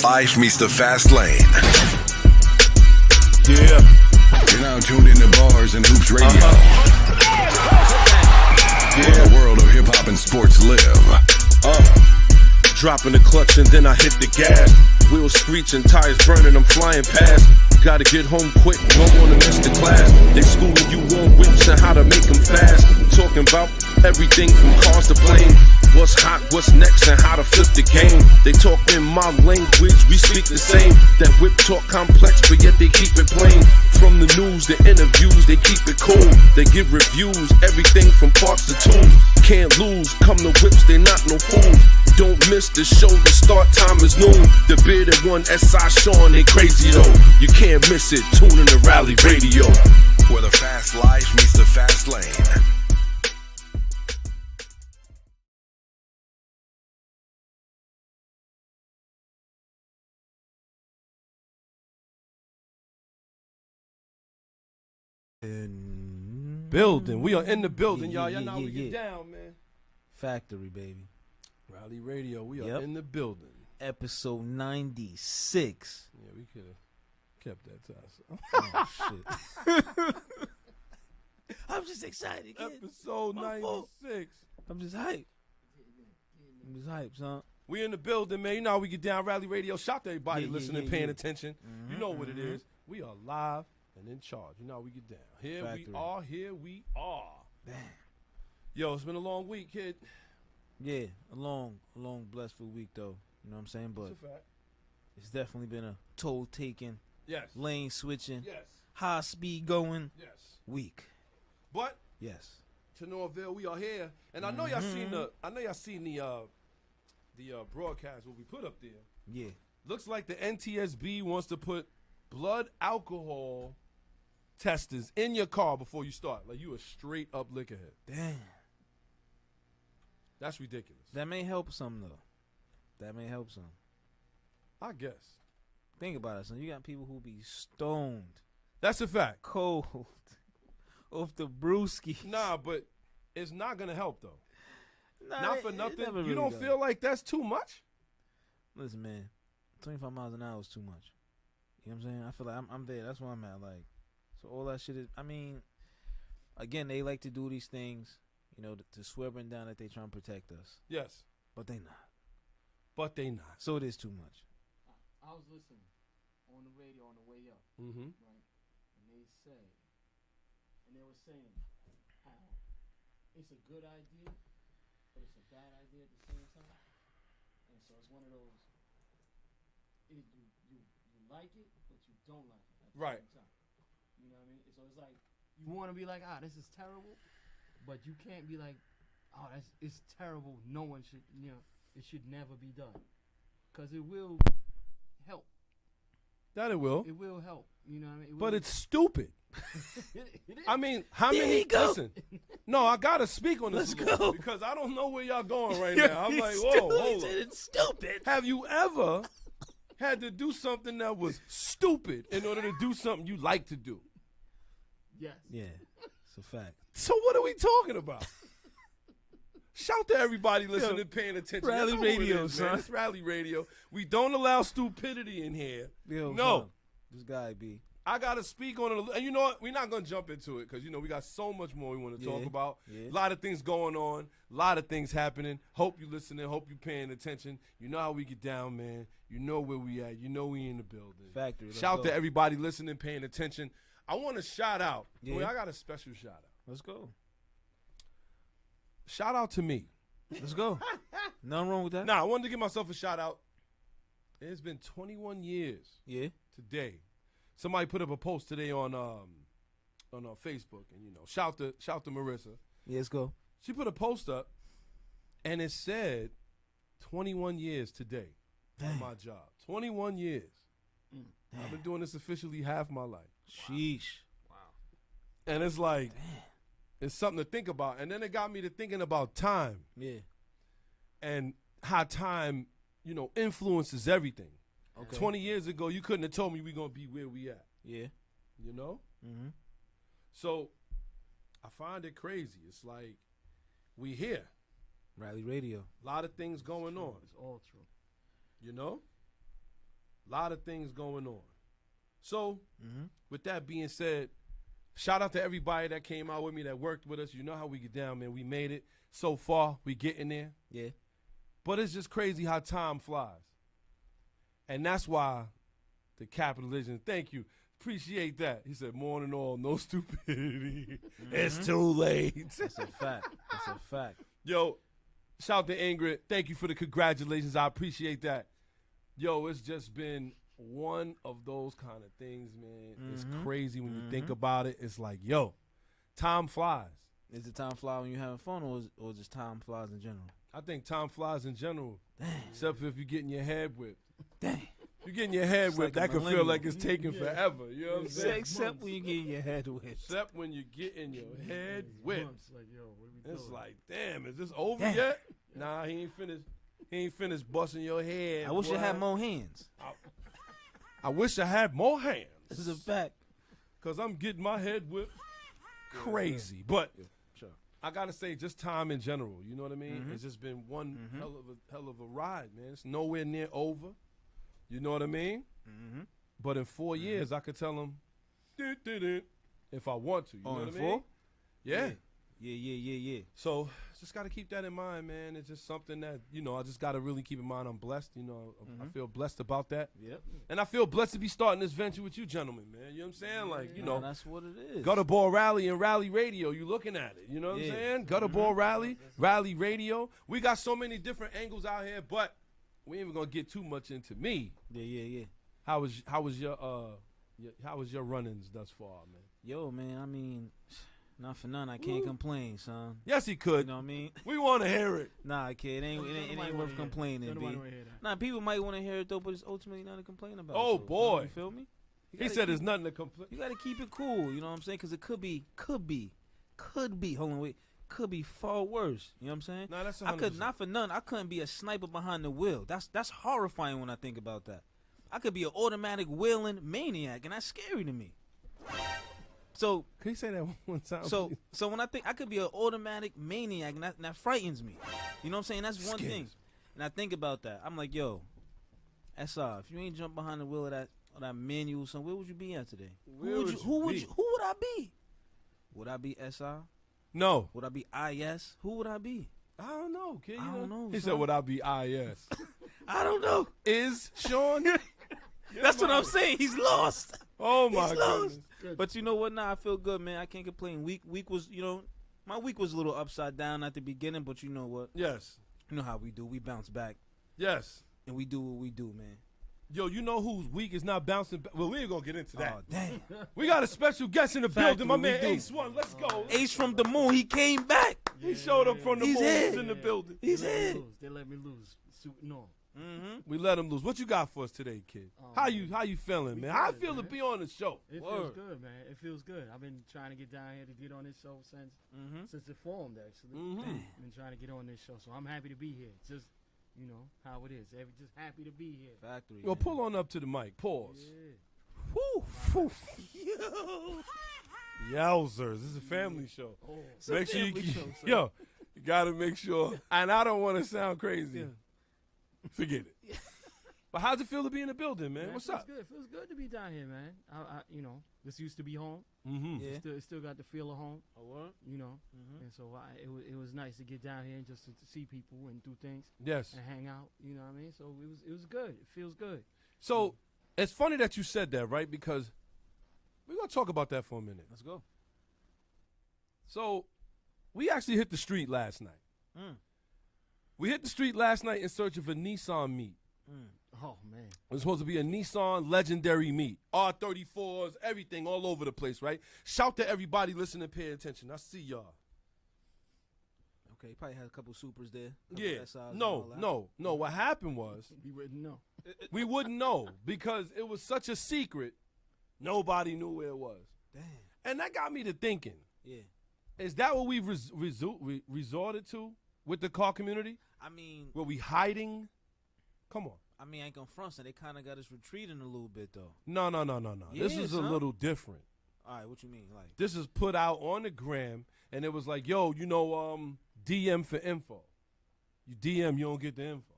fast life meets the fast lane. Yeah. You're now tuned into Bars and Hoops Radio. Where the world of hip-hop and sports live. Dropping the clutch and then I hit the gas. Wheels screeching, tires burning, I'm flying past. Gotta get home quick, don't wanna miss the class. They schooling you on whips and how to make them fast. Talking about everything from cars to planes. What's hot, what's next, and how to flip the game. They talk in my language, we speak the same. That whip talk complex, but yet they keep it plain. From the news, the interviews, they keep it cool. They give reviews, everything from parts to tools. Can't lose, come to whips, they not no fools. Don't miss the show, the start time is noon. The bearded one, S.I. Sean, they crazy though. You can't miss it, tune in to Rally Radio. Where the fast life meets the fast lane. Building. We are in the building, y'all. Y'all know how we get down, man. Factory, baby. Rally Radio, we are in the building. Episode 96. Yeah, we could have kept that to ourselves. Oh, shit. I'm just excited, kid. Episode 96. I'm just hyped. Son. We in the building, man. You know how we get down. Rally Radio. Shout to everybody listening, paying attention. You know what it is. We are live and in charge. You know how we get down. Here we are. Damn. Yo, it's been a long week, kid. Yeah, a long, blissful week, though. You know what I'm saying? But That's a fact. it's definitely been a toll-taking, Yes. lane switching, Yes. high speed going Yes. week. But Yes. to no avail, we are here. And I know y'all seen the broadcast what we put up there. Yeah. Looks like the NTSB wants to put blood alcohol testers in your car before you start. Like you a straight up liquorhead. Damn. That's ridiculous. That may help some, though. That may help some. I guess. Think about it, son. You got people who be stoned, That's a fact. cold, off the brewski. Nah, but it's not going to help, though. Nah, Not for it nothing. never You really don't does. feel like that's too much? Listen, man, 25 miles an hour is too much. You know what I'm saying? I feel like I'm there. That's where I'm at. Like, so all that shit is, I mean, again, they like to do these things, you know, to swearing down that they trying to protect us. Yes. But they not. But they not. So it is too much. I was listening on the radio on the way up, Mm-hmm. right? And they were saying how it's a good idea, but it's a bad idea at the same time. And so it's one of those, you like it, but you don't like it at the Right. same time. You know what I mean? So it's like, you want to be like, this is terrible, but you can't be like, it's terrible. No one should, it should never be done. Because it will help. That it will. It will help. You know what I mean? But it's stupid. it is. I mean, how There many? you go. Listen, no, I gotta speak on this Let's a little go. because I don't know where y'all going right now. I'm like, whoa, hold on. It's stupid. Have you ever had to do something that was stupid in order to do something you like to do? Yes. Yeah, it's a fact. So what are we talking about? Shout to everybody listening, paying attention. Rally You know what it Radio, is, man. son. It's Rally Radio. We don't allow stupidity in here. Yo, No. son, this guy be. I got to speak on it. And you know what? We're not going to jump into it because, we got so much more we want to talk Yeah, about. yeah. A lot of things going on. A lot of things happening. Hope you listening. Hope you paying attention. You know how we get down, man. You know where we at. You know we in the building. Factory. Let's Shout go. to everybody listening, paying attention. I want to shout out. Yeah. I got a special shout out. Let's go. Shout out to me. Let's go. Nothing wrong with that. Now, I wanted to give myself a shout out. It's been 21 years Yeah. today. Somebody put up a post today on Facebook, and shout to Marissa. Yeah, let's go. She put a post up, and it said 21 years today on Dang. my job. 21 years. I've been doing this officially half my life, Sheesh. and it's like it's something to think about. And then it got me to thinking about time Yeah. and how time, influences everything. Okay. 20 years ago, you couldn't have told me we're going to be where we at, Yeah. Mm-hmm. So I find it crazy. It's like we here. Rally Radio. A lot of things going on, It's all true. A lot of things going on. So, with that being said, shout out to everybody that came out with me, that worked with us. You know how we get down, man. We made it so far. We getting there. Yeah. But it's just crazy how time flies. And that's why the capitalism, thank you. Appreciate that. He said, morning all, no stupidity. It's too late. That's a fact. That's a fact. Yo, shout out to Ingrid. Thank you for the congratulations. I appreciate that. Yo, it's just been one of those kind of things, man. It's crazy when you think about it. It's like, yo, time flies. Is it time fly when you're having fun, or just time flies in general? I think time flies in general. Dang. Except for if you're getting your head whipped. Dang. If you're getting your head It's whipped, like a that can feel millennium. like it's taking forever. You know what I'm saying? Except when you get your head whipped. Except when you're getting your head whipped. Months, like, yo, what are we It's doing? like, damn, is this over Damn. yet? Nah, he ain't finished. He ain't finished busting your head. I wish boy. I had more hands. I wish I had more hands. This is a fact. Cause I'm getting my head whipped crazy. But Sure. I gotta say, just time in general. You know what I mean? It's just been one hell of a ride, man. It's nowhere near over. You know what I mean? But in 4 years, I could tell him, if I want to. You know in what I 4? mean? Yeah. Yeah. So just got to keep that in mind, man. It's just something that, you know, I just got to really keep in mind. I'm blessed. You know, I feel blessed about that. Yep. And I feel blessed to be starting this venture with you gentlemen, man. You know what I'm saying? Like, you know, that's what it is. Gutter Ball Rally and Rally Radio. You looking at it. You know what I'm Yeah. saying? Gutter Ball Rally, Rally Radio. We got so many different angles out here, but we ain't even going to get too much into me. Yeah. How was your run-ins thus far, man? Yo, man, I mean, not for none, I can't complain, son. Yes, he could. You know what I mean? We want to hear it. Nah, kid, it ain't worth complaining, B. Nah, people might want to hear it, though, but it's ultimately nothing to complain about. Oh, so, boy. You feel me? You He gotta said keep- there's nothing to complain. You got to keep it cool, you know what I'm saying? Because it could be, hold on, wait, could be far worse. You know what I'm saying? Nah, that's I could, 100%. not for none, I couldn't be a sniper behind the wheel. That's horrifying when I think about that. I could be an automatic wheeling maniac, and that's scary to me. So Can you say that one time? So please? so when I think I could be an automatic maniac, and that frightens me. You know what I'm saying? That's one Scares thing. me. And I think about that. I'm like, yo, SR, if you ain't jump behind the wheel of that manual, son, where would you be at today? Where who would would you be? who would I be? Would I be SR? No. Would I be IS? Who would I be? I don't know, kid. I don't know, He son. said, would I be IS? I don't know. Is Sean? That's what I'm saying. He's lost. Oh, my He's lost. goodness. But you know what? Nah, I feel good, man. I can't complain. Week was, you know, my week was a little upside down at the beginning, but you know what? Yes. You know how we do. We bounce back, Yes. and we do what we do, man. Yo, you know whose week is not bouncing back? Well, we ain't going to get into that. Oh, dang. We got a special guest in the building. My we man do. Ace One. Let's go. Ace from the moon, he came back. He showed up from the He's moon. here. He's in the building. He's here. They let me lose. No. Mm-hmm. We let him loose. What you got for us today, kid? How you feeling, man? How I feel to be on the show? It feels good, man. It feels good. I've been trying to get down here to get on this show since it formed, actually. Been trying to get on this show, so I'm happy to be here. It's just, you know, how it is. Just happy to be here. Factory. Yo, man. pull on up to the mic. Pause. Yeah. Woo, woo. Yowzers. This is a family show. Oh, a Make sure you family show, son. yo, you gotta make sure. And I don't want to sound crazy. Yeah. Forget it. But how's it feel to be in the building, man? What's it feels up? Good. It feels good to be down here, man. You know, this used to be home. Mm-hmm. Yeah. It still got the feel of home. A what? You know, Mhm. and so it was nice to get down here and just to see people and do things Yes. and hang out. You know what I mean? So it was good. It feels good. So it's funny that you said that, right? Because we're gonna talk about that for a minute. Let's go. So we actually hit the street last night. Mm. We hit the street last night in search of a Nissan meet. Oh man. It was supposed to be a Nissan legendary meet. R34s, everything all over the place, right? Shout to everybody listening, pay attention. I see y'all. Okay, he probably had a couple supers there. Couple Yeah. SIs and all that. No. What happened was We wouldn't know. we wouldn't know because it was such a secret. Nobody knew where it was. Damn. And that got me to thinking, Yeah. is that what we've resorted to with the car community? I mean, Were we hiding? Come on. I ain't gonna front, so they kind of got us retreating a little bit, though. No. This Yeah, is a son. little different. All right, what you mean? Like, This is put out on the gram, and it was like, yo, you know, DM for info. You DM, you don't get the info.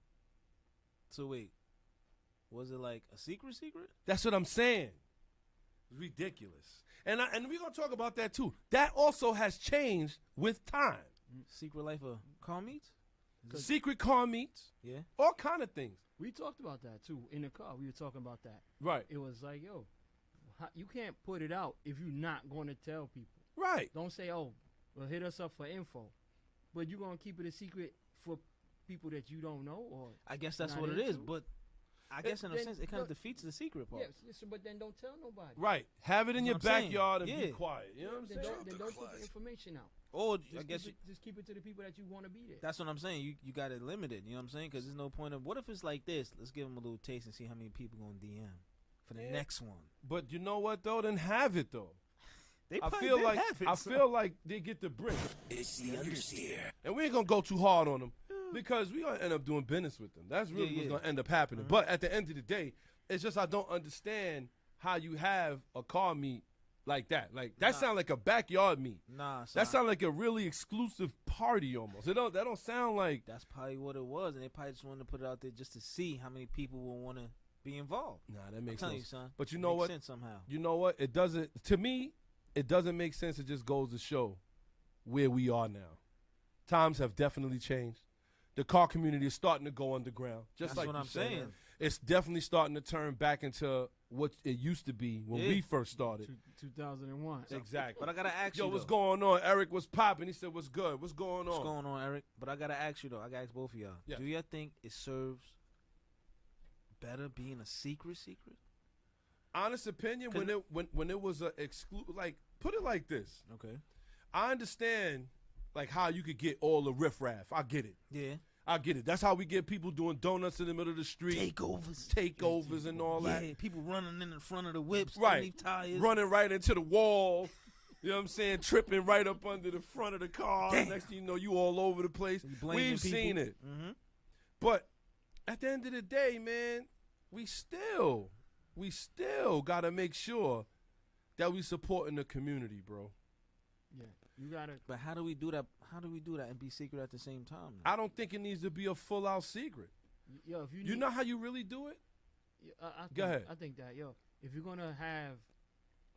so wait, Was it like a secret? That's what I'm saying. Ridiculous. And we're going to talk about that too. That also has changed with time. Secret life of car meets? Secret car meets. Yeah. All kind of things. We talked about that too in the car. We were talking about that. Right. It was like, yo, you can't put it out if you're not going to tell people. Right. Don't say, oh, well, hit us up for info. But you're going to keep it a secret for people that you don't know? Or I guess that's not what it is. into? But I guess in a then- sense, it kind of defeats the secret part. yes, but then don't tell nobody. Right. Have it in your That's what I'm saying. backyard and Yeah. be quiet. You know what I'm Then saying? don't put the information out. Or Just I guess just keep it to the people that you want to be there. that's what I'm saying. You got it limited. You know what I'm saying? Because there's no point of, what if it's like this? Let's give them a little taste and see how many people going to DM for the next one. But you know what though? Then have it though. They I probably feel did like have it, I so- feel like they get the brick. It's the understeer. And we ain't gonna go too hard on them because we gonna end up doing business with them. That's really what's gonna end up happening. But at the end of the day, it's just I don't understand how you have a car meet like that. Like that sound like a backyard meet. Nah, That sound like a really exclusive party almost. That don't sound like. that's probably what it was, and they probably just wanted to put it out there just to see how many people will want to be involved. Nah, that makes I'm telling sense. you, son. But you It know makes what? sense somehow. You know what? It doesn't. To me, it doesn't make sense. It just goes to show where we are now. Times have definitely changed. The car community is starting to go underground. Just That's like what you I'm said. saying. It's definitely starting to turn back into what it used to be when we first started. 2001. Exactly. But I gotta ask Yo, you, what's though. going on? Eric was popping. He said, "What's good? What's going on?" What's going on, Eric? But I gotta ask you though. I gotta ask both of y'all. Yeah. Do y'all think it serves better being a secret? Honest opinion, when it was a like put it like this. Okay. I understand like how you could get all the riffraff. I get it. Yeah. I get it. That's how we get people doing donuts in the middle of the street. Takeovers and all that. Yeah, people running in the front of the whips, Right. underneath tires. Running right into the wall. You know what I'm saying? Tripping right up under the front of the car. Damn. Next thing you know, you all over the place. blaming We've people. seen it. Mm-hmm. But at the end of the day, man, we still got to make sure that we supporting the community, bro. Yeah, you gotta. But how do we do that? How do we do that and be secret at the same time? I don't think it needs to be a full-out secret. Yo, if You know how you really do it? Go ahead. I think that if you're gonna have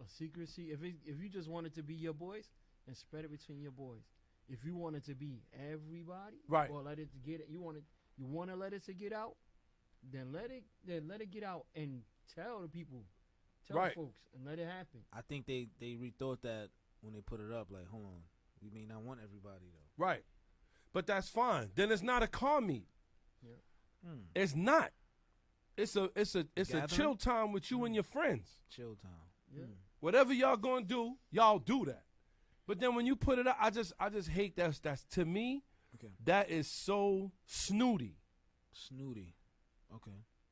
a secrecy, if you just want it to be your boys, then spread it between your boys. If you want it to be everybody, Right. or let it get it, you want to let it to get out, then let it get out and tell the people, tell Right. the folks, and let it happen. I think they rethought that when they put it up. Like, hold on, we may not want everybody though. Right. But that's fine. Then it's not a car meet. It's not. It's a Gathering? chill time with you and your friends. Chill time. Yeah. Whatever y'all gonna do, y'all do that. But then when you put it up, I just hate that's to me, Okay. that is so snooty. Snooty. Okay.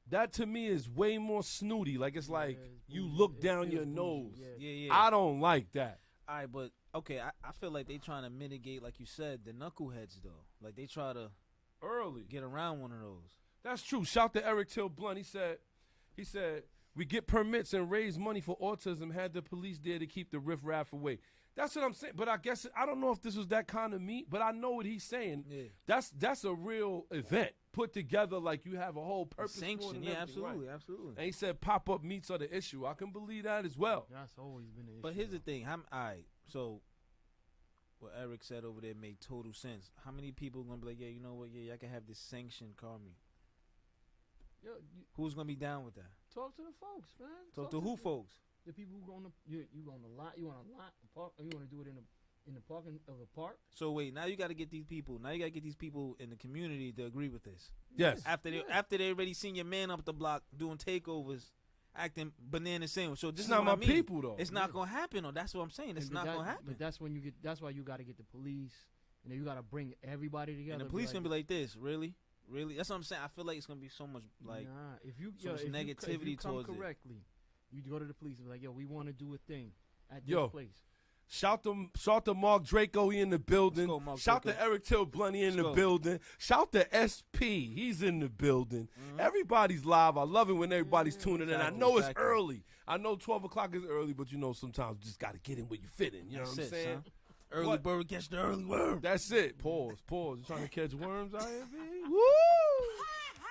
That to me is way more snooty. Like it's like it's you bougie. look It down feels your bougie, nose. yeah. Yeah. I don't like that. All right, but okay, I feel like they trying to mitigate, like you said, the knuckleheads though. Like they try to Early. get around one of those. That's true. Shout to Eric Till Blunt. He said, we get permits and raise money for autism, had the police there to keep the riffraff away. That's what I'm saying. But I guess I don't know if this was that kind of meet, but I know what he's saying. Yeah. That's a real event put together like you have a whole purpose for it Sanction. and Yeah, everything, right? absolutely, absolutely. And he said pop-up meets are the issue. I can believe that as well. That's always been an issue. But here's the thing. All right, so what Eric said over there made total sense. How many people gonna be like, yeah, you know what? Yeah, I can have this sanctioned car meet. Yo, Who's gonna be down with that? talk to the folks, man. Talk to who, folks? The people who gonna you on the lot. You want a lot, the park, or you want to do it in the parking of the park? So wait, now you got to get these people. Now you got to get these people in the community to agree with this. Yes. After they already seen your man up the block doing takeovers, acting banana sandwich. So this It's is not what my I mean. people, though. It's not gonna happen. Though. That's what I'm saying. It's not gonna happen. But that's when you get. That's why you got to get the police, and then you got to bring everybody together. And the police gonna be like this, really? That's what I'm saying. I feel like it's gonna be so much like nah. If you so much if negativity you come towards it. correctly, you go to the police and be like, yo, we want to do a thing at this Yo. place. Shout to Mark Draco, he in the building. Let's go, Mark Shout Draco. to Eric Till Blunt, he in Let's the go. building. Shout to SP, he's in the building. Everybody's live. I love it when everybody's tuning in. I Exactly, know it's exactly. early. I know 12 o'clock is early, but you know sometimes you just got to get in where you fit in. You know That's what I'm it, saying? son. Early What? bird catch the early worm. That's it. Pause. You trying to catch worms out here, B? Woo!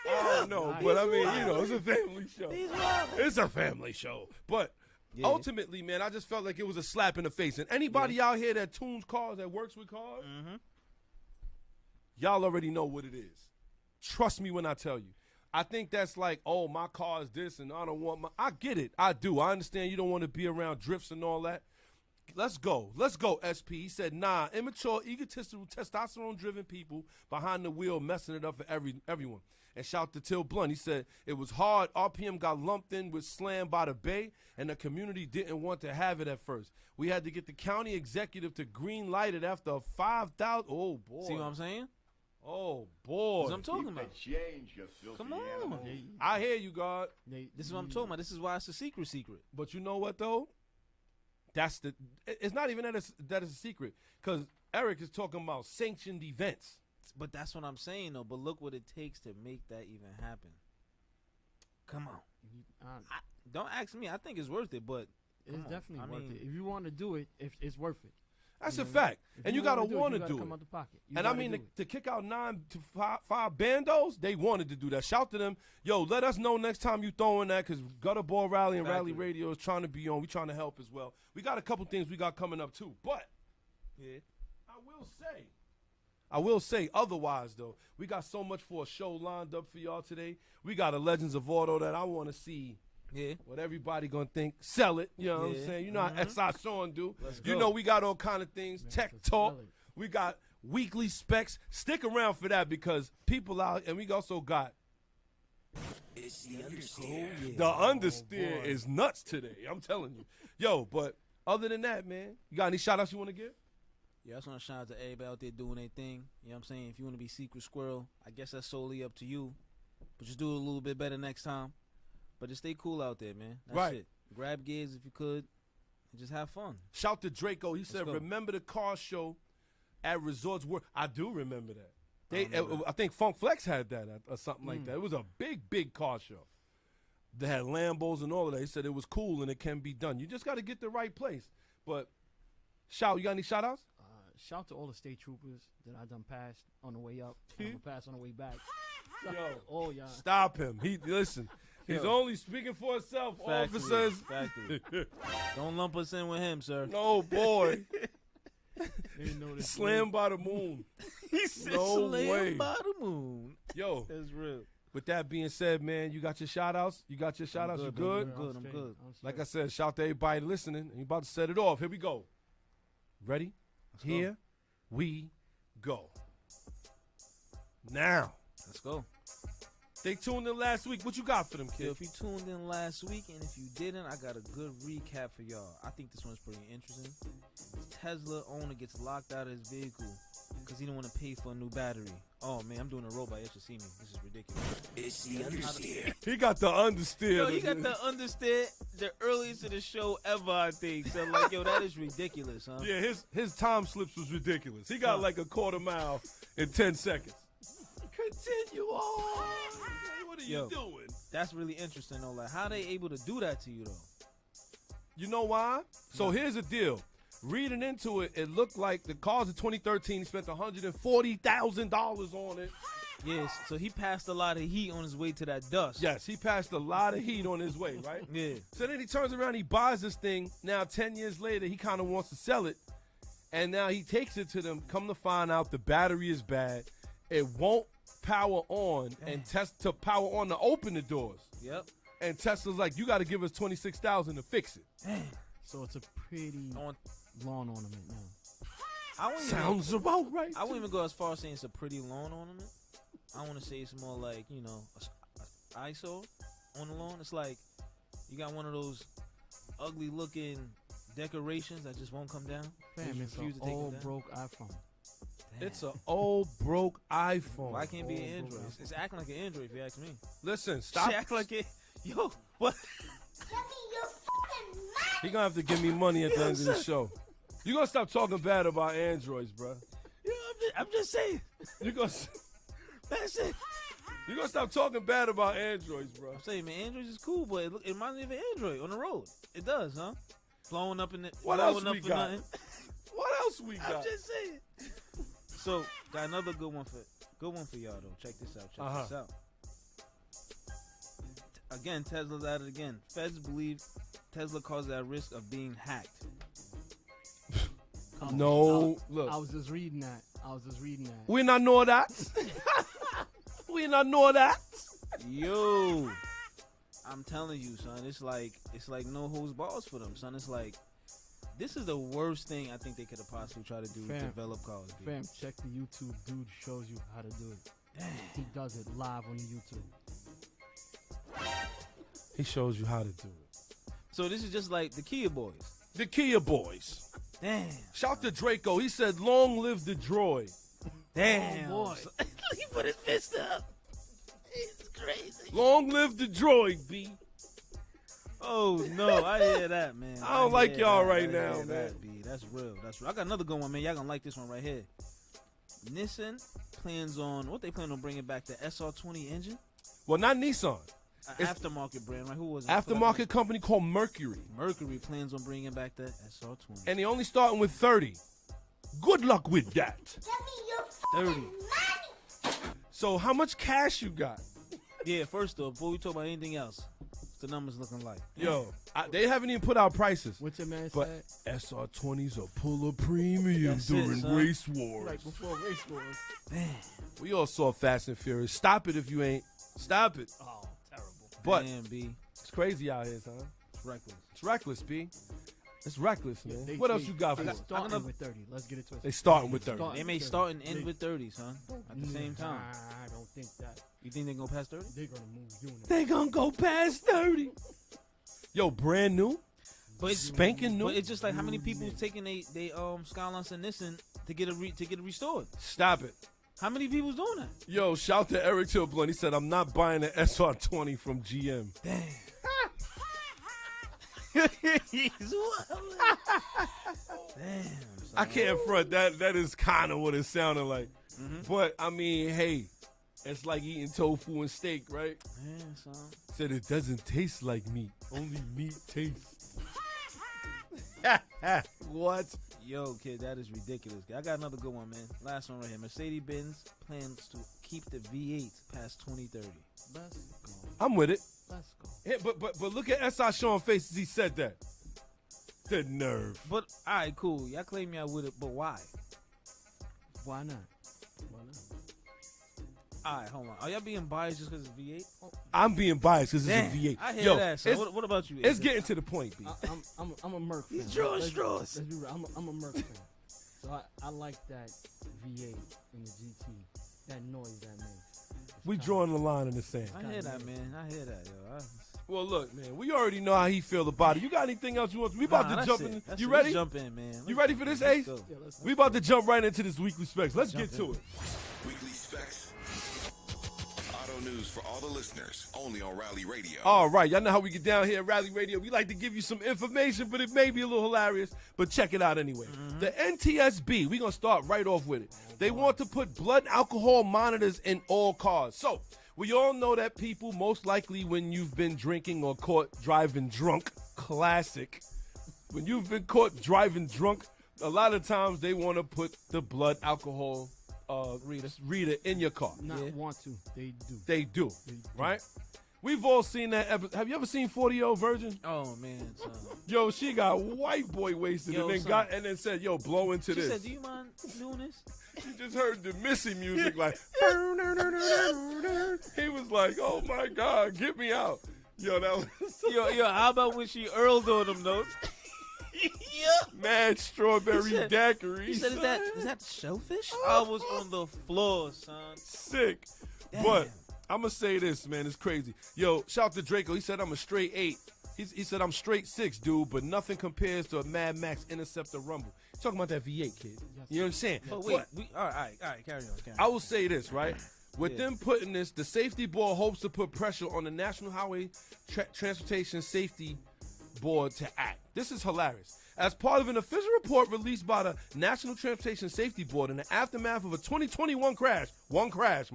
I don't know, but I mean, you know, it's a family show. He's wild. It's a family show. But Yeah. ultimately, man, I just felt like it was a slap in the face. And anybody out here that tunes cars, that works with cars, y'all already know what it is. Trust me when I tell you. I think that's like, oh, my car is this and I don't want my. I get it. I do. I understand you don't want to be around drifts and all that. Let's go. Let's go, SP. He said, nah, immature, egotistical, testosterone-driven people behind the wheel messing it up for everyone. And shout to Till Blunt. He said, it was hard. RPM got lumped in with Slam by the Bay, and the community didn't want to have it at first. We had to get the county executive to green light it after 5,000. Oh, boy. See what I'm saying? Oh, boy. That's what I'm talking about. Change, you filthy Come on. animal. I hear you, God. This is what I'm talking about. This is why it's a secret. But you know what, though? It's not even that it's a secret, because Eric is talking about sanctioned events. But that's what I'm saying, though. But look what it takes to make that even happen. Come on. Don't ask me. I think it's worth it, but It's definitely worth it. If you want to do it, it's worth it. That's a fact. And you got to want to do come it. out the pocket. And I mean, to kick out 9 to 5 bandos, they wanted to do that. Shout to them. Yo, let us know next time you throwing that, because Gutter Ball Rally and Rally Radio is trying to be on. We trying to help as well. We got a couple things we got coming up, too. But I will say otherwise, though, we got so much for a show lined up for y'all today. We got a Legends of Auto that I want to see. yeah. What everybody gonna think? Sell it. You know what I'm Yeah. saying? You know how S.I. Sean do. Let's You go. know we got all kind of things. Tech so talk. sell it. We got weekly specs. Stick around for that, because people out, and we also got the understeer is nuts today. I'm telling you. Yo, but other than that, man, you got any shout outs you want to give? Yeah, I just want to shout out to everybody out there doing their thing. You know what I'm saying? If you want to be Secret Squirrel, I guess that's solely up to you. But just do it a little bit better next time. But just stay cool out there, man. That's Right. it. Grab gears if you could, and just have fun. Shout to Draco. He said, go. remember the car show at Resorts World? I do remember that. remember that. I think Funk Flex had that or something like that. It was a big car show. They had Lambos and all of that. He said it was cool and it can be done. You just got to get the right place. But you got any shout outs? Shout to all the state troopers that I done passed on the way up. I'm gonna pass on the way back. Yo, Oh yeah. stop him. Listen. He's only speaking for himself, officers. Factory. Don't lump us in with him, sir. No, boy. They know this. Slam by the moon. He said No slam way. by the moon. Yo, That's real. with that being said, man, you got your shout outs? You got your shout outs? You good? I'm good. Like I said, shout to everybody listening. And you about to set it off. Here we go. Ready? Here we go. Now. Let's go. They tuned in last week. What you got for them, So kids? if you tuned in last week, and if you didn't, I got a good recap for y'all. I think this one's pretty interesting. Tesla owner gets locked out of his vehicle because he didn't want to pay for a new battery. Oh man, I'm doing a robot. You should see me. This is ridiculous. It's the understeer. He got the understeer. Yo, he got the understeer the earliest of the show ever, I think. So like, yo, that is ridiculous, huh? Yeah, his time slips was ridiculous. He got like a quarter mile in 10 seconds. Continue on. What are you doing? That's really interesting though. Like, how they able to do that to you though? You know why? So here's the deal. Reading into it, it looked like the car's in 2013. He spent $140,000 on it. Yes. So he passed a lot of heat on his way to that dust. Yes, he passed a lot of heat on his way, right? Yeah. So then he turns around, he buys this thing. Now, 10 years later, he kind of wants to sell it. And now he takes it to them. Come to find out the battery is bad. It won't power on and to power on to open the doors. Yep. And Tesla's like, you got to give us $26,000 to fix it. So it's a pretty lawn ornament now. I wouldn't Sounds about right. I wouldn't even go as far as saying it's a pretty lawn ornament. I want to say it's more like, you know, a ISO on the lawn. It's like you got one of those ugly looking decorations that just won't come down. Fam, it's an old broke iPhone. Damn. It's an old broke iPhone. Why can't it be an Android? It's acting like an Android if you ask me. Listen, stop. She act like it. Yo, what? He gonna have to give me money at the end of the show. You gonna stop talking bad about Androids, bro. Yo, I'm just saying. You gonna That's it. you gonna stop talking bad about Androids, bro. I'm saying, man, Android is cool, but it reminds me of an Android on the road. It does, huh? Blowing up in the. What blowing else up we for got? nothing. What else we I'm got? just saying. So, got another good one for y'all though. Check this out. Check this out. Again, Tesla's at it again. Feds believe Tesla causes at risk of being hacked. No, look. I was just reading that. We not know that. We not know that. Yo, I'm telling you, son. It's like no holds balls for them, son. It's like this is the worst thing I think they could have possibly tried to do to develop cars. Fam, check the YouTube. Dude shows you how to do it. Damn. He does it live on YouTube. He shows you how to do it. So this is just like the Kia boys. The Kia boys. Damn. Shout to Draco. He said, "Long live the droid." Damn. Oh, boy. He put his fist up. It's crazy. Long live the droid, B. Oh no, I hear that, man. I don't like hear y'all that. right I now, hear man. That, B. That's real. That's real. I got another good one, man. Y'all gonna like this one right here. Nissan plans on what they plan on bringing back the SR20 engine. Well, not Nissan. An aftermarket brand, right? Who was it? Aftermarket company called Mercury. Mercury plans on bringing back the SR20. And they only starting with 30. Good luck with that. 30. So how much cash you got? Yeah, first off, before we talk about anything else, what's the numbers looking like? Yo, they haven't even put out prices. What your man But said? SR20s are pull a premium That's it, during son. race wars. Like before race wars. Damn. We all saw Fast and Furious. Stop it if you ain't. Stop it. Oh, terrible. But Damn, B. it's crazy out here, son. It's reckless. It's reckless, B. It's reckless, man. They- what else they- you got they for us? starting with 30. Let's get it twisted. They starting with 30. They may start and end with 30s, huh? At the same time. I don't think that. You think they're going to pass 30? They're going to move units. They gonna go past 30. Yo, brand new? But it's Spanking new? But it's just like how many people taking they Skylines and Nissan to get it restored? Stop it. How many people's doing that? Yo, shout to Eric Tilblunt. He said, "I'm not buying an SR20 from GM." Damn. Damn. I can't front that. That is kind of what it sounded like. But I mean, hey, it's like eating tofu and steak, right? Man, son. Said it doesn't taste like meat. Only meat tastes. What? Yo, kid, that is ridiculous. I got another good one, man. Last one right here. Mercedes-Benz plans to keep the V8 past 2030. Let's go. I'm with it. Let's go. Yeah, but look at S.I. Sean face as he said that. The nerve. But, all right, cool. Y'all claim y'all with it, but why? Why not? Why not? All right, hold on. Are y'all being biased just because it's V8? I'm being biased because it's Damn, a V8. I hear Yo, that. So it's- what about you? It's getting to the point, B. I'm a Merc fan. He's drawing Let's straws. be real. I'm a Merc fan. So I like that V8 in the GT. That noise that makes. We drawing the line in the sand. I hear that, man. I hear that, yo. Well, look, man, we already know how he feel about it. You got anything else you want? We about to jump in. You ready? Let's jump in, man. You ready for this, Ace? Go. Yeah, let's We about to jump right into this weekly specs. Let's get Jump to in. it. Weekly specs. Auto news for all the listeners. Only on Rally Radio. All right, y'all know how we get down here at Rally Radio. We like to give you some information, but it may be a little hilarious, but check it out anyway. The NTSB, we're going to start right off with it. They want to put blood alcohol monitors in all cars. So, we all know that people, most likely when you've been drinking or caught driving drunk, classic. When you've been caught driving drunk, a lot of times they want to put the blood alcohol reader in your car. not want to. They do. They do, right? We've all seen that episode. Have you ever seen 40-Year-Old Virgin? Oh, man, son. Yo, she got white boy wasted Yo, and son. then said, "Yo, blow into She this." said, do you mind doing this? You just heard the Missy music like. He was like, "Oh my God, get me out!" Yo, that was Yo, how about when she earled on them notes? mad strawberry He said- daiquiri. He said, is that shellfish? I was on the floor, son. Sick. Damn. But I'm going to say this, man. It's crazy. Yo, shout to Draco. He said I'm a straight 8. He said I'm straight 6, dude, but nothing compares to a Mad Max Interceptor Rumble. He's talking about that V8, kid. You know what I'm saying? But wait, all right, carry on. I will say this, right? With Yeah. them putting this, the safety board hopes to put pressure on the National Highway Transportation Safety Board to act. This is hilarious. As part of an official report released by the National Transportation Safety Board in the aftermath of a 2021 crash, one crash,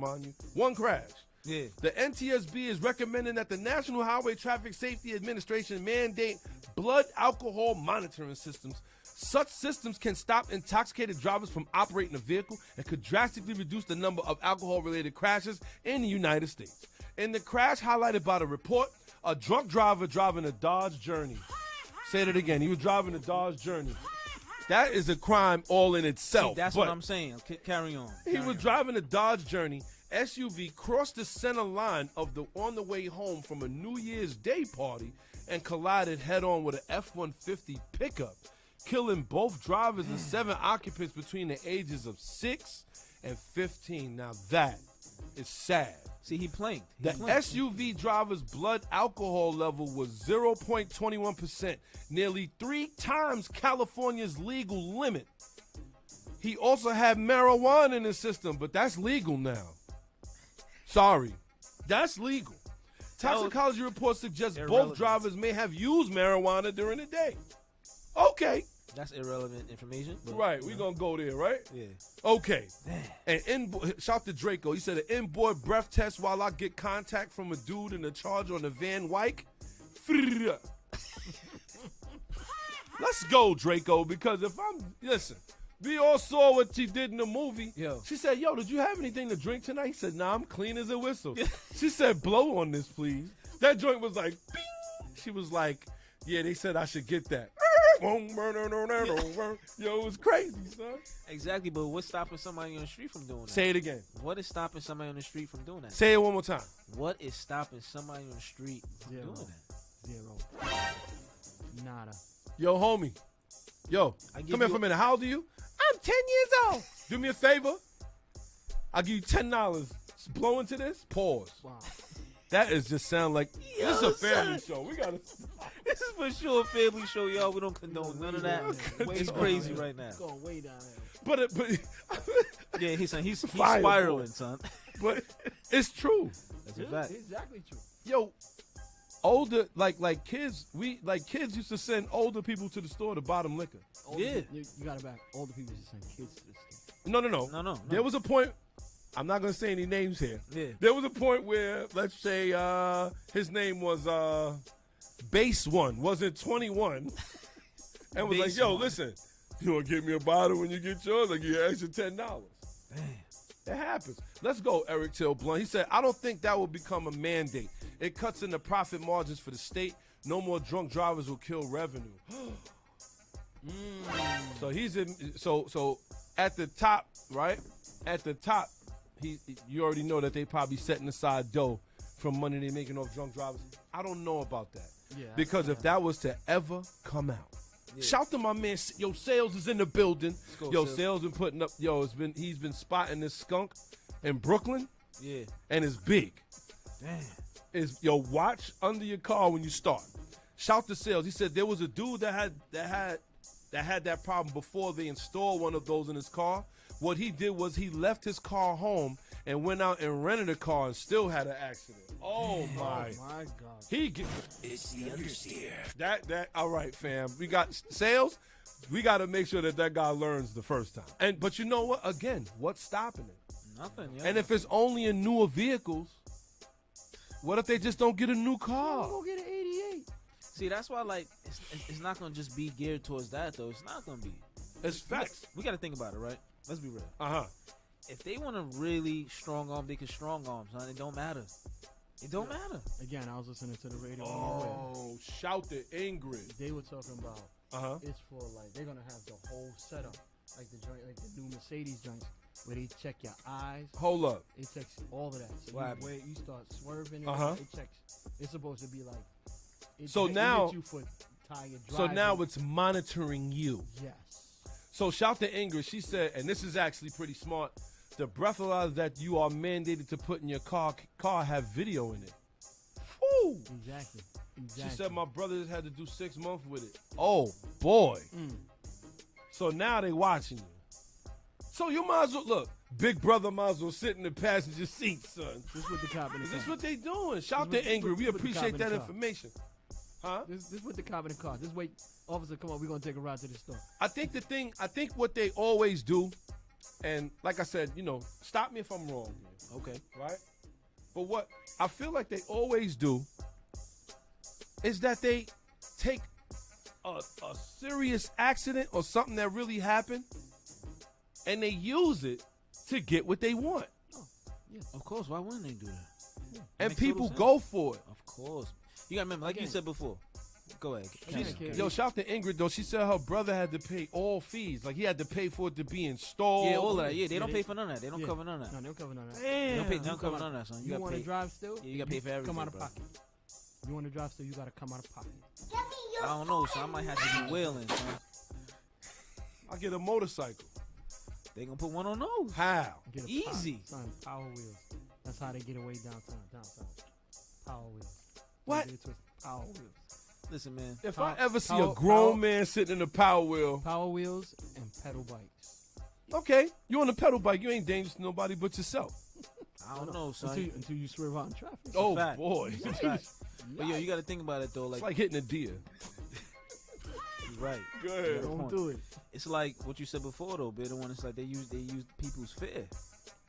Yeah. the NTSB is recommending that the National Highway Traffic Safety Administration mandate blood alcohol monitoring systems. Such systems can stop intoxicated drivers from operating a vehicle and could drastically reduce the number of alcohol-related crashes in the United States. In the crash highlighted by the report, A drunk driver driving a Dodge Journey. Say that again. He was driving a Dodge Journey. That is a crime all in itself. See, that's what I'm saying. Carry on. He was driving a Dodge Journey. SUV crossed the center line on the way home from a New Year's Day party and collided head-on with an F-150 pickup, killing both drivers and 7 occupants between the ages of 6 and 15. Now that is sad. See, he planked. The SUV driver's blood alcohol level was 0.21%, nearly 3 times California's legal limit. He also had marijuana in his system, but that's legal now. Sorry, that's legal. Toxicology reports suggest both drivers may have used marijuana during the day. Okay. That's irrelevant information. But, right, we're going to go there, right? Yeah. Okay. And shout to Draco. He said an inboard breath test while I get contact from a dude in a charge on the Van Wyck. Let's go, Draco, because listen, we all saw what she did in the movie. Yo. She said, yo, did you have anything to drink tonight? He said, nah, I'm clean as a whistle. She said, blow on this, please. That joint was like, bing. She was like, yeah, they said I should get that. Yo, it was crazy, son. Exactly, but what's stopping somebody on the street from doing that? Say it again. What is stopping somebody on the street from doing that? Say it one more time. What is stopping somebody on the street from doing that? 0. Nada. Yo, homie. Yo, come here for a minute. How old are you? I'm 10 years old. Do me a favor. I'll give you $10. Blow into this. Pause. Wow. That is just sound like this is a family show. We gotta. This is for sure a family show, y'all. We don't condone none of that. It's crazy right now. It's going way down there. But yeah, he's spiraling, son. But it's true. That's a fact. Exactly true. Yo, older like kids used to send older people to the store to buy them liquor. Yeah. You got it back. Older people just send kids to the store. No. There was a point. I'm not gonna say any names here. Yeah. There was a point where, let's say, his name was Base One, wasn't 21, and was like, "Yo, listen, you wanna get me a bottle when you get yours? Like, you extra $10." Damn, it happens. Let's go, Eric Till Blunt. He said, "I don't think that will become a mandate. It cuts in the profit margins for the state. No more drunk drivers will kill revenue." So he's in. So at the top, right? At the top. You already know that they probably setting aside dough from money they making off drunk drivers. I don't know about that. Yeah, because if that was to ever come out, shout to my man. Yo, Sales is in the building. Yo, Sales been putting up. Yo, he's been spotting this skunk in Brooklyn. Yeah, and it's big. Damn. Watch under your car when you start. Shout to Sales. He said there was a dude that had that problem before they installed one of those in his car. What he did was he left his car home and went out and rented a car and still had an accident. Oh my God. It's the understeer. That all right, fam. We got Sales. We got to make sure that guy learns the first time. But you know what? Again, what's stopping it? Nothing. Yeah. And if it's only in newer vehicles, what if they just don't get a new car? Go get an 88. See, that's why it's not gonna just be geared towards that though. It's not gonna be. It's facts. We got to think about it, right? Let's be real. If they want to really strong arm, they can strong arm, son. It don't matter. It don't matter. Again, I was listening to the radio. Oh, shout to Ingrid. They were talking about it's for they're gonna have the whole setup, like the joint, like the new Mercedes joints, where they check your eyes. Hold up. It checks all of that. So you start swerving. It checks. It's supposed to be like. Now driving. it's monitoring you. Yes. So shout to Ingrid. She said, and this is actually pretty smart, the breathalyzer that you are mandated to put in your car have video in it. Woo! Exactly. She said my brothers had to do 6 months with it. Oh, boy. So now they watching you. So you might as well, look, Big Brother might as well sit in the passenger seat, son. This is what the cop in the car. This is what they doing. Shout to Ingrid. We appreciate that information. Huh? This is what the cop in the car. Just wait, officer, come on, we're gonna take a ride to the store. I think what they always do, and like I said, stop me if I'm wrong. Okay. Right? But what I feel like they always do is that they take a serious accident or something that really happened and they use it to get what they want. Oh, yeah. Of course. Why wouldn't they do that? Yeah. And people go for it. Of course. You got to remember, like you said before. Go ahead. Yo, shout to Ingrid though. She said her brother had to pay all fees. Like he had to pay for it to be installed. Yeah, all of that. Yeah, they don't pay for none of that. They don't cover none of that. No, they don't cover none of that. Damn. They don't cover none of that, son. You want to drive still? Yeah, you got to pay for everything. Come out of bro. pocket. You want to drive still? You got to come out of pocket. I don't know, so I might have to be wailing, son. I get a motorcycle. They gonna put one on those. How? Get a Easy. power wheels. That's how they get away downtown. Power wheels. What? They do it to power wheels. Listen, man. If I ever see a grown man sitting in a power wheel, Power wheels and pedal bikes. okay, you on a pedal bike, you ain't dangerous to nobody but yourself. I don't know, son. Until you swerve out in traffic. Oh fact. boy, It's a fact. But yo, you got to think about it though. it's Like, like hitting a deer. you're right. Go ahead. Don't do it. It's like what you said before though, Bill. The one it's like they use people's fear.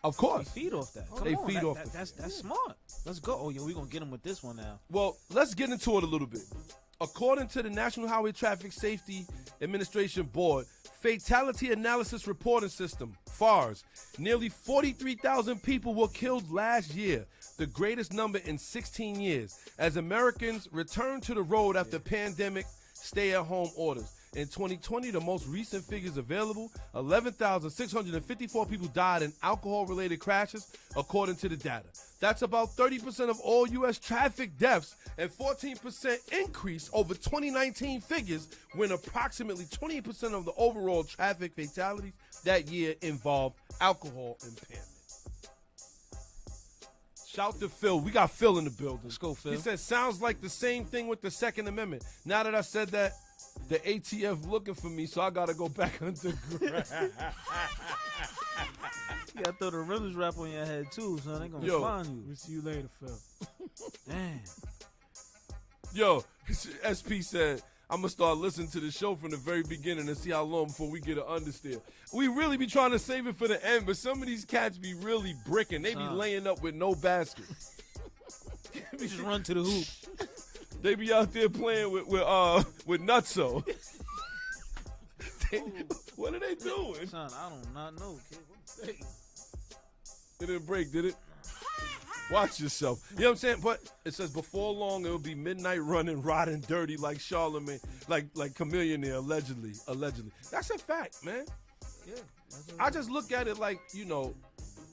Of They course. feed off that. They Come on, feed that- off that- the That's smart. Let's go. Oh, yo, we gonna get them with this one now. Well, let's get into it a little bit. According to the National Highway Traffic Safety Administration Board Fatality Analysis Reporting System, FARS, nearly 43,000 people were killed last year, the greatest number in 16 years, as Americans return to the road after pandemic stay-at-home orders. In 2020, the most recent figures available, 11,654 people died in alcohol-related crashes, according to the data. That's about 30% of all U.S. traffic deaths and 14% increase over 2019 figures, when approximately 20% of the overall traffic fatalities that year involved alcohol impairment. Shout to Phil. We got Phil in the building. Let's go, Phil. He said, sounds like the same thing with the Second Amendment. Now that I said that, the ATF looking for me, so I got to go back underground. You gotta throw the rims wrap on your head too, son. They gonna Yo. find you. We'll see you later, Phil. Damn. Yo, SP said, I'm going to start listening to the show from the very beginning and see how long before we get an understeer. We really be trying to save it for the end, but some of these cats be really bricking. They be laying up with no basket. We just run to the hoop. They be out there playing with Nutso. What are they doing? Son, I do not know, kid. What the- It didn't break, did it? Watch yourself. You know what I'm saying? But it says before long it'll be midnight running, riding dirty like Charlemagne, like Chameleon there, allegedly. That's a fact, man. Yeah. I just look at it like,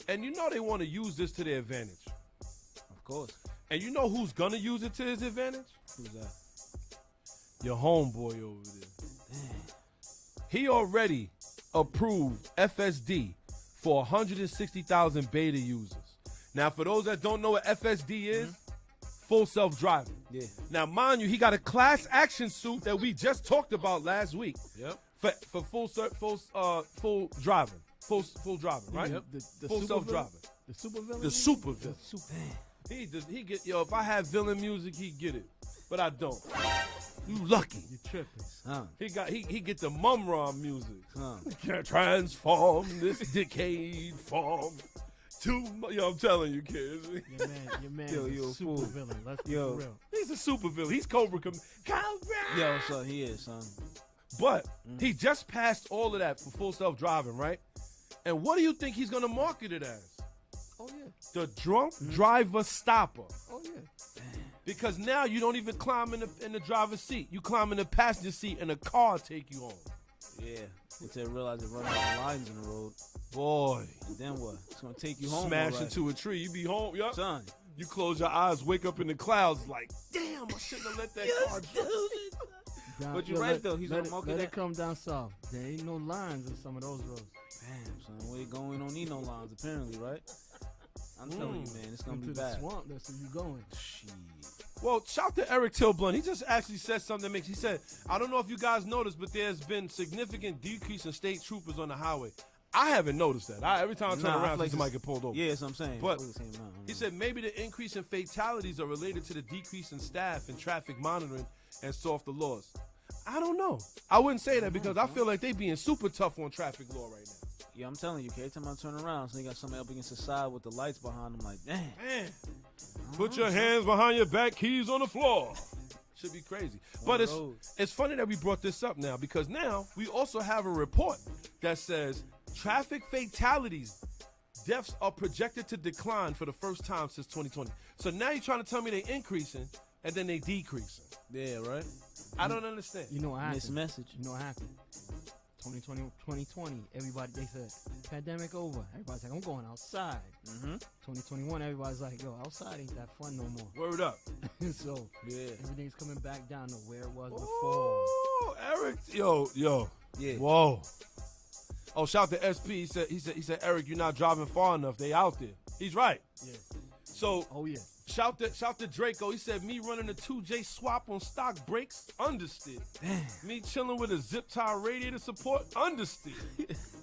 and they want to use this to their advantage. Of course. And you know who's gonna use it to his advantage? Who's that? Your homeboy over there. He already approved FSD for 160,000 beta users. Now, for those that don't know what FSD is, full self-driving. Yeah. Now, mind you, he got a class action suit that we just talked about last week. Yep. For full driving. Full driving, right? Yep. The Full super self-driving. The super villain? The super villain. Super. He get if I have villain music, he get it. But I don't. You lucky. You tripping. Son. He get the Mumra music. Son. Can't transform this decayed form. I'm telling you, kids. Your man Yo, is you a a super fool. villain. Let's be Yo. real. He's a super villain. He's Cobra. Yo, son, he is, son. But he just passed all of that for full self-driving, right? And what do you think he's gonna market it as? Oh, yeah. The drunk driver stopper. Oh, yeah. Because now you don't even climb in the driver's seat. You climb in the passenger seat and the car take you home. Yeah. Until they realize they're running out of lines in the road. Boy. And then what? It's gonna take you home. Smash all right. into a tree. You be home. Yup. Son. You close your eyes, wake up in the clouds like, damn, I shouldn't have let that car drive. But you're right, though. He's gonna market let that. it come down south. There ain't no lines in some of those roads. Damn, son. Where you going? We don't need no lines, apparently, right? I'm telling you, man. It's gonna Into be the bad. swamp, that's where you going. Shit. Well, shout to Eric Tilblunt. He just actually said something that makes. He said, I don't know if you guys noticed, but there's been significant decrease in state troopers on the highway. I haven't noticed that. Every time I turn Nah, I around, feel like somebody get pulled over. Yeah, that's what I'm saying. But It's the same amount. he said maybe the increase in fatalities are related to the decrease in staff and traffic monitoring and softer laws. I don't know. I wouldn't say that because I feel like they being super tough on traffic law right now. Yeah, I'm telling you, every time I turn around, so they got somebody up against the side with the lights behind them, like, damn. Man, put your hands behind your back, keys on the floor. Should be crazy. But it's funny that we brought this up now because now we also have a report that says traffic fatalities, deaths are projected to decline for the first time since 2020. So now you're trying to tell me they're increasing, and then they decreasing. Yeah, right. I don't understand. You know what happened? Mixed message. You know what happened? 2020, everybody, they said, pandemic over. Everybody's like, I'm going outside. 2021, everybody's like, yo, outside ain't that fun no more. Word up. So, Yeah. everything's coming back down to where it was before. Oh, Eric, yo. Yeah. Whoa. Oh, shout to SP. He said, Eric, you're not driving far enough. They out there. He's right. Yeah. So, Oh, yeah. shout to Draco. He said, me running a 2J swap on stock brakes, understood. Me chilling with a zip tie radiator support, understood.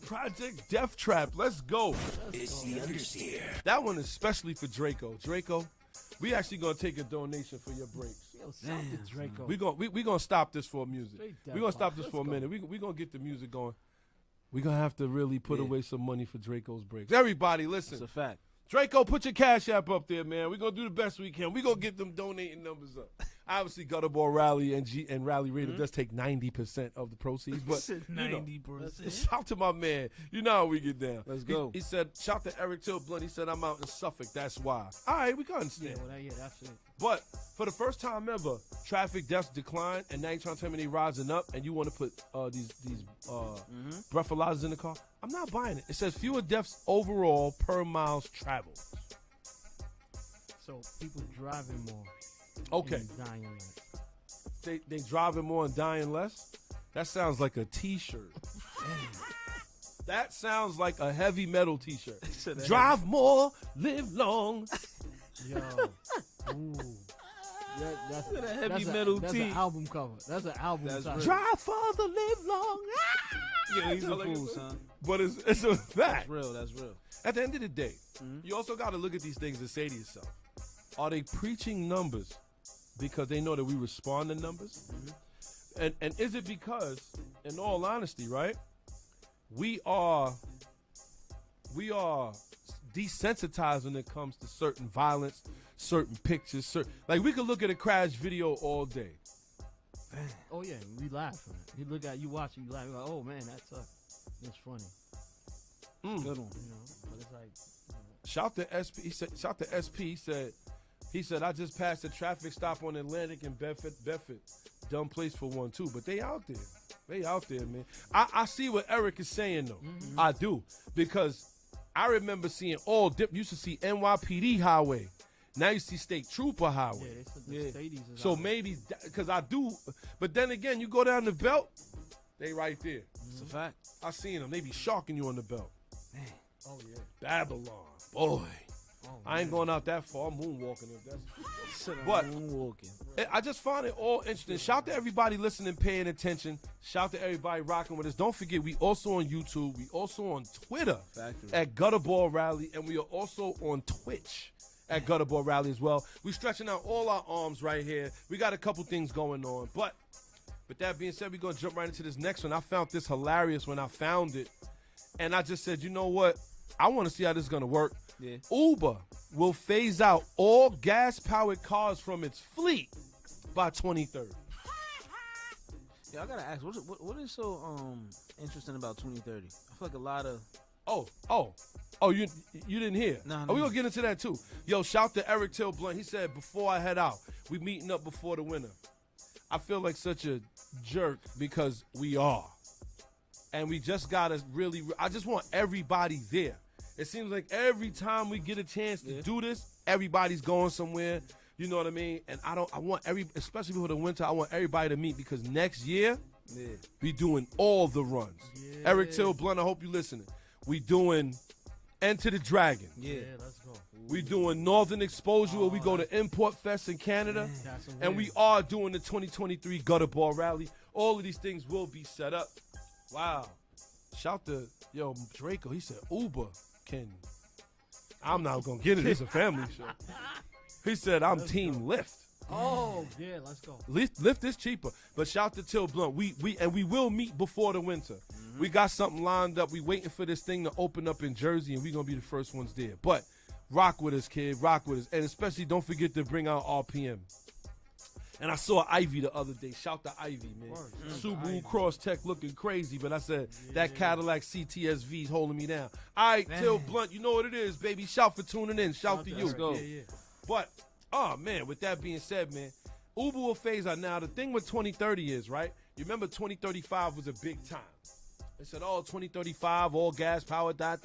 Project Death Trap, let's go. It's the understeer. That one is especially for Draco. Draco, we actually gonna take a donation for your brakes. Yo, stop the Draco. We gonna stop this for music. Straight We gonna stop Death this for a Let's go. minute. We gonna get the music going. We gonna have to really put Yeah. away some money for Draco's brakes. Everybody, listen. It's a fact. Draco, put your Cash App up there, man. We're going to do the best we can. We're going to get them donating numbers up. Obviously, Gutter Ball Rally and Rally Raider does take 90% of the proceeds. But, you know, 90%. shout to my man. You know how we get down. Let's go. He said, shout to Eric Till Blunt. He said, I'm out in Suffolk. That's why. All right, we can Yeah, understand. well, that's it. But for the first time ever, traffic deaths declined, and now you're trying to tell me they rising up, and you want to put these breathalyzers in the car. I'm not buying it. It says fewer deaths overall per miles traveled. So, people driving more. Okay. And dying less. They driving more and dying less? That sounds like a T-shirt. That sounds like a heavy metal T-shirt. Drive more, live long. Yo. Ooh. That's a heavy that's metal That's tee. an album cover. That's an album That's title. real. Drive farther, live long. Yeah, he's a fool, son. But it's a fact. That's real. That's real. At the end of the day, you also got to look at these things and say to yourself, are they preaching numbers because they know that we respond to numbers? And is it because, in all honesty, right, we are desensitized when it comes to certain violence, certain pictures, like we could look at a crash video all day. Oh, yeah. We laugh. You look at you watch it, you laugh. You're like, oh, man, that's tough. It's funny. Good one. You know? But it's like, Shout to SP. Shout to SP. He said, I just passed a traffic stop on Atlantic and Bedford. Dumb place for one too, but they out there. They out there, man. I see what Eric is saying though. I do, because I remember seeing all dip. Used to see NYPD highway. Now you see State Trooper highway. yeah, the Stadies is So out there. maybe because I do, but then again, you go down the belt, they right there. It's a fact. I seen them. They be sharking you on the belt. Oh, yeah. Babylon, boy. Oh, I ain't going out that far. I'm moonwalking. If that's. But But- walking. I just find it all interesting. Shout to everybody listening, paying attention. Shout to everybody rocking with us. Don't forget, we also on YouTube. We also on Twitter Factory. at Gutterball Rally, and we are also on Twitch at Gutterball Rally as well. We stretching out all our arms right here. We got a couple things going on. But with that being said, we're going to jump right into this next one. I found this hilarious when I found it. And I just said, you know what? I want to see how this is going to work. Yeah. Uber will phase out all gas-powered cars from its fleet by 2030. Yeah, I gotta ask, what is so interesting about 2030? I feel like a lot of You didn't hear? No, We no. gonna get into that too. Yo, shout to Eric Till Blunt. He said, before I head out, we meeting up before the winter. I feel like such a jerk because we are. And we just gotta really, I just want everybody there. It seems like every time we get a chance to do this, everybody's going somewhere. You know what I mean? And I want especially for the winter, I want everybody to meet because next year, we doing all the runs. Yeah. Eric Till Blunt, I hope you listening. We doing Enter the Dragon. yeah. Let's go. We doing Northern Exposure where we go to Import Fest in Canada. That's a And win. we are doing the 2023 Gutter Ball Rally. All of these things will be set up. Wow. Shout to, Draco. He said, Uber can. I'm not going to get it. It's a family show. He said, I'm Team Lyft. Oh, yeah, let's go. Lyft is cheaper. But shout to Till Blunt. We will meet before the winter. We got something lined up. We waiting for this thing to open up in Jersey, and we're going to be the first ones there. But rock with us, kid. Rock with us. And especially don't forget to bring out RPM. And I saw Ivy the other day. Shout to Ivy, man. Subaru Cross Tech looking crazy, but I said that Cadillac CTSV is holding me down. All right, Till Blunt, you know what it is, baby. Shout for tuning in. Shout to you. Let's go. Yeah. But, oh, man, with that being said, man, Uber will phase out. Now, the thing with 2030 is, right? You remember 2035 was a big time. They said, 2035, all gas powered, right?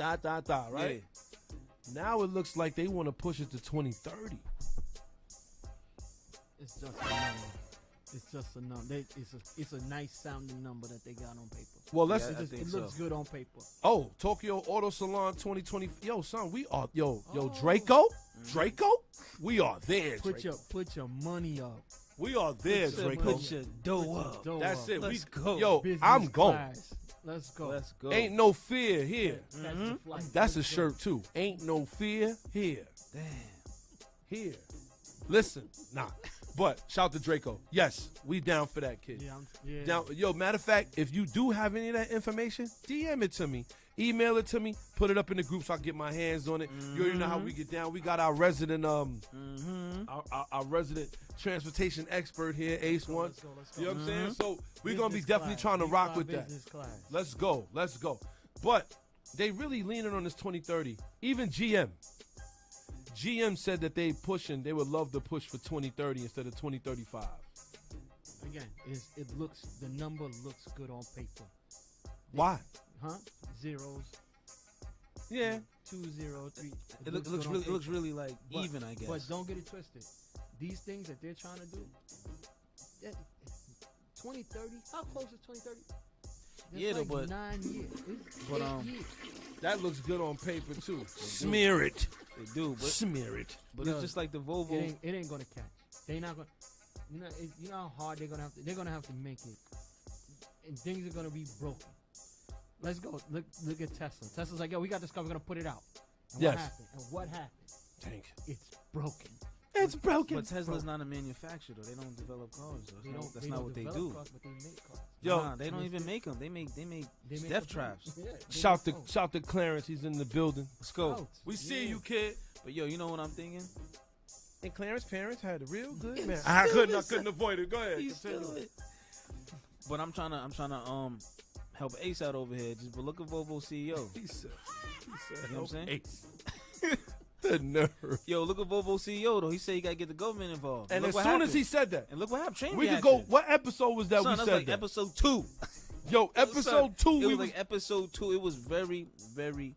Yeah. Now it looks like they want to push it to 2030. It's just a number. It's just a number. It's a nice sounding number that they got on paper. Well, let's. Yeah, It looks good on paper. Oh, Tokyo Auto Salon 2020. Yo, son, we are. Yo, Draco, Draco, we are there. Put Draco. your money up. We are there, Draco. Put your dough up. That's it. Let's go. Yo, Business I'm going. class. Let's go. Let's go. Ain't no fear here. That's the flight. That's a Let's go. shirt too. Ain't no fear here. Damn. Here. Listen, nah. But shout to Draco. Yes, we down for that, kid. Yeah. Down. Yo, matter of fact, if you do have any of that information, DM it to me. Email it to me. Put it up in the group so I can get my hands on it. You already know how we get down. We got our resident, our resident transportation expert here, Ace One. Let's go. You know what I'm saying? So we're gonna be Business definitely class. trying to rock with that. Business class. Let's go. But they really leaning on this 2030. Even GM said that they would love to push for 2030 instead of 2035. Again, the number looks good on paper. Why? Huh? Zeros, Yeah. 2, 0, 3. It looks really like even, I guess. But don't get it twisted. These things that they're trying to do, 2030. How close is 2030? Yeah, like but 9 years. but, 8 years. That looks good on paper too. Smear it. they do, but Smear it. it's just like the Volvo. It ain't gonna catch. They not gonna. You know how hard they're gonna have to. They're gonna have to make it, and things are gonna be broken. Let's go. Look at Tesla. Tesla's like, yo, we got this car. We're gonna put it out. And Yes. What happened? And what happened? Tank. It's broken. It's broken. But Tesla's not a manufacturer, though. They don't develop cars, though. That's not what they do. Cars, but they make cars. Yo, Nah, they don't even make them. They make They make death the- traps. Yeah, they shout make- to Clarence. He's in the building. Let's go. Out. We see Yeah. you, kid. But yo, you know what I'm thinking? And Clarence's parents had a real good man. I couldn't avoid it. Go ahead. He's still it. But I'm trying to help Ace out over here. Just but look at Volvo CEO. He said, You know what I'm saying? Ace. The nerve. Yo, look at Volvo CEO though. He said you gotta get the government involved. And look as what soon happened. as he said that, and look what happened. Chain we could reaction. go. What episode was that Son, we that's said like that? episode 2. Yo, episode 2. It We was was like episode 2. It was very, very,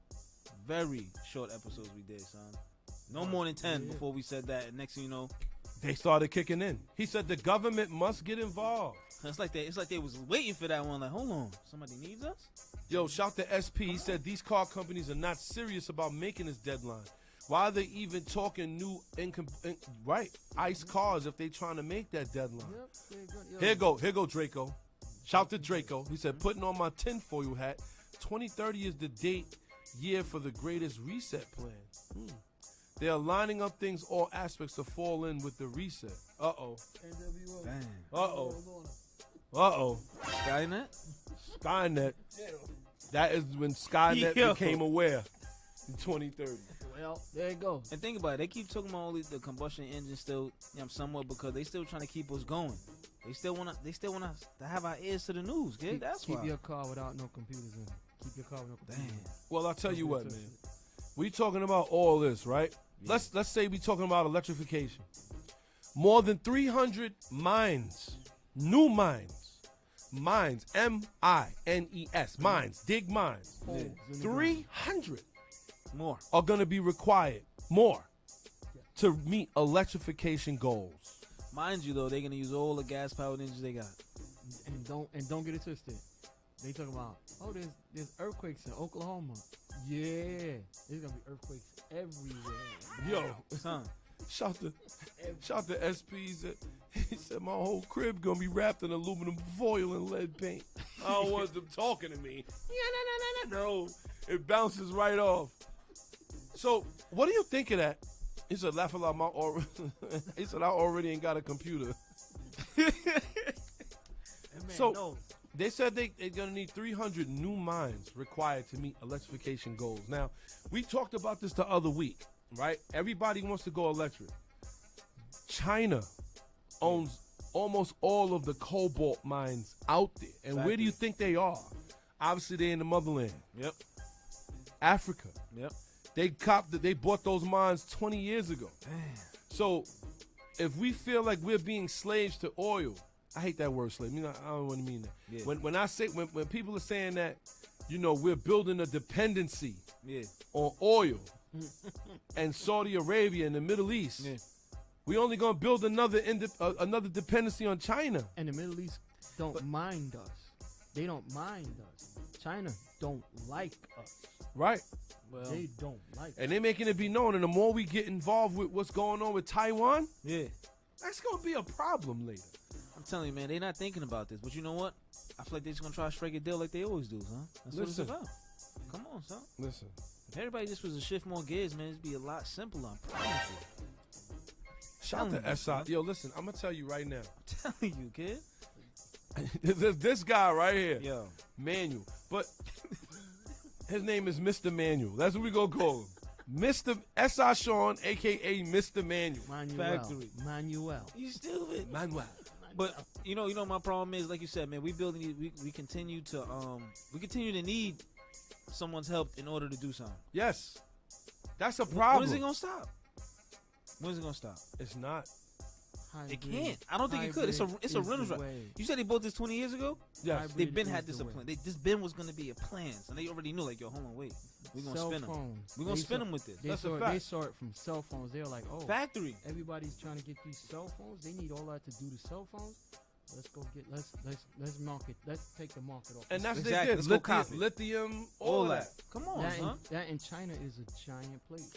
very short episodes we did, son. No more than 10 before we said that. And next thing you know, they started kicking in. He said the government must get involved. it's like they was waiting for that one. Like, hold on, somebody needs us. Yo, shout to SP. He said these car companies are not serious about making this deadline. Why are they even talking new ICE cars if they trying to make that deadline? Yep, they're good. Yo, Here go Draco. Shout to Draco. He said, putting on my tinfoil hat, 2030 is the year for the greatest reset plan. They are lining up things, all aspects to fall in with the reset. Uh-oh. NWO. Damn. Uh-oh. Uh-oh. Skynet. Skynet. That is when Skynet Yo. became aware in 2030. Well, there you go. And think about it. They keep talking about all the combustion engine still, somewhat because they still trying to keep us going. They still want to have our ears to the news, kid. That's keep why. your car without no computers in it. Keep your car with no computers. Damn. Well, I'll tell you what, man. We talking about all this, right? Yeah. Let's say we talking about electrification. More than 300 mines, new mines, M-I-N-E-S, mines, dig mines. Holes in the ground. 300 More. are going to be required, more, to meet electrification goals. Mind you, though, they're gonna use all the gas-powered engines they got. And don't get it twisted. They talk about there's earthquakes in Oklahoma. Yeah, there's gonna be earthquakes everywhere. Yo, Son, shout to SP. He said my whole crib gonna be wrapped in aluminum foil and lead paint. I don't want them talking to me. No, it bounces right off. So, what do you think of that? He said, laugh a lot. He said, I already ain't got a computer. So, they said they're going to need 300 new mines required to meet electrification goals. Now, we talked about this the other week, right? Everybody wants to go electric. China owns almost all of the cobalt mines out there. And where do you think they are? Obviously, they're in the motherland. Yep. Africa. Yep. They bought those mines 20 years ago. Damn. So if we feel like we're being slaves to oil, I hate that word slave. I don't want to mean that. Yeah. When people are saying that, we're building a dependency Yeah. on oil and Saudi Arabia and the Middle East. Yeah. We only gonna build another dependency on China. And the Middle East don't mind us. They don't mind us. China don't like us. Right. Well, They don't like And they're making it be known. And the more we get involved with what's going on with Taiwan, yeah. that's gonna be a problem later. I'm telling you, man, they're not thinking about this. But you know what? I feel like they're just gonna try to strike a deal like they always do, son. That's what it's Listen. about. Come on, son. Listen. If everybody just was to shift more gears, man, it'd be a lot simpler. I promise you. Shout out to SI. Yo, listen, I'm gonna tell you right now. I'm telling you, kid. this guy right here, Yo. Manuel, but his name is Mr. Manuel. That's what we gonna call him, Mr. S.I. Sean, aka Mr. Manuel. Factory. Manuel. You stupid. Manuel. But you know, my problem is, like you said, man, we continue to need someone's help in order to do something. Yes, that's a problem. When is it gonna stop? When is it gonna stop? It's not. It can't. I don't think it could. It's a rental drive. You said they bought this 20 years ago? Yes. They been had this a plan. This bin was gonna be a plan, so they already knew. Like, yo, hold on, wait, we're gonna spin them. We're gonna spin them with this. That's a fact. They saw it from cell phones. They were like, oh, Factory. everybody's trying to get these cell phones. They need all that to do the cell phones. Let's go get. Let's market. Let's take the market off. And that's what Exactly. they Let's did. go copy. Lithium, All all that. that. Come on, son. That in China is a giant place.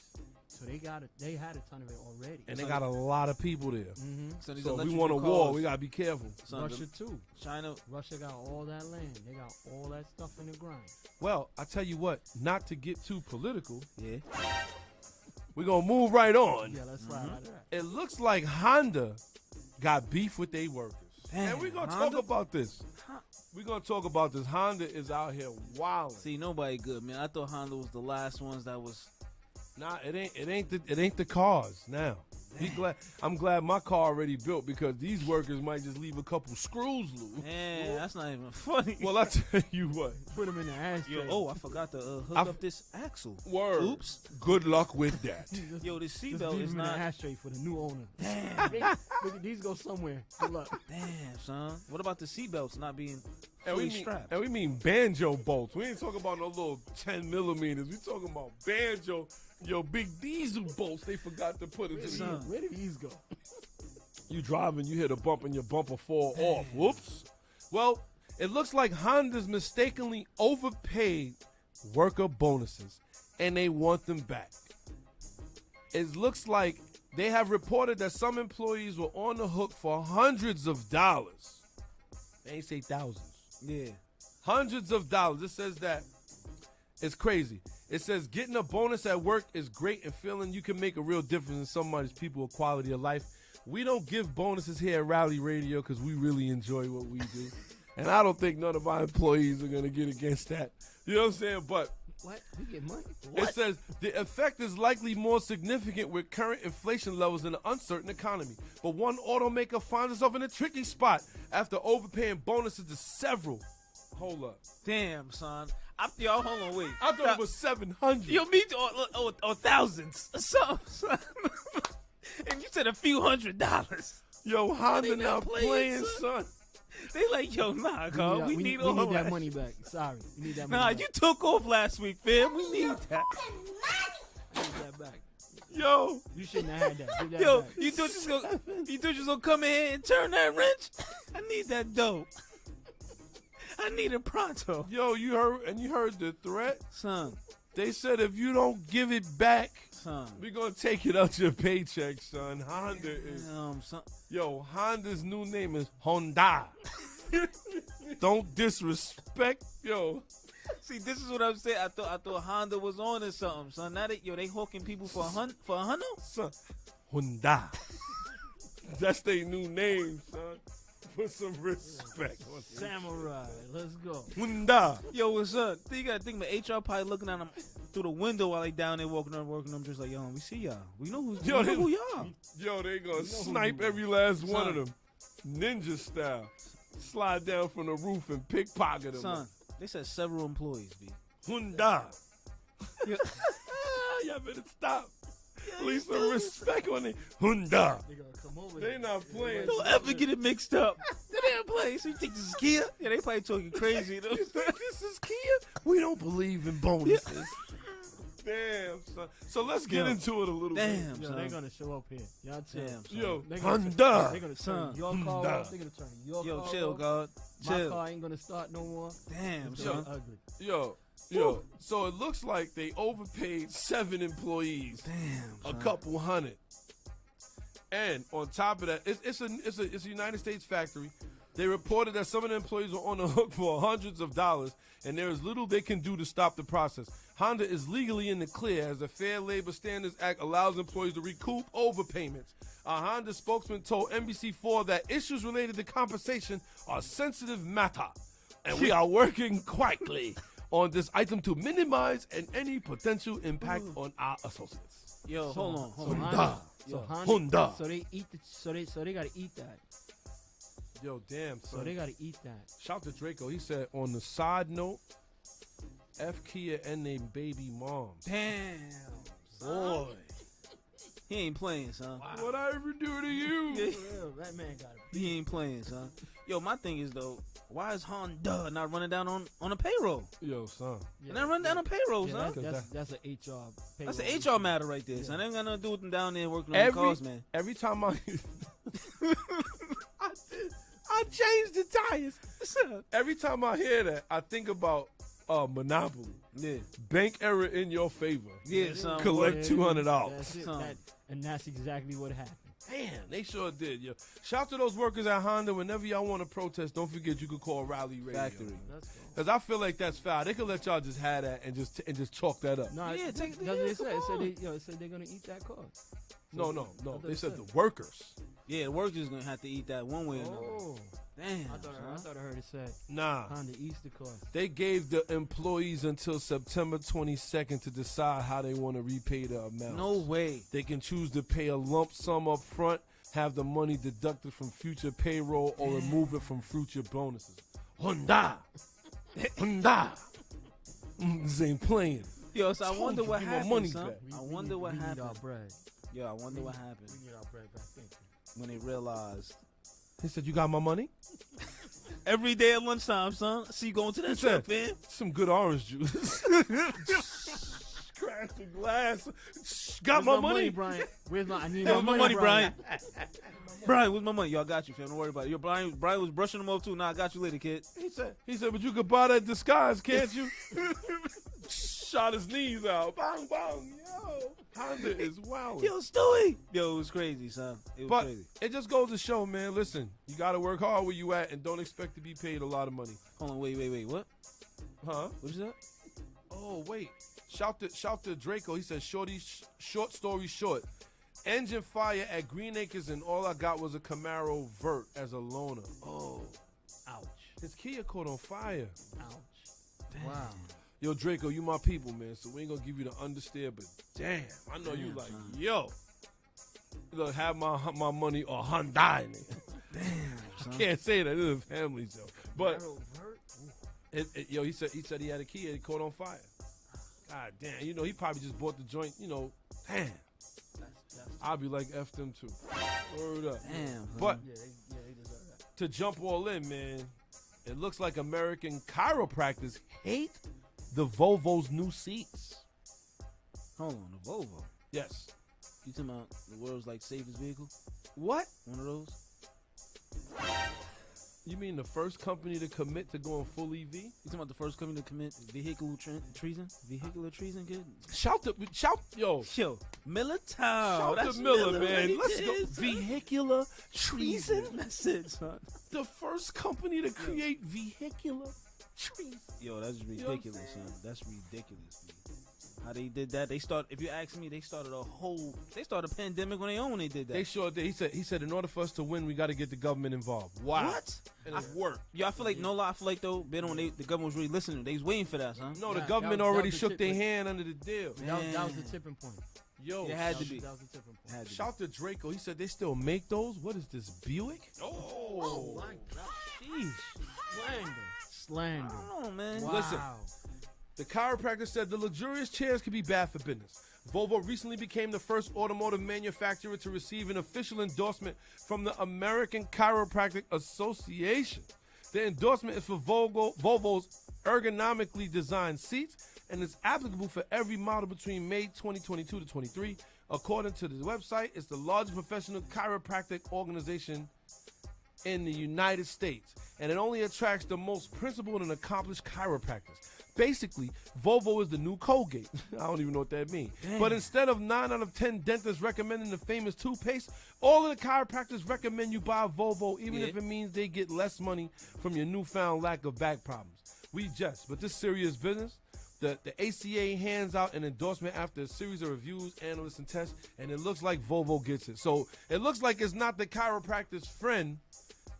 So they had a ton of it already. And they got a lot of people there. Mm-hmm. So, these So if we electrical want a war, cars, we gotta be careful. son, Russia too. China. Russia got all that land. They got all that stuff in the ground. Well, I tell you what, not to get too political, Yeah. we're gonna move right on. Yeah, let's slide out of that. It looks like Honda got beef with their workers. Damn, and we're gonna Honda? talk about this. We're gonna talk about this. Honda is out here wilding. See, nobody good, man. I thought Honda was the last ones that was. Nah, it ain't the cars now. I'm glad my car already built, because these workers might just leave a couple screws loose. Man, that's not even funny. Well, I tell you what. Put them in the ashtray. Yo, I forgot to hook up this axle. Word. Oops. Good luck with that. Yo, this Just seatbelt leave is them in not. the ashtray for the new owner. Damn. Look, these go somewhere. Good luck. Damn, son. What about the seatbelts not being And fully we, mean, strapped? and we mean banjo bolts. We ain't talking about no little 10 millimeters. We talking about banjo, big diesel bolts they forgot to put into Son. the. Where did these go? You driving, you hit a bump and your bumper fall off. Whoops. Well, it looks like Honda's mistakenly overpaid worker bonuses, and they want them back. It looks like they have reported that some employees were on the hook for hundreds of dollars. They ain't say thousands. Yeah. Hundreds of dollars. It says that. It's crazy. It says getting a bonus at work is great, and feeling you can make a real difference in somebody's people's quality of life. We don't give bonuses here at Rally Radio because we really enjoy what we do. And I don't think none of our employees are going to get against that. You know what I'm saying? But What? We get money? it says the effect is likely more significant with current inflation levels in an uncertain economy. But one automaker finds itself in a tricky spot after overpaying bonuses to several. Hold up. Damn, son. Yo, hold on, wait. I thought it was 700. Yo, me too. Or thousands. Son. And you said a few $100s. Yo, Honda They now not playing, playing, son. son. They like, yo, nah, God. We need all that that money back. Sorry. We need that money Nah, back. you took off last week, fam. We need that. I need that back. Yo, You shouldn't have had that. Give that Yo, back. you thought you was gonna come in here and turn that wrench? I need that dough. I need it pronto. yo, you heard the threat? Son, They said if you don't give it back, son. we're gonna take it out your paycheck, son. Honda is Son. Honda's new name is Honda. Don't disrespect, yo. See, this is what I'm saying. I thought Honda was on or something, son. Now they hawking people for a hundred. Son. Honda. That's their new name, son. Put some respect on it. Samurai. Let's go. Honda. Yo, what's up? You gotta think my HR probably looking at them through the window while they down there working them, just like, yo, we see y'all. We know who y'all. Yo, they gonna snipe every last one of them. Ninja style. Slide down from the roof and pickpocket them. Son, they said several employees, B. Honda. Yo- Y'all better stop. At least some respect on it. Honda. They gonna come over. They here. not playing. Don't ever get it mixed up. They didn't play. So you think this is Kia? Yeah, they probably talking crazy. Though. This is Kia. We don't believe in bonuses. Damn, son. So let's get into it a little Damn, Yo, son. they're gonna show up here. Y'all chill. Damn, son. bit. Yo, They're gonna Honda. They're gonna Son. turn your car Honda. off. They're gonna turn your Yo, car chill, off. God. My Chill. car ain't gonna start no more. Damn, It's gonna son. be ugly. Yo. So it looks like they overpaid 7 employees. Damn, A son. couple hundred. And on top of that, it's a United States factory. They reported that some of the employees were on the hook for hundreds of dollars, and there is little they can do to stop the process. Honda is legally in the clear as the Fair Labor Standards Act allows employees to recoup overpayments. A Honda spokesman told NBC4 that issues related to compensation are sensitive matter, and we are working quickly on this item to minimize any potential impact on our associates. Yo, hold on. Honda. So Yo. Honda. Honda. So they eat the. So they gotta eat that. Yo, damn, So son. they gotta eat that. Shout to Draco. He said, on the side note, F Kia and they baby mom. Damn, boy. He ain't playing, son. What I ever do to you? Real, that man got it. He ain't playing, son. Yo, my thing is though, why is Honda not running down on a payroll? Yo, son. And then run down on payroll, Yeah, son. that's an HR. That's an payroll HR matter right there, son. They ain't got nothing to do with them down there working on Every, the cars, man. every time I changed the tires. Every time I hear that, I think about Monopoly. Yeah, Bank error in your favor. yeah, son. Collect boy. $200. That's it. Son. And that's exactly what happened. Man, they sure did, yo. Shout to those workers at Honda. Whenever y'all want to protest, don't forget you could call Rally Radio. Factory. Let's go. Because I feel like that's foul. They could let y'all just have that and just chalk that up. No, Yeah, take the that's what they said. come It said on. it said they're gonna eat that car. No. thought They they said said. the workers. Yeah, the workers gonna have to eat that one way or another. Oh, Damn, I thought I heard it say Nah. Honda eats the car. They gave the employees until September 22nd to decide how they want to repay the amount. no way. They can choose to pay a lump sum up front, have the money deducted from future payroll, or remove it from future bonuses. Honda! Honda! This ain't playing. Yo, so I Told wonder you, what give my happened, money son. back. I wonder what we need our happened. bread. Yo, I wonder what happened We need our bread back. Thank you. when they realized He said, you got my money? every day at lunchtime, son. I see you going to that He truck, said, man. some good orange juice. Crash the glass. Got Where's my money. Brian? Where's my? I need Where's my money, Brian. Brian, where's my money? Yo, I got you, fam. Don't worry about it. Yo, Brian was brushing them off too. Nah, I got you later, kid. He said, but you could buy that disguise, can't you? Shot his knees out. Bang, bang. Yo, Honda is wild. Yo, Stewie. Yo, it was crazy, son. It was But crazy. it just goes to show, man, listen, you got to work hard where you at and don't expect to be paid a lot of money. Hold on, wait. What? Huh? What is that? Oh, wait. Shout to Draco. He said, short story short. Engine fire at Green Acres and all I got was a Camaro Vert as a loaner. Oh, Ouch. His Kia caught on fire. Ouch. Wow. Yo, Draco, you my people, man, so we ain't gonna give you the understeer, but damn, I know you Damn, like, son. yo, look, have my money or Hyundai, nigga. son. Can't say that, it's a family show. But, Arrow Vert? yo, he said he had a Kia, he caught on fire. God damn, he probably just bought the joint, damn. That's I'll be like, F them too. Word up. Damn. son. But yeah, they deserve that. to jump all in, man, it looks like American chiropractors hate the Volvo's new seats. Hold on, the Volvo. Yes. You talking about the world's like safest vehicle? What? One of those? You mean the first company to commit to going full EV? You talking about the first company to commit vehicular treason? Vehicular treason, kid? Yo. Yo, Miller Town. Shout That's to Miller, man. right Let's there, go. son. Vehicular treason. That's it, son. The first company to create vehicular treason. Yo, that's know what I'm ridiculous, son. That's ridiculous, dude. How they did that? If you ask me, they started a pandemic on their own when they did that. They sure did. He said in order for us to win, we got to get the government involved. Wow. What? And it worked. Yo, I feel like though, the government was really listening. They was waiting for that, son. No, the Yeah, government that was already the shook tip, their but- hand under the deal. That was the tipping point. Yo, It had to That be. was the tipping point. Had to be. shout to Draco. He said they still make those. What is this, Buick? Oh my God. Sheesh. Slander. Come on, man. Wow. Listen. The chiropractor said the luxurious chairs could be bad for business, Volvo recently became the first automotive manufacturer to receive an official endorsement from the American Chiropractic Association. The endorsement is for Volvo's ergonomically designed seats and is applicable for every model between May 2022 to 23. According to the website, it's the largest professional chiropractic organization in the United States, and it only attracts the most principled and accomplished chiropractors. Basically, Volvo is the new Colgate. I don't even know what that means. But instead of 9 out of 10 dentists recommending the famous toothpaste, all of the chiropractors recommend you buy a Volvo, even if it means they get less money from your newfound lack of back problems. We jest, but this serious business. The ACA hands out an endorsement after a series of reviews, analysts, and tests, and it looks like Volvo gets it. So it looks like it's not the chiropractor's friend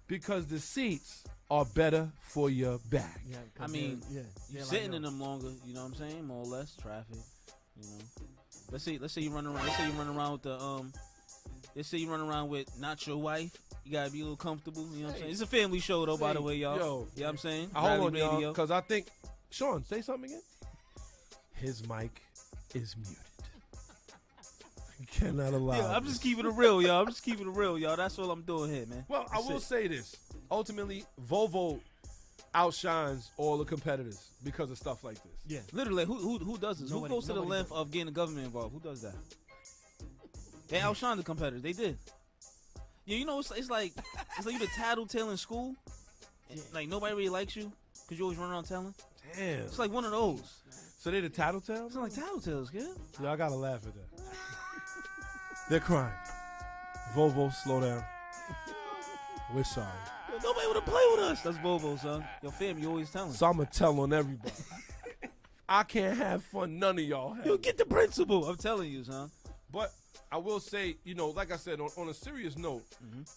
because the seats are better for your back. Yeah, I mean, you're sitting in them longer. You know what I'm saying? More or less traffic. You know, let's say you run around. Let's say you run around with the Let's say you run around with not your wife. You gotta be a little comfortable. You know what I'm saying? It's a family show though, by the way, y'all. Yo, you know what I'm saying? Hold on, y'all, because I think Sean, say something again. His mic is muted. You cannot allow. Yeah, I'm just keeping it real, y'all. I'm just keeping it real, y'all. That's all I'm doing here, man. Well, I will say this. Ultimately, Volvo outshines all the competitors because of stuff like this. Yeah, literally, who does this? Who goes to the length of getting the government involved? Who does that? They outshine the competitors. They did. Yeah, you know, it's like you the tattletale in school, and like nobody really likes you because you always run around telling. Damn, it's like one of those. So they the tattletales? It's like tattletales, kid. Yeah, I gotta laugh at that. They're crying. Volvo, slow down. We're sorry. Yo, nobody wanna play with us. That's Volvo, son. Your fam, you always telling. So I'm gonna tell on everybody. I can't have fun. None of y'all have. You get the principle. I'm telling you, son. But I will say, you know, like I said, on a serious note,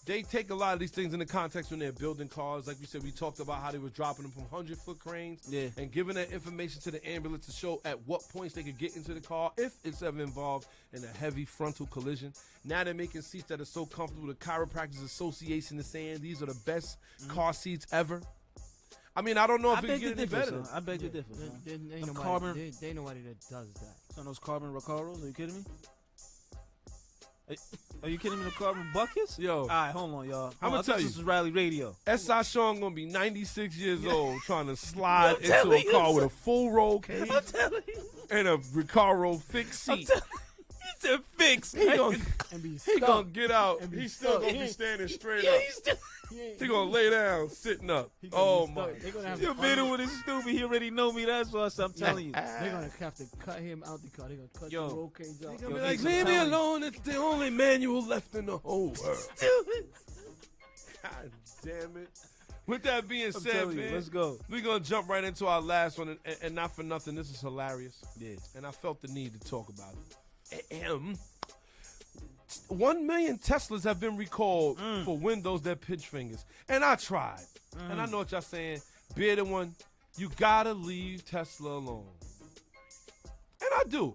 they take a lot of these things into context when they're building cars. Like we said, we talked about how they were dropping them from 100-foot cranes and giving that information to the ambulance to show at what points they could get into the car if it's ever involved in a heavy frontal collision. Now they're making seats that are so comfortable. The Chiropractors Association is saying these are the best car seats ever. I mean, I don't know if it can get any better. I beg to differ. Ain't nobody that does that. Some of those carbon Recaros, are you kidding me? Are you kidding me? The carbon buckets? Yo. All right, hold on, y'all. I'm going to tell you. This is Rally Radio. S.I. Sean going to be 96 years old trying to slide into a car with a full roll cage and a Recaro fixed seat. It's a fix. He gonna get out. He's still going to be standing straight up. He going to lay down, sitting up. Oh, my. You're bitter with his stupid. He already know me. That's what I'm telling you. They're going to have to cut him out the car. They're going to cut the roll cage out. They're like, leave me alone. It's the only manual left in the whole world. God damn it. With that being said, man, let's go. We're going to jump right into our last one. And not for nothing, this is hilarious. Yeah. And I felt the need to talk about it. 1 million Teslas have been recalled for windows that pinch fingers. And I tried. And I know what y'all saying. Bearded one, you gotta leave Tesla alone. And I do.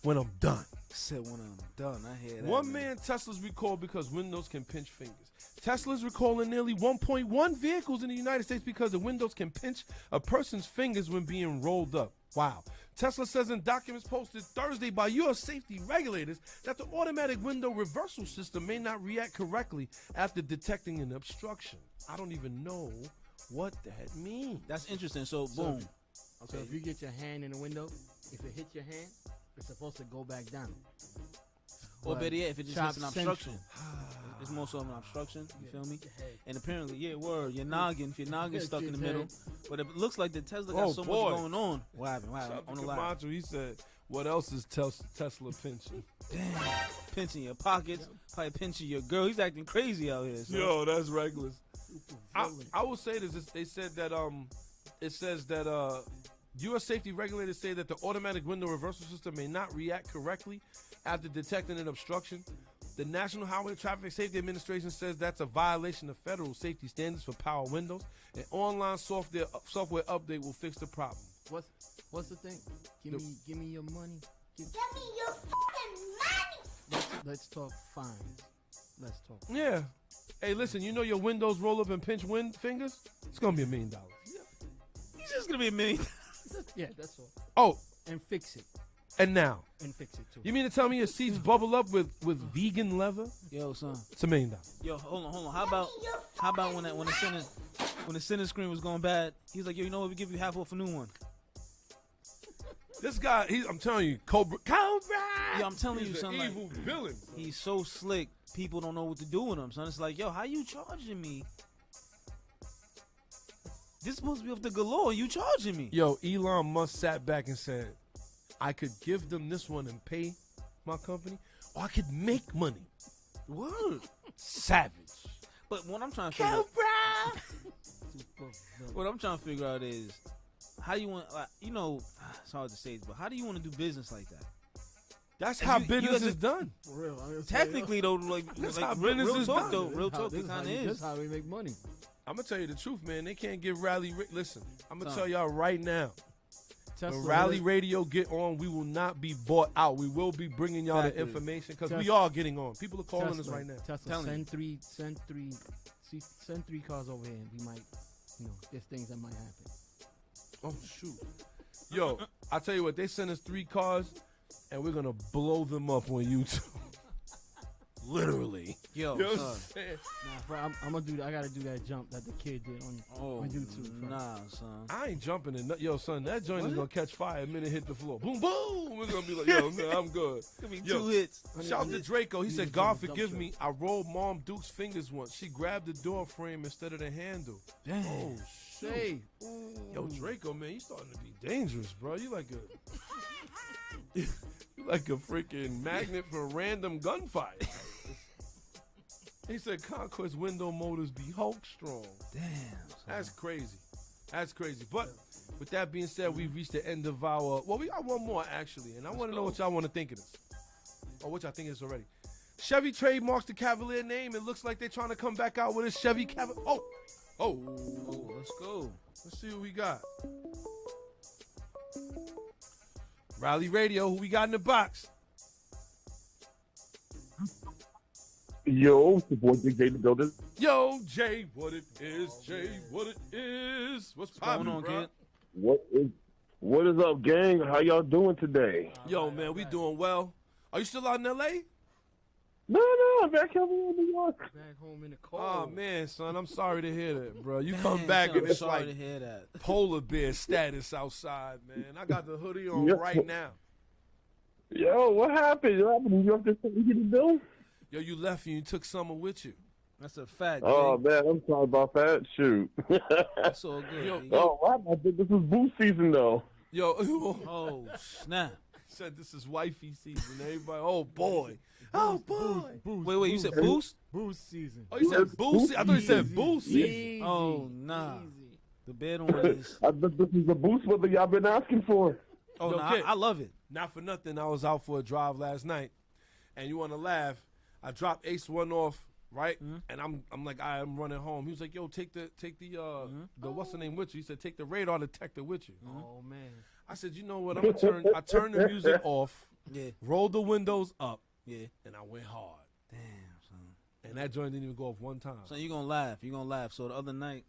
When I'm done. Said when I'm done. I hear that. 1 million Teslas recalled because windows can pinch fingers. Tesla's recalling nearly 1.1 vehicles in the United States because the windows can pinch a person's fingers when being rolled up. Wow. Tesla says in documents posted Thursday by U.S. safety regulators that the automatic window reversal system may not react correctly after detecting an obstruction. I don't even know what that means. That's interesting. So, boom. So if you get your hand in the window, if it hits your hand, it's supposed to go back down. Or better yet, if it just hits an obstruction. It's more so of an obstruction, you feel me? And apparently, your noggin, if your noggin's stuck in the middle. But it looks like the Tesla got so much going on. What happened? On the line. He said, what else is Tesla pinching? Damn. Pinching your pockets, probably pinching your girl. He's acting crazy out here. So. Yo, that's reckless. I will say this. They said that, it says that, U.S. safety regulators say that the automatic window reversal system may not react correctly after detecting an obstruction. The National Highway Traffic Safety Administration says that's a violation of federal safety standards for power windows. An online software update will fix the problem. What's the thing? Give me your money. Give me your fucking money. Let's talk fines. Let's talk. Yeah. Hey, listen. You know your windows roll up and pinch fingers? It's gonna be $1 million. He's just gonna be $1 million. Yeah, that's all. Oh, and fix it. And now, and fix it too. you mean to tell me your seats bubble up with vegan leather? Yo, son. It's $1 million. Yo, hold on. How about when the center screen was going bad? He's like, yo, you know what? We give you half off a new one. This guy, I'm telling you, Cobra. Yeah, I'm telling He's you, an son. Like, evil villain. Son. he's so slick. People don't know what to do with him, son. It's like, yo, how you charging me? This supposed to be off the galore. You charging me? Yo, Elon Musk sat back and said, I could give them this one and pay my company, or I could make money. Word. Savage. But what I'm trying to figure out is how you want, like, you know, it's hard to say, but how do you want to do business like that? That's how you business guys is done. For real. Technically, though, like how real business is talk, done. though, real talk, it kind of is. That's how we make money. I'm going to tell you the truth, man. They can't get Rally. Listen, I'm going to Son. tell y'all right now. Tesla, When Rally Radio get on, we will not be bought out. We will be bringing y'all the Exactly. information because we Tesla. are getting on. People are calling us right now. Tesla, Telling send three cars over here, and we might, there's things that might happen. Oh, shoot. Yo, I tell you what, they send us 3 cars, and we're going to blow them up on YouTube. Literally. Yo, You know what son. I'm saying? Nah, bro, I'm gonna do. I gotta do that jump that the kid did on YouTube. Bro. Nah, son. I ain't jumping in. Yo, son, that joint is going to catch fire the minute it hit the floor. Boom, boom. We're going to be like, yo, man, I'm good. Could be Yo, 2 hits. Shout out to Draco. He You said, just God did a forgive jump me. I rolled Mom Duke's fingers once. She grabbed the door frame instead of the handle. Damn. Oh, shit. Hey, Yo, Draco, man, you starting to be dangerous, bro. You like a, you like a freaking magnet for random gunfire. He said, Conquest window motors be Hulk strong. Damn. That's crazy. That's crazy. But with that being said, we've reached the end of our. Well, we got one more actually, and I want to know what y'all want to think of this, or what y'all think is already. Chevy trademarks the Cavalier name. It looks like they're trying to come back out with a Chevy Cavalier. Oh, Let's go. let's see what we got. Rally Radio, who we got in the box? Yo, it's your boy Big J the Builder. Yo, Jay, what it is? Jay, what it is? What's What's going poppin', on, bro? kid? What is up, gang? How y'all doing today? Yo, man, we doing well. Are you still out in L.A.? No, I'm back here in New York. back home in the cold. Oh, man, son, I'm sorry to hear that, bro. You come Damn, back son, and it's sorry like to hear that. polar bear status outside, man. I got the hoodie on Yep. right now. Yo, what happened? What happened? You up there to get the bill? Yo, you left and you took summer with you. That's a fact. Oh, Jay. man, I'm sorry about that. Shoot. That's all good. Yo, Jay. Oh, wow. I think this is boost season, though. Yo, Oh, snap. said this is wifey season. Everybody, oh, boy. Oh, boy. Wait, you said boost? Boost season. Oh, you said boost? I thought you said boost season. Easy, Oh, nah. easy. The bed on is. I think this is the boost weather y'all been asking for. Oh, Yo, no, kid. I love it. Not for nothing, I was out for a drive last night, and you want to laugh? I dropped Ace one off, right? And I'm like, I'm running home. He was like, yo, take the what's the name with you? He said, take the radar detector with you. Oh man. I said, you know what? I turned the music off, Yeah, rolled the windows up, yeah. and I went hard. Damn, son. And that joint didn't even go off one time. So you're going to laugh. So the other night,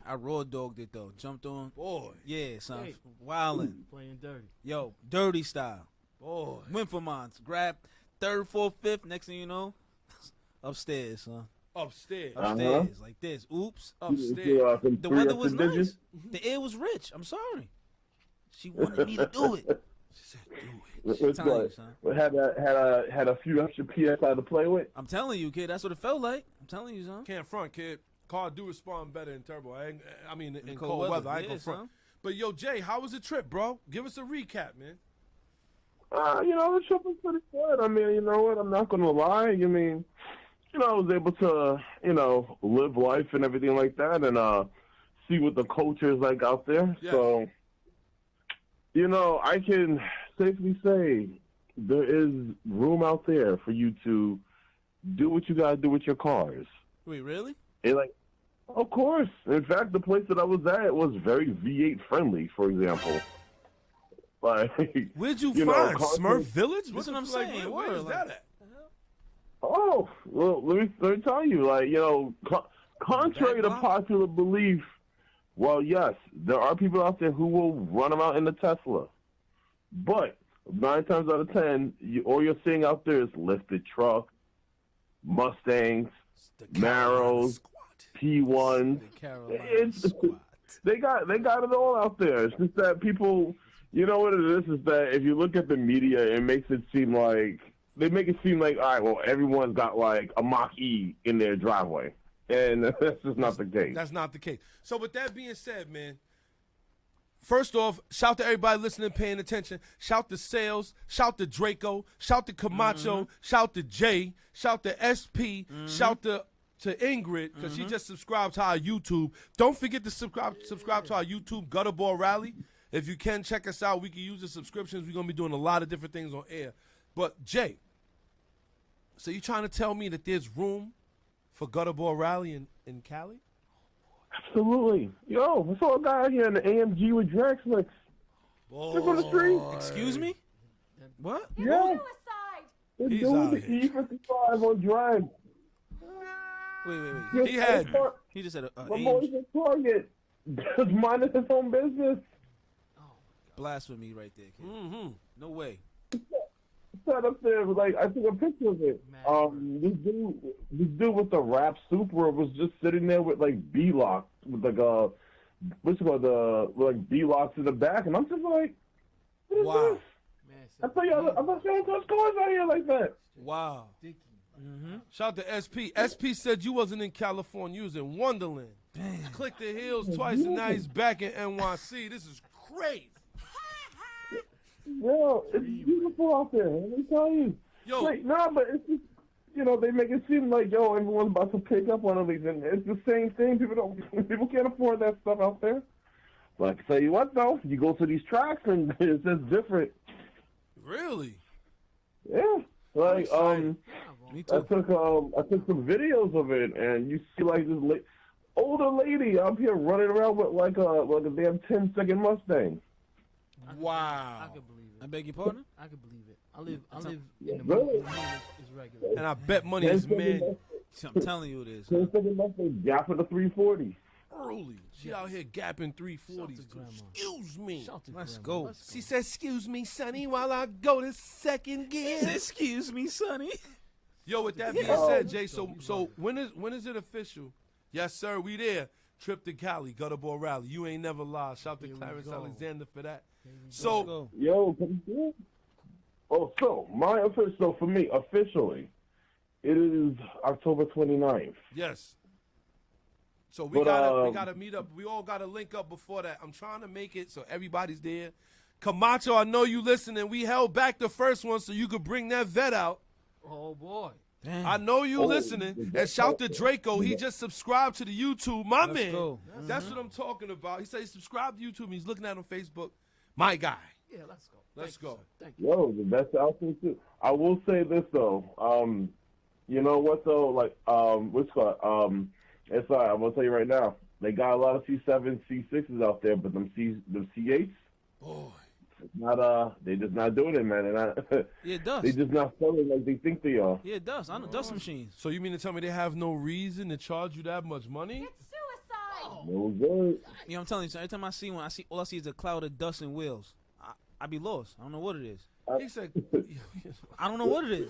I raw dogged it, though. Jumped on. Boy, Yeah, son. Hey. Wildin'. Playing dirty. Yo, dirty style. boy. Went for mine. Grab 3rd, 4th, 5th. Next thing you know, upstairs, son. Upstairs. Upstairs, like this. Oops. Upstairs. The weather was nice. The air was rich. I'm sorry. She wanted me to do it. She said, do it. It's Telling you, like, son. had a few extra PSI to play with. I'm telling you, kid. That's what it felt like. I'm telling you, son. Can't front, kid. Car do respond better in turbo. I mean, in cold cold weather. weather. I ain't Yeah, gonna front. son. But yo, Jay, how was the trip, bro? Give us a recap, man. The trip was pretty good. I mean, you know what? I'm not going to lie. I mean, I was able to, live life and everything like that and see what the culture is like out there. Yes. So, I can safely say there is room out there for you to do what you got to do with your cars. Wait, really? Of course. In fact, the place that I was at was very V8 friendly, for example. Like, Where'd you know, find Smurf Village? That's what I'm saying. Where is Word, that like- at? oh, well, let me tell you, contrary to Back block? popular belief, well, yes, there are people out there who will run around in the Tesla. But 9 times out of 10, all you're seeing out there is lifted trucks, Mustangs, Maros, P1s. They got it all out there. It's just that people, you know what it is that if you look at the media, it makes it seem like, they make it seem like, all right, well, everyone's got like a Mach-E in their driveway. And that's just not the case. That's not the case. So with that being said, man, first off, shout to everybody listening, paying attention. Shout to Sales. Shout to Draco. Shout to Camacho. Shout to Jay. Shout to SP. Shout to Ingrid, because she just subscribed to our YouTube. Don't forget to subscribe to our YouTube, Gutter Ball Rally. If you can, check us out. We can use the subscriptions. We're going to be doing a lot of different things on air. But, Jay, so you trying to tell me that there's room for Gutter Ball Rally in Cali? Absolutely. Yo, I saw a guy out here in the AMG with drag slicks. Just on the street. Excuse me? What? Yeah. They're He's doing out the here. E55 on drag. Wait. He He just said a My boy's a target. Just minding his own business. blasphemy right there, kid. No way. Sat up there, like, I took a picture of it. This dude with the rap Supra was just sitting there with like B-locks, with like what's it called, like B-locks in the back, and I'm just like, what is this? I tell you, I'm not saying touch cars out here like that. Wow. Shout out to SP. SP said you wasn't in California, you was in Wonderland. Click the heels twice, and now he's back in NYC. This is great. Yo, it's beautiful out there. Let me tell you. Yo, Like, nah, but it's just, you know, they make it seem like, yo, everyone's about to pick up one of these, and it's the same thing. People can't afford that stuff out there. But I can tell you what, though, you go to these tracks and it's just different. really? Yeah, like Me I too. took some videos of it, and you see like this older lady out here running around with like a damn 10-second Mustang. Wow. I could believe it. I beg your pardon? I could believe it. I live in the Really? movie. It's regular. And I bet money is man I'm telling you it is. 10-second Mustang, gapping the 340. early. She out here gapping 340s. Shout to grandma. Excuse me. Shout to Let's grandma. go. Let's She said, excuse me, sonny, while I go to second gear. Excuse me, Sonny. Yo, with that being said, Jay, so when is it official? Yes, sir, we there. Trip to Cali, Gutter Ball Rally. You ain't never lied. Shout to Here we Clarence go. Alexander for that. Let's So, go. Yo, come through. Oh, so for me, officially, it is October 29th. yes. So we gotta meet up. We all gotta link up before that. I'm trying to make it so everybody's there. Camacho, I know you listening. We held back the first one so you could bring that vet out. Oh boy. Damn. I know you listening. And shout to Draco. He just subscribed to the YouTube. My Let's man. go. That's what I'm talking about. He said he subscribed to YouTube. He's looking at it on Facebook. My guy. Yeah, let's go. Let's Thank you, go. sir. Thank you. Yo, the best outfit too. I will say this though. You know what though? Like, what's it called? It's I'm gonna tell you right now. They got a lot of C7s, C6s out there, but them C8s, Boy. they just not doing it, man. Yeah, it does. They just not selling like they think they are. Yeah, it does. I know dust machines. So you mean to tell me they have no reason to charge you that much money? No good. You know, I'm telling you, so every time I see one, all I see is a cloud of dust and wheels. I be lost. I don't know what it is. He said, I don't know what it is.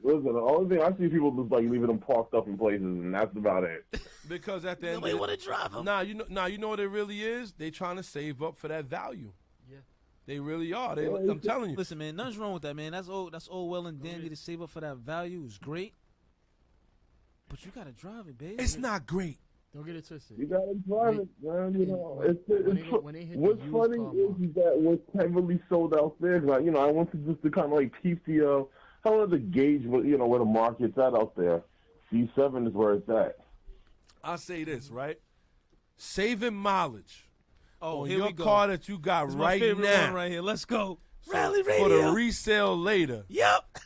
Listen, the only thing I see people just like leaving them parked up in places, and that's about it. because at the end Nobody of want to drive them. you know what it really is? They trying to save up for that value. Yeah. They really are. I'm telling you. Listen, man, nothing's wrong with that, man. That's all well and dandy to save up for that value. Is great. But you got to drive it, baby. It's not great. Don't get it twisted. You gotta drive it, man. You know, When they hit what's the used funny car is that what's heavily sold out there. Cause I want to just to kind of like peep the, I wanted to gauge what where the market's at out there. C7 is where it's at. I'll say this, right? Saving mileage Oh, on here your we go. car that you got It's my right favorite now one right here. Let's go. So Rally for radio. the resale later. Yep.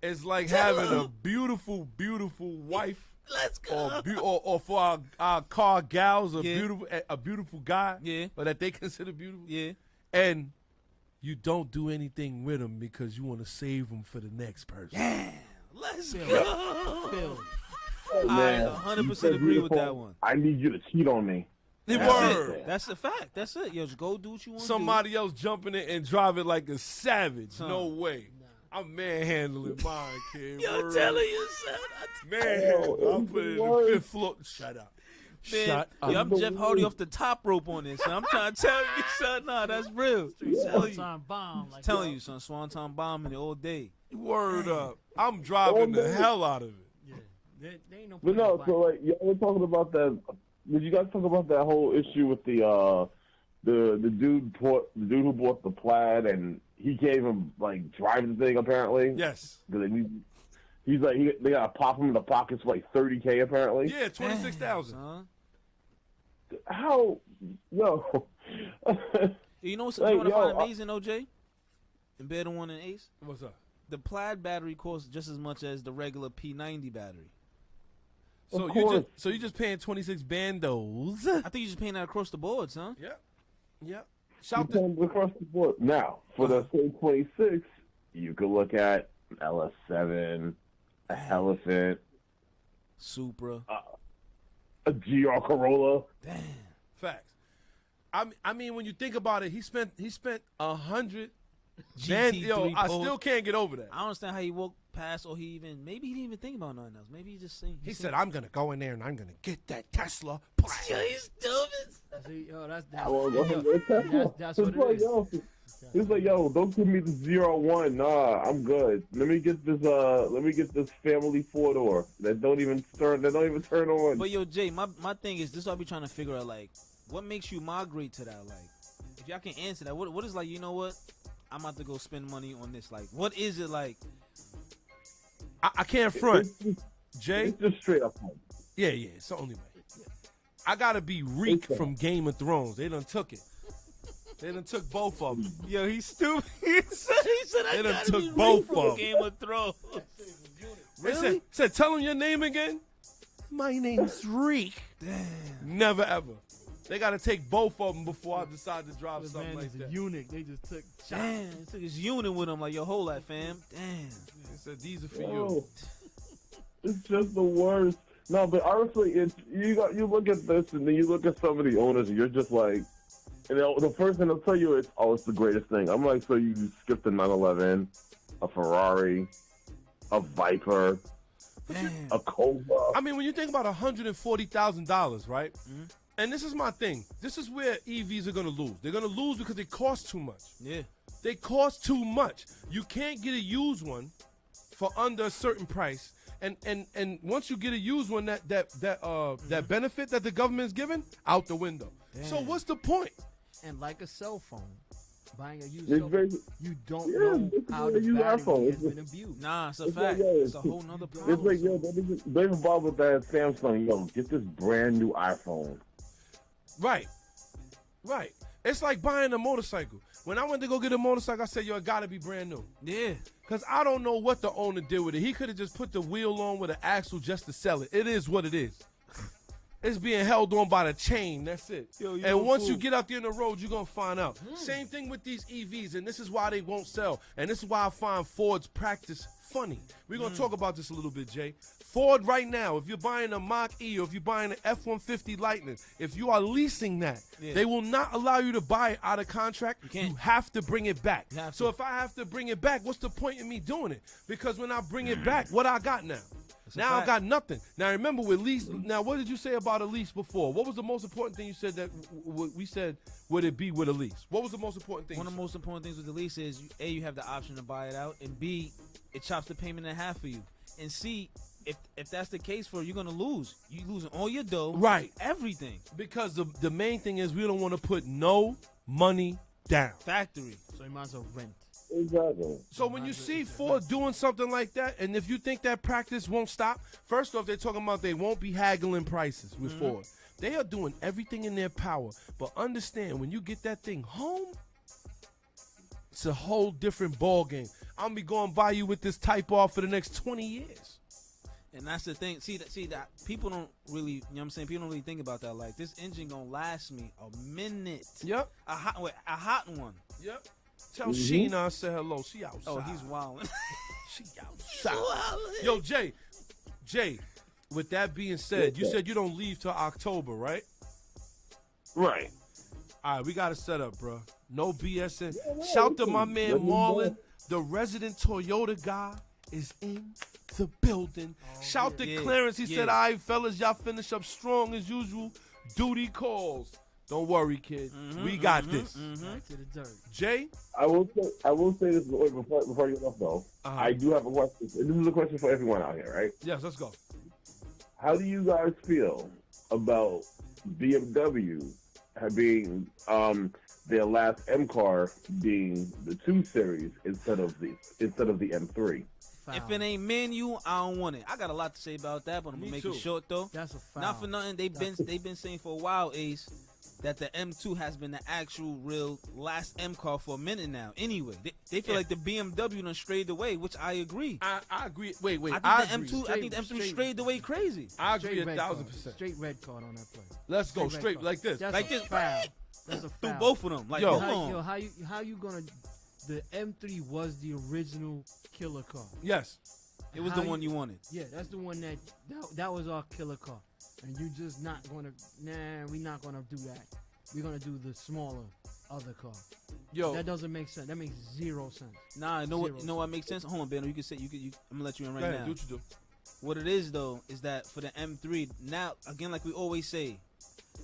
It's like having a beautiful, beautiful wife. Let's go. Or for our car gals, a Yeah. beautiful guy, Yeah. or that they consider beautiful, Yeah. and you don't do anything with them because you want to save them for the next person. Let's Feel go. Feel it. Oh, I man, 100% you said agree with beautiful. that one. I need you to cheat on me. Word. That's a fact. That's it. Yo, just go do what you want. Somebody else jumping in and driving like a savage. Son. No way. I'm manhandling mine, kid. Yo, Word. telling you, son. Manhandling. I'll put it in the fifth floor. Shut up. Man, Shut up. yo, I'm Jeff Hardy off the top rope on this, son. I'm trying to tell you, son. Nah, that's real. Swanton bomb. Like Telling you, son. Swanton bombing it all day. Word up. I'm driving the hell out of it. Yeah. They ain't no. But no, so like y'all were talking about that. Did you guys talk about that whole issue with the dude who bought the Plaid and he gave him like driving thing apparently? Yes. He's like they gotta pop him in the pockets for like $30K apparently. Yeah, 26,000. How? Yo. You know what's Like, you want to yo, find amazing, OJ? And better one and Ace? What's up? The Plaid battery costs just as much as the regular P90 battery. So you just paying 26 bandos. I think you're just paying that across the board, son. Yep. You Shout to come across the board. Now, for the same 26, you could look at LS7, a Elephant, Supra. a GR Corolla. Damn. facts. I mean, when you think about it, he spent 100. GT3 I Post. still can't get over that. I don't understand how he walked past, or maybe he didn't even think about nothing else. Maybe he just seen. He said, "I'm gonna go in there and I'm gonna get that Tesla." Yo, he's stupid. See, yo, that's It's what it is. It's like, yo, don't give me the 01. Nah, I'm good. Let me get this family 4-door that don't even turn on. But yo, Jay, my thing is, this is what I be trying to figure out. Like, what makes you migrate to that? Like, if y'all can answer that, what is like? You know what? I'm about to go spend money on this. Like, what is it like? I can't front, Jay. It's just straight up home. Yeah, it's the only way. I gotta be Reek from Game of Thrones. They done took it. They done took both of them. Yo, he's stupid. he said I They done gotta took be both Reek of from 'em. Game of Thrones. Really? Said, tell him your name again. My name's Reek. Damn. Never ever. They gotta take both of them before I decide to drive This something man like is that. a eunuch. They just took. Damn, he took his unit with him. Like, yo, hold that, fam. Damn. They said these are for Yo, you. it's just the worst. No, but honestly, it's you look at this and then you look at some of the owners and you're just like, and the first thing they'll tell you is, "Oh, it's the greatest thing." I'm like, so you skipped a 911, a Ferrari, a Viper, a Cobra. I mean, when you think about $140,000, right? Mm-hmm. And this is my thing. This is where EVs are going to lose. They're going to lose because they cost too much. Yeah. They cost too much. You can't get a used one for under a certain price. And once you get a used one, that benefit that the government's giving, out the window. Damn. So what's the point? And like a cell phone, buying a used It's cell very- phone, you don't Yeah, know this is how a the used battery iPhone. has been abused. Nah, it's a It's fact. like, yo, It's a whole nother problem. It's like, yo, they even bought with that Samsung. Yo, get this brand new iPhone. Right. It's like buying a motorcycle. When I went to go get a motorcycle, I said, yo, it got to be brand new. Yeah. Because I don't know what the owner did with it. He could have just put the wheel on with an axle just to sell it. It is what it is. It's being held on by the chain. That's it. Yo, you and know once cool. you get out there in the road, you're going to find out. Same thing with these EVs, and this is why they won't sell. And this is why I find Ford's practice funny. We're going to talk about this a little bit, Jay. Ford right now, if you're buying a Mach-E or if you're buying an F-150 Lightning, if you are leasing that, they will not allow you to buy it out of contract. You can't. have to bring it back. You have So to. if I have to bring it back, what's the point in me doing it? Because when I bring it back, what I got now? a Now I fact. got nothing. Now remember with lease. Now what did you say about a lease before? What was the most important thing you said that we said would it be with a lease? What was the most important thing? One of the most important things with the lease is, you have the option to buy it out, and B, it chops the payment in half for you. And C, if that's the case for you, you're going to lose. You losing all your dough. Right. Everything. Because the main thing is we don't want to put no money down. Factory. So you might as well rent. Exactly. So when you see Ford doing something like that, and if you think that practice won't stop, first off, they're talking about they won't be haggling prices with Ford. They are doing everything in their power. But understand, when you get that thing home, it's a whole different ball game. I'm going to be going by you with this Type R for the next 20 years. And that's the thing. See that people don't really, you know what I'm saying? People don't really think about that. Like, this engine going to last me a minute. Yep. A hot one. Yep. Tell Sheena I said hello. She outside. Oh, he's wilding. She outside. Yo, Jay, with that being said, you said you don't leave till October, right? Right. All right, we got to set up, bro. No BSing. Shout to my man Let me Marlon, know. the resident Toyota guy is in the building. Shout to Clarence. He said, all right, fellas, y'all finish up strong as usual. Duty calls. Don't worry, kid. We got this. Back to the dirt. Jay? I will say this before you get off though. I do have a question. This is a question for everyone out here, right? Yes, let's go. How do you guys feel about BMW being their last M car being the 2 Series instead of the M3? If it ain't menu, I don't want it. I got a lot to say about that, but I'm gonna make it short though. That's a foul. Not for nothing. They've been saying for a while, Ace, that the M2 has been the actual real last M car for a minute now. Anyway, they feel like the BMW done strayed away, which I agree. I agree. Wait. I think the M2 strayed away crazy. I agree Straight red 1,000%. card. Straight red card on that play. Let's go Straight straight red like this. That's Like a this. foul. That's a Through foul. both of them. Like, Yo. come on. How you gonna? The M3 was the original killer car. Yes. It was the one you wanted. Yeah, that's the one that was our killer car, and you just not gonna. Nah, we're not gonna do that. We're gonna do the smaller other car. Yo. That doesn't make sense. That makes zero sense. Nah, you know what makes sense? Hold on, Ben. You can say I'm gonna let you in right Go ahead, now. do what you do. What it is though is that for the M3 now, again, like we always say,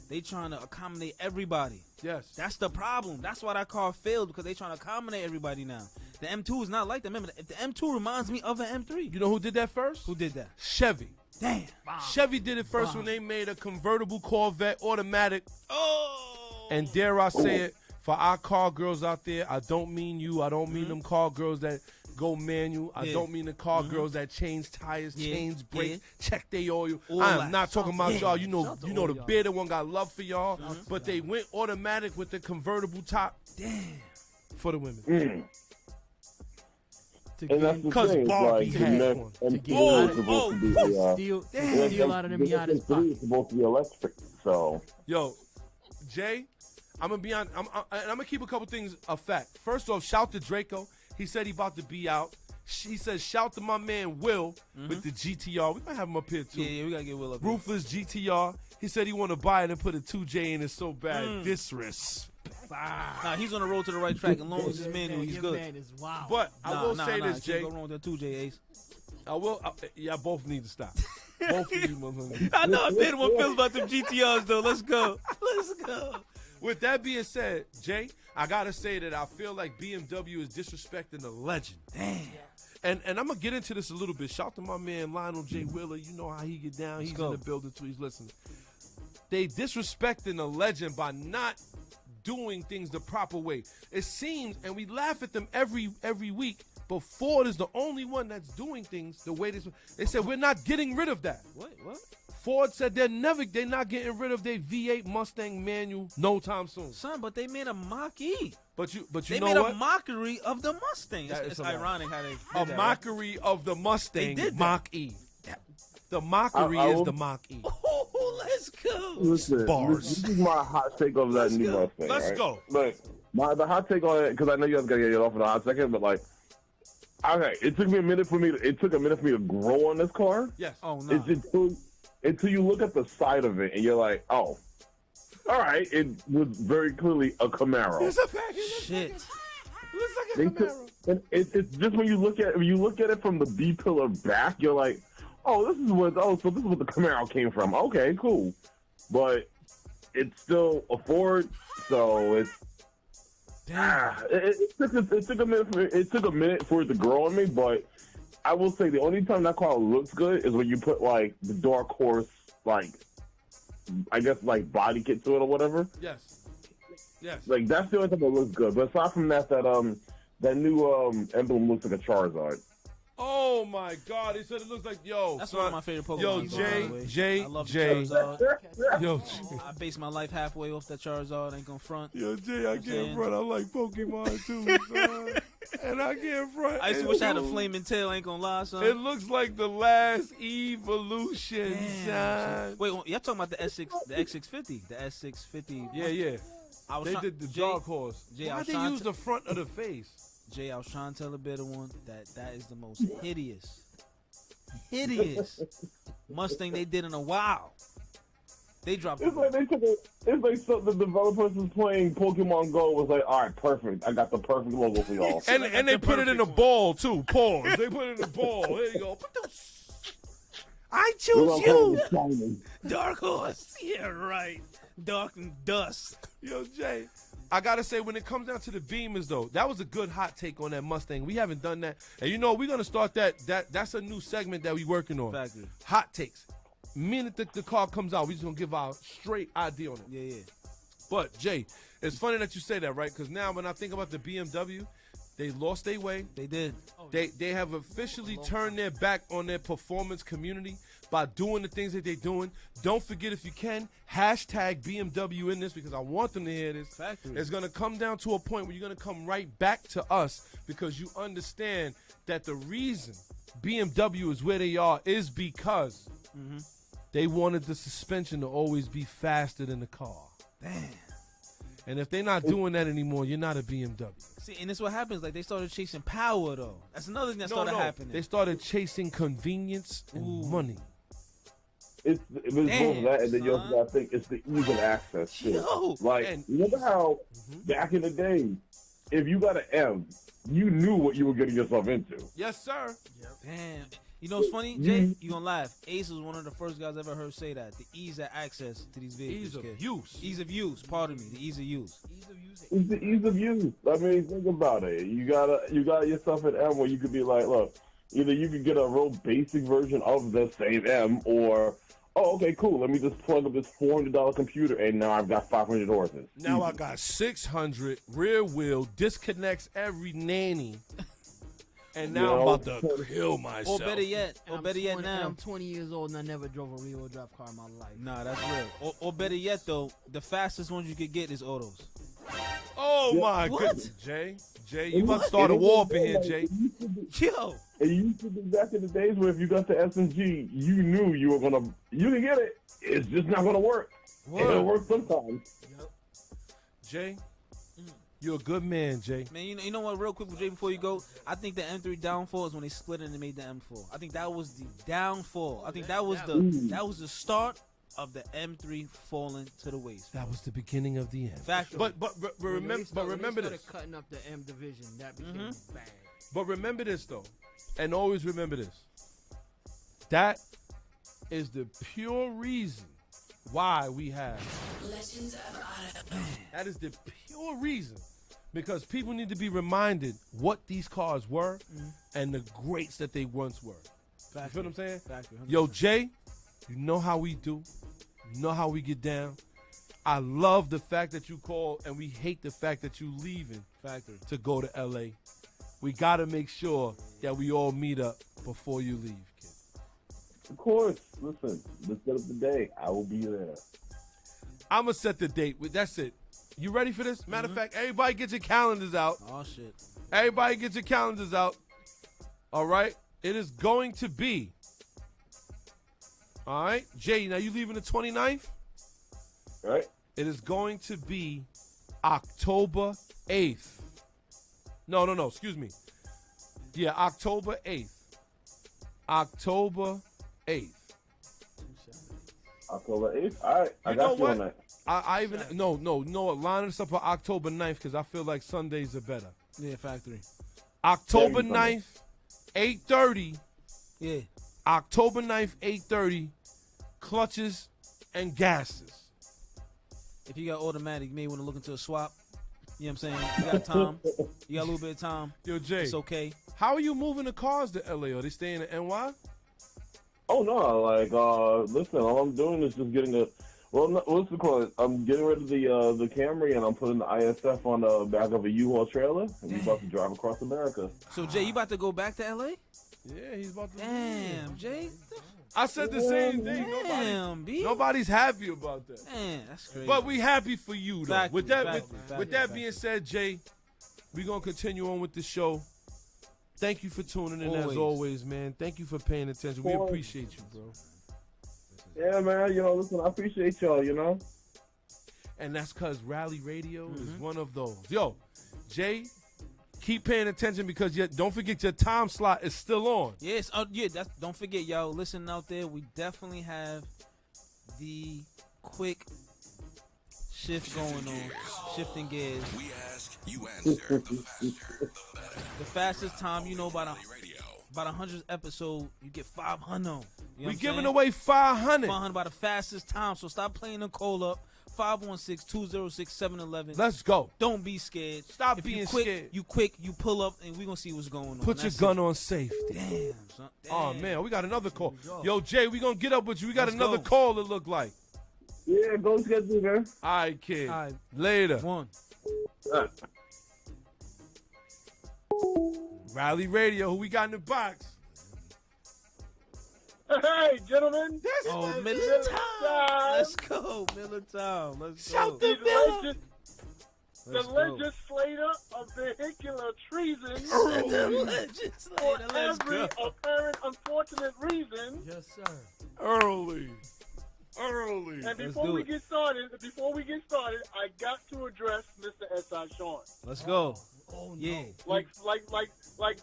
they trying to accommodate everybody. Yes. That's the problem. That's why that car failed, because they trying to accommodate everybody now. The M2 is not like that. Remember, the M2 reminds me of an M3. You know who did that first? Who did that? Chevy. Damn. Chevy did it first when they made a convertible Corvette automatic. Oh. And dare I say it, for our car girls out there, I don't mean you. I don't mean them car girls that go manual. I don't mean the car girls that change tires, change brakes, check their oil. I am not talking about y'all. You know the bearded one got love for y'all, but they went automatic with the convertible top. Damn. For the women. And that's the Because thing. Barbie Like, had the one. M3 is supposed to be Steal out of them Miata's M3 pocket. is supposed to be electric. So Yo, Jay, I'm gonna be on. I'm gonna keep a couple things a fact. First off, shout to Draco. He said he about to be out. He says shout to my man Will with the GTR. We might have him up here too. Yeah, we gotta get Will up here. Ruthless GTR. He said he want to buy it and put a 2J in it so bad. Disrespect. Nah, he's on the road to the right track. As long as his manual, he's Your good. man is wild. But I will say this, Can't Jay. go wrong with that 2J, Ace. I will. Yeah, both need to stop. Both of you motherfuckers. I know I'm saying what feels about them GTRs though. Let's go. Let's go. With that being said, Jay, I gotta say that I feel like BMW is disrespecting the legend. Damn. And I'm gonna get into this a little bit. Shout to my man Lionel J. Wheeler. You know how he get down. He's in the building too. He's listening. They disrespecting the legend by not doing things the proper way. It seems, and we laugh at them every week, but Ford is the only one that's doing things the way they said we're not getting rid of that. What? Ford said they're not getting rid of their V8 Mustang manual no time soon. Son, but they made a Mach-E. But you They know made what? a mockery of the Mustang. That It's is a lot. ironic how they did A that, mockery of the Mustang They did that. Mach-E. The mockery I is will- the Mach-E. Right? Oh, let's go. listen, Bars. this is my hot take of that new Mustang. Let's right? go. But the hot take on it, because I know you guys gotta get it off in a hot second, but like, okay, it took a minute for me to grow on this car. Yes. Oh no. It's until you look at the side of it and you're like, oh, all right, it was very clearly a Camaro. It's a package. Shit. Looks like a They Camaro. took- and it's just when you look at it from the B pillar back, you're like, so this is where the Camaro came from. Okay, cool, but it's still a Ford, so it's. It took a minute for it to grow on me, but I will say the only time that car looks good is when you put like the Dark Horse, like I guess like body kit to it or whatever. Yes. Yes. Like that's the only time it looks good. But aside from that, that new emblem looks like a Charizard. Oh my God! He said it looks like That's son, one of my favorite Pokemon. Yo, by the way. Jay, I love the Jay. Charizard. Yo, I base my life halfway off that Charizard. Ain't gonna front. Yo, Jay, I saying? can't front. I like Pokemon too, son. And I can't front. I used to It wish I had a looks- flaming tail. Ain't gonna lie, son. It looks like the last evolution, Damn. son. Wait, y'all talking about the X650? The S650. Yeah. I was They try- did the Jay- Dark Horse. Jay, I Why was they trying use to- the front of the face? Jay, I was trying to tell a better one that is the most hideous Mustang they did in a while. They dropped. It's like they took it. It's like so the developers was playing Pokemon Go was like, all right, perfect. I got the perfect logo for y'all. And they put it in a ball too. Pause. They put it in a ball. There you go. I choose you, Dark Horse. Yeah, right. Dark and Dust. Yo, Jay, I gotta say, when it comes down to the Beamers, though, that was a good hot take on that Mustang. We haven't done that, and you know we're gonna start that. That's a new segment that we working on. Factory. Hot takes. Minute the car comes out, we just gonna give our straight idea on it. Yeah. But Jay, it's funny that you say that, right? Because now when I think about the BMW, they lost their way. They did. They have officially turned their back on their performance community by doing the things that they're doing. Don't forget, if you can, hashtag BMW in this, because I want them to hear this. Factory. It's going to come down to a point where you're going to come right back to us, because you understand that the reason BMW is where they are is because they wanted the suspension to always be faster than the car. Damn. And if they're not doing that anymore, you're not a BMW. See, and this what happens. Like, they started chasing power, though. That's another thing that started happening. They started chasing convenience and money. It's both that, and then you also gotta think it's the ease of access too. Yo, like, remember how back in the day, if you got an M, you knew what you were getting yourself into. Yes, sir. Damn. You know what's funny, Jay? You gonna laugh. Ace was one of the first guys I ever heard say that. The ease of access to these vehicles. Ease of use. Ease of use. Pardon me. The ease of use. It's the ease of use. I mean, think about it. You got yourself an M where you could be like, look, either you could get a real basic version of the same M, or okay, cool. Let me just plug up this $400 computer, and now I've got 500 horses. Now I got 600 rear wheel, disconnects every nanny. And now I'm about to kill myself. Or better yet now. I'm 20 years old and I never drove a rear-wheel drive car in my life. Nah, that's real. Or better yet, though, the fastest ones you could get is autos. Oh, my goodness. Jay, you about to start a war up in here, Jay. Yo. And you used to be back in the days where if you got the S&G, you knew you can get it. It's just not going to work. It'll work sometimes. Yep. Jay, you're a good man, Jay. Man, you know what, real quick, Jay, before you go, I think the M3 downfall is when they split it and made the M4. I think that was the downfall. I think that was the start of the M3 falling to the waist. That was the beginning of the end. Factory. But remember they this. started cutting up the M division, that became bad. But remember this, though, and always remember this. That is the pure reason why we have Legends of Auto. That is the pure reason. Because people need to be reminded what these cars were and the greats that they once were. You feel what I'm saying? Factory. Yo, Jay, you know how we do. You know how we get down. I love the fact that you call, and we hate the fact that you leaving Factory to go to L.A. We got to make sure that we all meet up before you leave, kid. Of course. Listen, let's set up the day. I will be there. I'm going to set the date. That's it. You ready for this? Matter of fact, everybody get your calendars out. Oh, shit. Everybody get your calendars out. All right? It is going to be. All right? Jay, now you leaving the 29th? Right? It is going to be October 8th. No, excuse me. Yeah, October 8th. October 8th. October 8th? All right. I know got you what? on that. I even no. Line us up for October 9th because I feel like Sundays are better. Yeah, Factory. October Yeah, 9th, 8:30. Yeah. October 9th, 8:30. Clutches and gases. If you got automatic, you may want to look into a swap. You know what I'm saying? You got time. You got a little bit of time. Yo, Jay. It's okay. How are you moving the cars to LA? Are they staying in NY? Oh, no. Like, listen, all I'm doing is just getting a... Well, what's it called? I'm getting rid of the Camry, and I'm putting the ISF on the back of a U-Haul trailer, and we're about to drive across America. So, Jay, you about to go back to L.A.? Yeah, he's about to. Damn, Jay. I said the same thing. Damn, B. Nobody's happy about that. Man, that's crazy. But we happy for you, though. Factory, With that factory. being said, Jay, we're going to continue on with the show. Thank you for tuning in, as always, man. Thank you for paying attention. We appreciate you, bro. Yeah, man. Listen, I appreciate y'all, And that's because Rally Radio is one of those. Yo, Jay, keep paying attention because don't forget your time slot is still on. Yes, don't forget, y'all. Listen out there. We definitely have the quick shift going on, shifting gears. We ask, you answer. The faster, the better. The fastest time, you know, about Radio. 100th episode, you get 500. You know We what I'm giving saying? away 500. 500 by the fastest time. So stop playing the call up. 516-206-711. Let's go. Don't be scared. Stop If being you quick, scared. You quick, you pull up, and we gonna see what's going on. Put your That's gun it. on safety. Damn, son. Oh Damn. man, we got another call. Yo, Jay, we gonna get up with you. We got Let's another go. call. It look like. Yeah, go schedule, man. All right, kid. All right. Later. One. Rally Radio. Who we got in the box? Hey, gentlemen. Oh, Miller time. Let's go, Miller time. Let's go. Shout the The Let's go. legislator of vehicular treason The for legislator. Let's every go. apparent unfortunate reason. Yes, sir. Early. And do before we it. get started, I got to address Mr. S.I. Sean. Let's go. Oh, no. Yeah. Like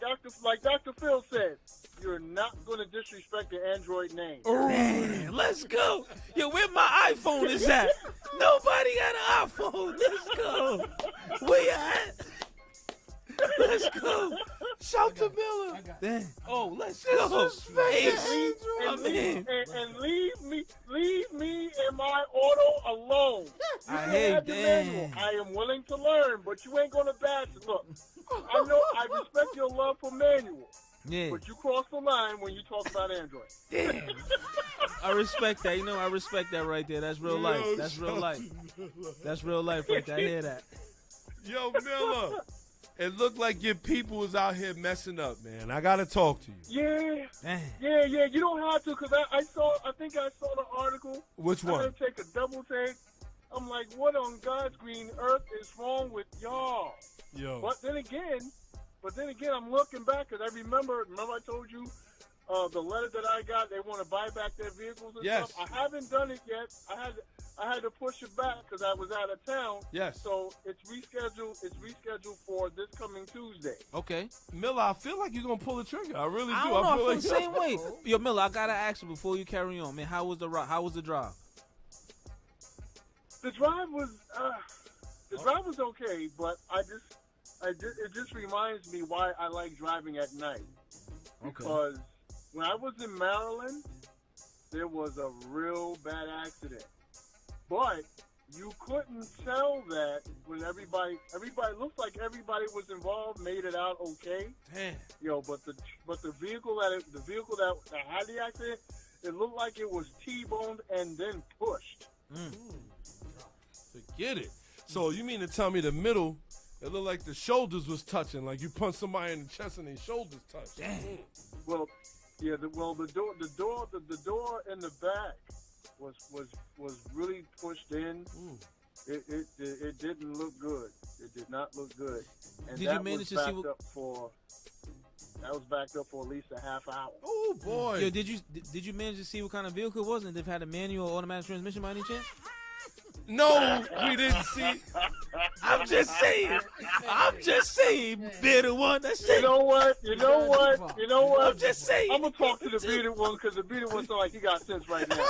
Dr. Phil said, you're not going to disrespect the Android name. Man, let's go. Yo, where my iPhone is at? Nobody got an iPhone. Let's go. Where you at? Let's go. Shout to Miller. Damn. Oh, let's go. Hey, my man. And leave me and my auto alone. You I can hear have you. your manual. Damn. I am willing to learn, but you ain't gonna bash it. Look, I know I respect your love for manual, Yeah. but you cross the line when you talk about Android. Damn. I respect that. You know, I respect that right there. That's real life. That's real life. That's real life right there. I hear that. Yo, Miller. It looked like your people was out here messing up, man. I gotta talk to you. Damn. Yeah. You don't have to, because I think I saw the article. Which I one? had to take a double take. I'm like, what on God's green earth is wrong with y'all? Yo. But then again, I'm looking back because I remember I told you the letter that I got. They want to buy back their vehicles and Yes. stuff. I haven't done it yet. I had to push it back because I was out of town. Yes. So it's rescheduled. It's rescheduled for this coming Tuesday. Okay. Miller, I feel like you're gonna pull the trigger. I really do. I don't know. I feel the like same way. Yo, Miller, I gotta ask you before you carry on, man. How was the drive? The drive was okay, but it just reminds me why I like driving at night. Because when I was in Maryland, there was a real bad accident. But you couldn't tell that when everybody looked like everybody was involved, made it out okay. Damn. Yo, but the vehicle that had the accident, it looked like it was T-boned and then pushed. Forget it. So you mean to tell me the middle, it looked like the shoulders was touching, like you punched somebody in the chest and their shoulders touched. Damn. Well, yeah. The door in the back was really pushed in. It didn't look good. It did not look good. And Did that you manage was to see backed what? backed up for at least a half hour. Oh boy. Yo, did you manage to see what kind of vehicle it was, and if it had a manual or automatic transmission by any chance? No, we didn't see. I'm just saying, bitter one. That's it. You know what? I'm just saying. I'm gonna talk to the bearded one because the bearded one sounds like he got sense right now.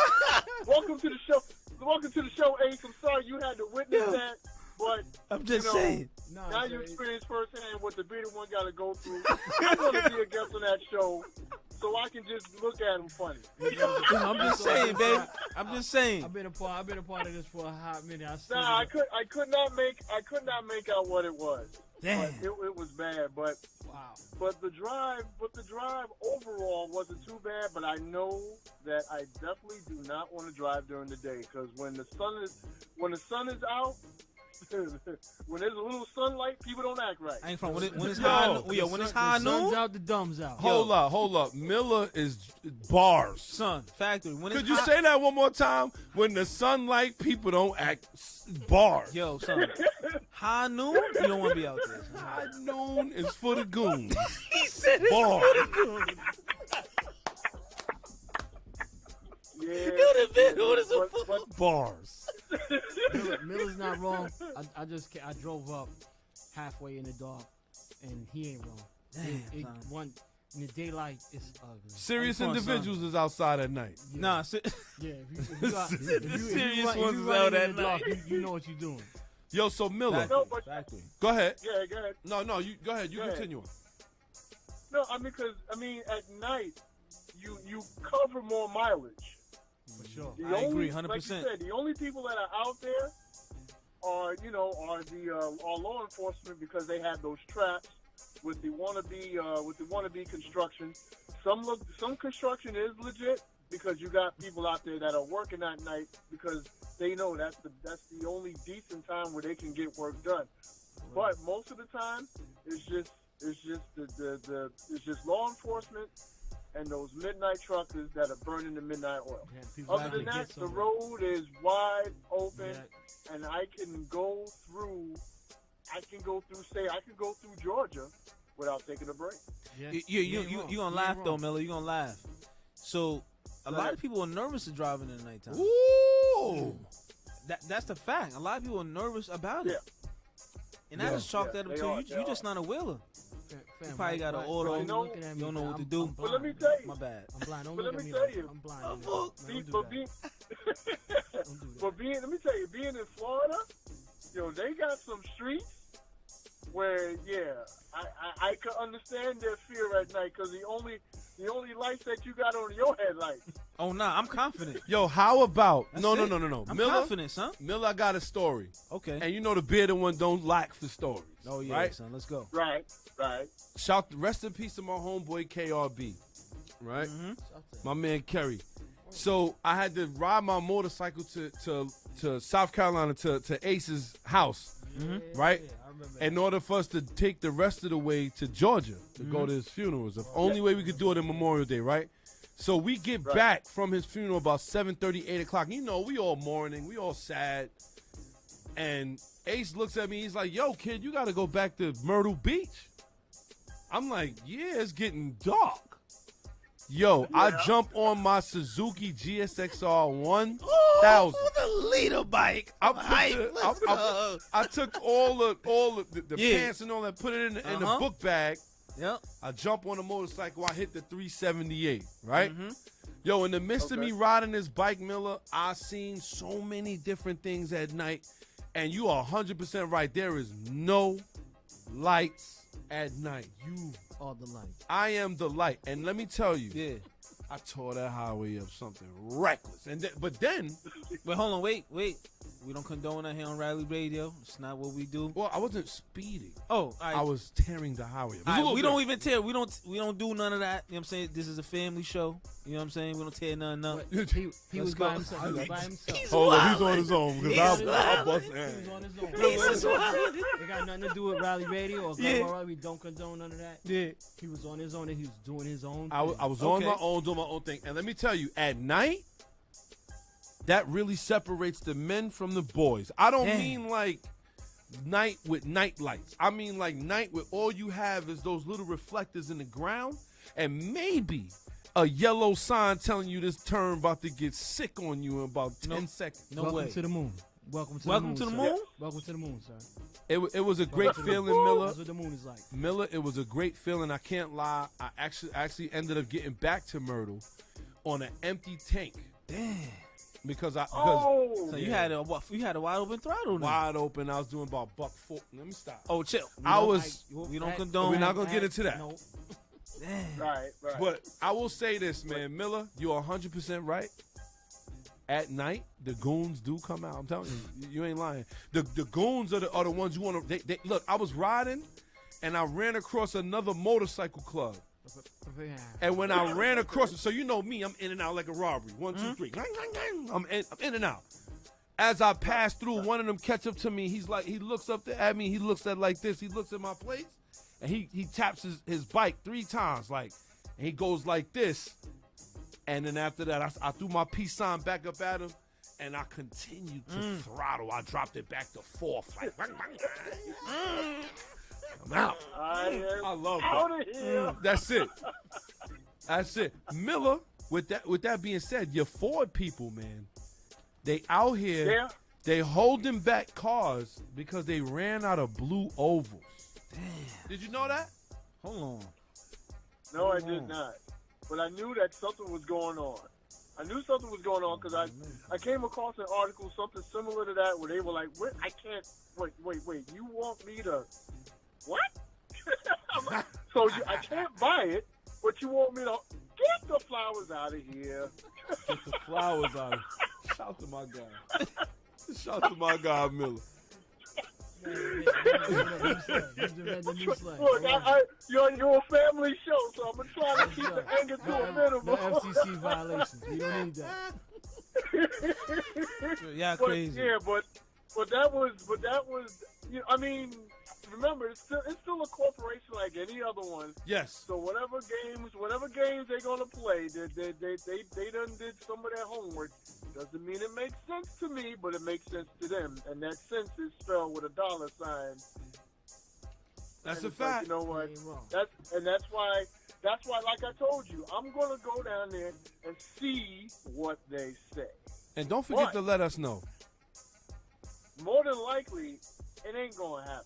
Welcome to the show, Ace. I'm sorry you had to witness that, but I'm just you know, saying. now you experience firsthand what the bearded one got to go through. I'm gonna be a guest on that show, so I can just look at him funny. I'm just saying, baby. I'm just saying. I've been a part of this for a hot minute. I could not make out what it was. Damn. But it was bad, but Wow. But the drive overall wasn't too bad. But I know that I definitely do not want to drive during the day because when the sun is out, when there's a little sunlight, people don't act right. I ain't from when it's high. When it's high the sun's noon. out, the dumb's out. Hold up. Miller is bars. Son, factory. When Could it's you hot, say that one more time? When the sunlight, people don't act bars. Yo, son. High noon, you don't want to be out there. Son. High noon is for the goons. He said it's Bars. for the good. Yeah, Yo, the video is a but- fool. Bars. Miller's not wrong. I drove up halfway in the dark, and he ain't wrong. Damn, son. In the daylight, it's ugly. Serious Come on, individuals is outside at night. Yeah. Nah, Yeah, if you got, serious ones is running out in at the dark, night. you know what you're doing. Yo, so Miller, No, but Exactly. go ahead. yeah, go ahead. No, you go ahead. You Go ahead. continue. No, I mean, because at night you cover more mileage. For sure. The I agree, only- Like 100%. you said, the only people that are out there are law enforcement because they have those traps with the wannabe construction. Some construction is legit because you got people out there that are working at night because they know that's the only decent time where they can get work done. But most of the time, it's just law enforcement and those midnight truckers that are burning the midnight oil. Yeah, people Other have than to that, get the somewhere. road is wide open, Yeah. and I can go through Georgia without taking a break. Yeah. You gonna laugh though, Miller. You gonna laugh. So a lot of people are nervous to driving in the nighttime. Ooh. That's the fact. A lot of people are nervous about it. Yeah. And I just chalk that up they to are, you. they You are. just not a wheeler. Fam, You probably got an auto. you know- looking at You don't know what to I'm- do. I'm But let me blind. tell you, My bad. I'm blind. Don't But look let at me me tell like you. I'm blind. Oh, Man, fuck. don't do but that. Don't do that. let me tell you, being in Florida, they got some streets where, I can understand their fear at night because the only lights that you got on your headlights. Oh nah, I'm confident. Yo, how about That's no, it. no. I'm Miller, confident, son. Miller, I got a story, Okay. and you know the bearded one don't lack for stories. Oh yeah, right? son. Let's go. Right. Shout, rest in peace to my homeboy KRB, right? My man Kerry. So I had to ride my motorcycle to South Carolina to Ace's house, right? Yeah, I remember In order for us to take the rest of the way to Georgia to go to his funeral. It's the only way we could do it in Memorial Day, right? So we get back from his funeral about 7:30, 8 o'clock. You know, we all mourning, we all sad. And Ace looks at me, he's like, yo, kid, you got to go back to Myrtle Beach. I'm like, yeah, it's getting dark. Yo, I jump on my Suzuki GSXR 1000. the leader bike. I took all the pants and all that, put it in the book bag. Yep. I jump on a motorcycle. I hit the 378, right? Yo, in the midst of me riding this bike, Miller, I seen so many different things at night. And you are 100% right. There is no lights at night. You all the light. I am the light. And let me tell you, Yeah. I tore that highway up something reckless. And but then, Wait, hold on. Wait. We don't condone that here on Riley Radio. It's not what we do. well, I wasn't speeding. Oh, all right. I was tearing the highway up. It was a All right, little we don't different. even tear. We don't do none of that. You know what I'm saying? This is a family show. You know what I'm saying? We don't tear nothing up. But he Let's was go. by himself. He was by himself. Hold on, he's on his own because He's I'll bust He ass. was on his own. He's It got nothing to do with Rally Radio or Yeah. Global Rally. We don't condone none of that. Yeah. He was on his own and he was doing his own I thing. was on Okay. my own, doing my own thing. And let me tell you, at night, that really separates the men from the boys. I don't Damn. mean like night with night lights. I mean like night where all you have is those little reflectors in the ground and maybe a yellow sign telling you this turn about to get sick on you in about 10 seconds. No Welcome way. to the moon. Welcome to Welcome the to moon. the sir. moon? Welcome to the moon, sir. It was a great Welcome to the feeling, moon. Miller. That's what the moon is like. Miller, it was a great feeling. I can't lie. I actually ended up getting back to Myrtle on an empty tank Damn. because So you had a what? You had a wide open throttle. Then. wide open. I was doing about buck 4. Let me stop. Oh, chill. We don't condone. We're not gonna get into that. No. Damn. Right. But I will say this, man, Miller, you're 100% right. At night, the goons do come out. I'm telling you, you ain't lying. The goons are the ones you want to. They look. I was riding, and I ran across another motorcycle club. And when I ran across it, so you know me, I'm in and out like a robbery. 1, 2, 3. I'm in and out. As I pass through, one of them catch up to me. He's like, he looks up at me. He looks at like this. He looks at my plates, and he taps his bike 3 times, like, and he goes like this. And then after that, I threw my peace sign back up at him, and I continued to throttle. I dropped it back to 4th. Like, I'm out. I love that. That's it. That's it. Miller, with that being said, your Ford people, man, they out here, Yeah. they holding back cars because they ran out of blue ovals. Damn. Did you know that? Hold on. No, I did not. But I knew that something was going on. I knew something was going on because I came across an article, something similar to that, where they were like, "Wait, I can't. Wait. You want me to what?" I'm like, I can't buy it, but you want me to get the flowers out of here. Get the flowers out of here. Shout to my guy. Shout to my guy, Miller. Look, you're a family show, so I'm gonna try to keep the anger to a minimum. No FCC violations. You don't need that. Yeah, crazy. But that was. I mean, remember, it's still a corporation like any other one. Yes. So whatever games they're gonna play, they done did some of their homework. Doesn't mean it makes sense to me, but it makes sense to them, and that sense is spelled with a $sign. That's and a fact. Like, you know what? That's why, like I told you, I'm gonna go down there and see what they say. And don't forget to let us know. More than likely, it ain't gonna happen.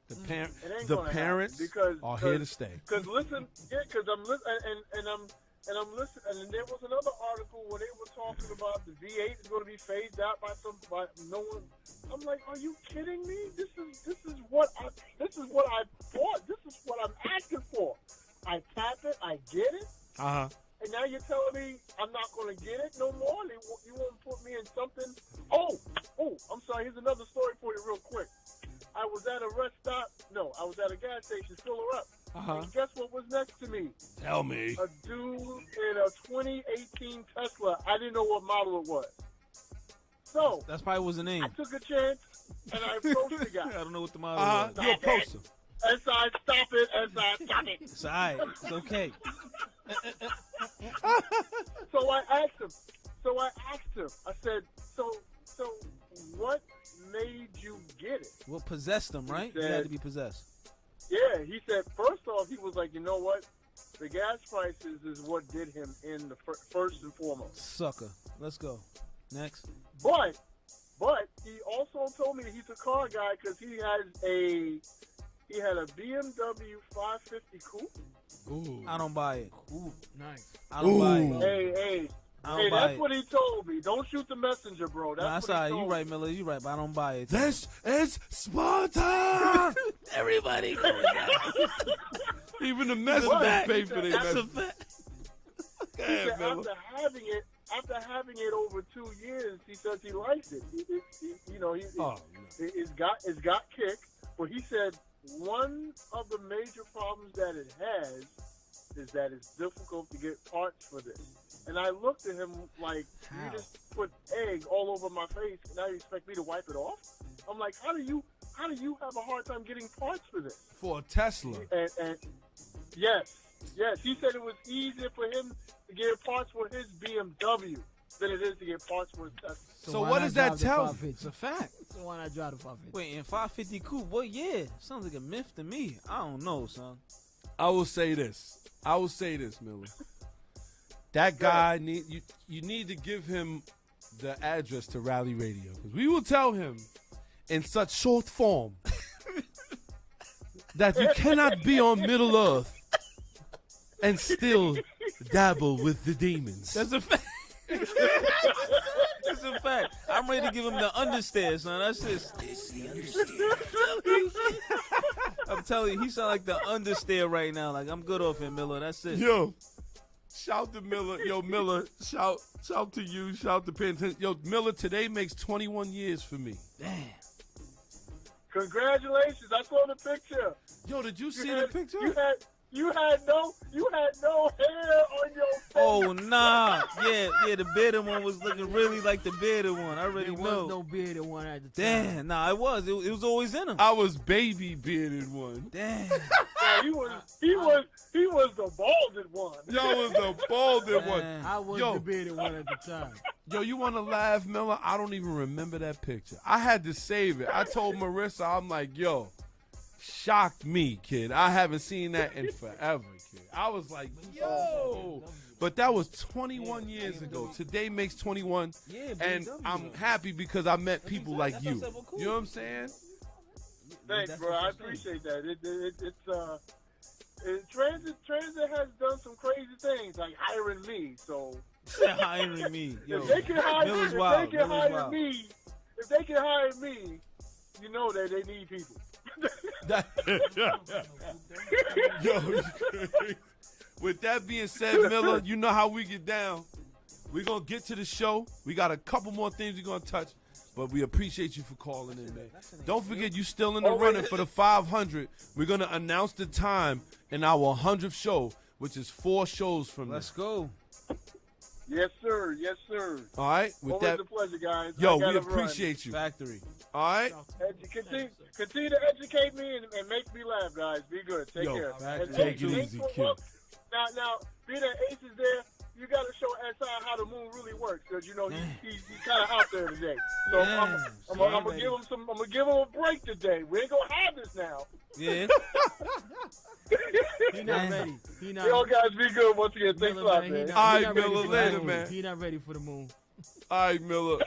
The parents are here to stay. Because I'm listening, and I'm listening, and there was another article where they were talking about the V8 is going to be phased out by no one. I'm like, are you kidding me? This is what I bought. This is what I'm asking for. I tap it, I get it. And now you're telling me I'm not going to get it no more? You won't put me in something? Oh, I'm sorry. Here's another story for you real quick. I was at a rest stop. No, I was at a gas station, fill her up. And guess what was next to me? Tell me. A dude in a 2018 Tesla. I didn't know what model it was. So that's probably was the name. I took a chance and I approached the guy. I don't know what the model was. You approached him. S.I. stop it. S.I. stop it. It's all right. It's okay. So I asked him. I said, so what made you get it? Well, possessed him, right? He had to be possessed. Yeah, he said, first off, he was like, you know what? The gas prices is what did him in the first and foremost. Sucker. Let's go. Next. But he also told me that he's a car guy because he had a BMW 550 coupe. Ooh. I don't buy it. Ooh, nice. I don't buy it. Hey, that's what he told me. Don't shoot the messenger, bro. That's all right. You right, Miller. You right, but I don't buy it. This is Sparta. Everybody going down. Even the messengers pay for their That's a message. fact. He said after having it over 2 years, he says he likes it. It's got kick. But he said one of the major problems that it has is that it's difficult to get parts for this. And I looked at him like, you just put egg all over my face, and now you expect me to wipe it off? I'm like, how do you have a hard time getting parts for this? For a Tesla. And yes, he said it was easier for him to get parts for his BMW than it is to get parts for his Tesla. So what does that tell you? It's a fact. So why not drive the 550? Wait, in 550 coupe? What? Yeah, sounds like a myth to me. I don't know, son. I will say this, Miller. That guy you need to give him the address to Rally Radio because we will tell him in such short form that you cannot be on Middle Earth and still dabble with the demons. That's a fact. That's a fact. I'm ready to give him the understairs, son. That's just. I'm telling you, he sound like the understair right now. Like, I'm good off him, Miller. That's it. Yo, shout to Miller. Yo, Miller, shout to you. Shout to Penn. Yo, Miller, today makes 21 years for me. Damn. Congratulations. I saw the picture. Yo, did you see the picture? You had no hair on your face. Oh, nah. Yeah, the bearded one was looking really like the bearded one. I already know. There was no bearded one at the time. Damn, nah, it was. It was always in him. I was baby bearded one. Damn. Yeah, he was the balded one. Yo was the balded one. I was the bearded one at the time. Yo, you want to laugh, Miller? I don't even remember that picture. I had to save it. I told Marissa, I'm like, yo, shocked me, kid. I haven't seen that in forever, kid. I was like, yo. But that was 21 years ago. Today makes 21. And I'm happy because I met people like you. You know what I'm saying? Thanks, bro. I appreciate that. Transit has done some crazy things, like hiring me. So hiring me. Yo, if they can hire, Miller's if wild. they can Miller's hire wild. me, if they can hire me, you know that they need people. Yo, with that being said, Miller, you know how we get down. We're going to get to the show. We got a couple more things we're going to touch, but we appreciate you for calling in, man. Don't forget, you still in the running for the 500. We're going to announce the time in our 100th show, which is 4 shows from now. Let's go. Yes, sir. Yes, sir. All right? With Always that, a pleasure, guys. yo, I we gotta appreciate you. Factory. All right? Continue to educate me and make me laugh, guys. Be good. Take care. And take it Ace, easy, Ace, kid. Now, being that Ace is there, you got to show SI how the moon really works, because you know he's kind of out there today. So I'm gonna give him I'm gonna give him a break today. We ain't gonna have this now. Yeah. He not ready. He not. Yo, guys, be good once again. Thanks a lot, man. All right, Miller, later, man. He not ready for the moon. All right, Miller.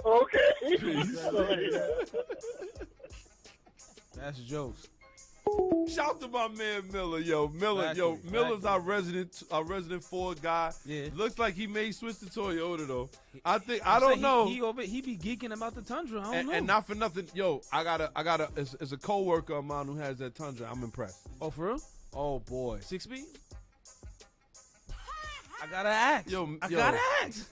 Okay. That's jokes. Shout to my man Miller, yo. Miller's our resident Ford guy. Yeah. Looks like he may switch to Toyota though. I don't know. He be geeking about the Tundra. I don't know. And not for nothing, yo. I gotta. It's a coworker of mine who has that Tundra. I'm impressed. Oh, for real? Oh boy. 6-speed? I gotta ask. I gotta ask.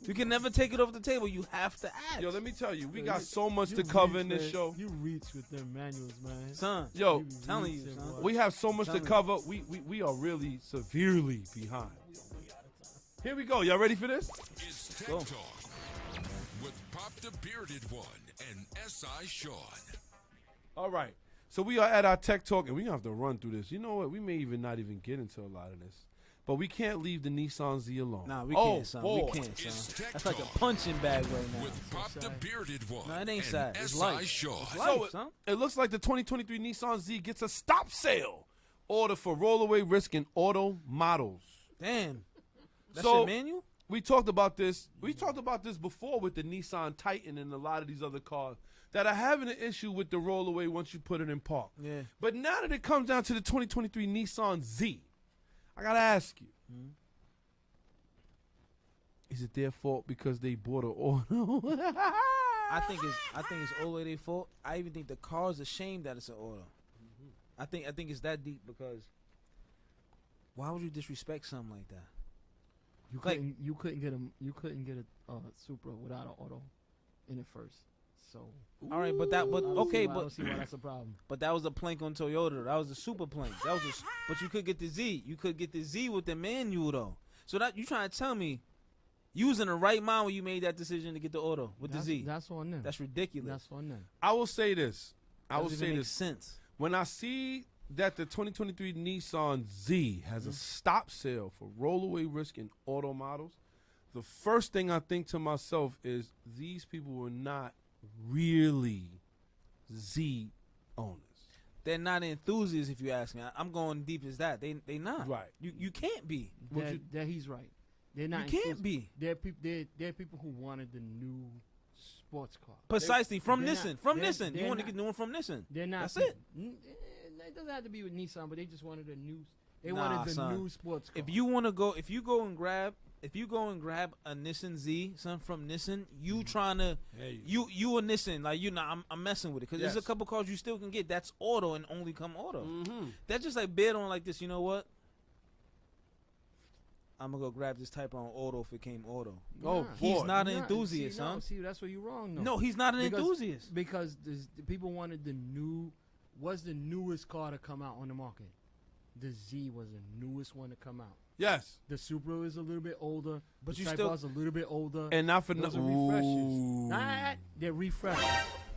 You can never take it off the table. You have to ask. Yo, let me tell you, we got so much to cover in this show. You reach with them manuals, man. Son. Yo, telling you, son. We have so much to cover. We are really severely behind. Here we go. Y'all ready for this? It's Tech Talk with Pop the Bearded One and S.I. Sean. All right. So we are at our Tech Talk, and we're going to have to run through this. You know what? We may even not even get into a lot of this. But we can't leave the Nissan Z alone. Nah, we can't, son. Boy. We can't, son. That's like a punching bag right now. With Pop the Bearded One No, it ain't and sad. It's S.I. life. Sean. It's life, son. It looks like the 2023 Nissan Z gets a stop sale order for rollaway risk in auto models. Damn. That's So- your manual? We talked about this. We talked about this before with the Nissan Titan and a lot of these other cars that are having an issue with the rollaway once you put it in park. Yeah. But now that it comes down to the 2023 Nissan Z, I gotta ask you: is it their fault because they bought an auto? I think it's all their fault. I even think the car's ashamed that it's an auto. I think it's that deep because why would you disrespect something like that? You couldn't get a Supra without an auto in it first. So all right, but I don't see why that's a problem. But that was a plank on Toyota. That was a super plank. But you could get the Z. You could get the Z with the manual though. So that you trying to tell me you was in the right mind when you made that decision to get the auto with the Z. That's on them. That's ridiculous. That's on them. I will say this. Makes sense. When I see that the 2023 Nissan Z has a stop sale for rollaway risk in auto models, the first thing I think to myself is these people were not really Z owners. They're not enthusiasts, if you ask me. I'm going deep as that. They not. Right. You can't be. That he's right. They're not. You can't be. They're people who wanted the new sports car. Precisely from they're Nissan. not- From they're- Nissan. they're You want to not- get new one from Nissan. They're not. That's it. It doesn't have to be with Nissan, but they just wanted a new. They Nah, wanted the son. new sports car. If you go and grab a Nissan Z, son, from Nissan, you trying to you a Nissan, like I'm messing with it because there's a couple cars you still can get that's auto and only come auto. That's just like bid on like this. You know what? I'm gonna go grab this type on auto if it came auto. Oh, he's boy. not an enthusiast, son. See, that's where you're wrong. No, he's not an enthusiast. Because the people wanted the new. What's the newest car to come out on the market? The Z was the newest one to come out. Yes. The Supra is a little bit older, but the you Type still R's a little bit older. And not for those are nothing. refreshes. They're refreshes.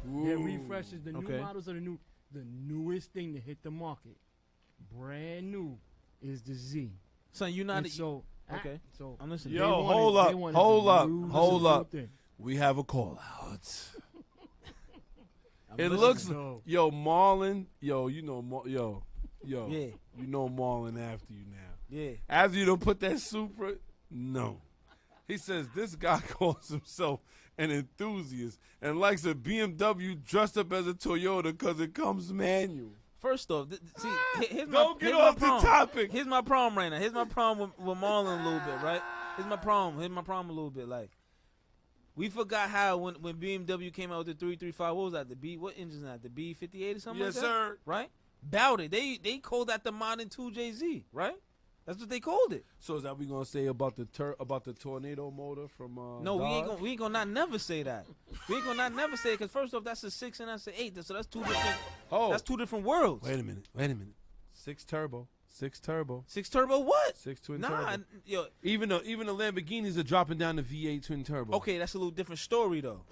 They're refreshes. The new Okay. models are the newest thing to hit the market. Brand new is the Z. Son, you're not. And so okay. So I'm listening. Yo, they wanted- hold they up. wanted Hold the up. new- Hold the new up. thing. We have a call out. I'm It listening. looks, So- yo, Marlon, yo, you know, yo, Yeah. you know Marlon after you now. Yeah. After you don't put that Supra, no. He says this guy calls himself an enthusiast and likes a BMW dressed up as a Toyota because it comes manual. First off, here's Don't my get here's my off the problem. topic. Here's my problem right now. Here's my problem with Marlon a little bit, right? Here's my problem. Here's my problem a little bit. Like, we forgot how when BMW came out with the 335, what was that? What engine is that? The B58 or something like Yes, that? sir. Right? Bout it. They called that the modern 2JZ, right? That's what they called it. So is that we gonna say about the tornado motor from? No, Dodge? we ain't gonna not never say that. We ain't gonna not never say it because first off, that's a 6 and that's an 8. So that's two different. Oh, that's two different worlds. Wait a minute. 6 turbo. 6 turbo what? 6 twin Nah, turbo. yo. Even the Lamborghinis are dropping down to V8 twin turbo. Okay, that's a little different story though.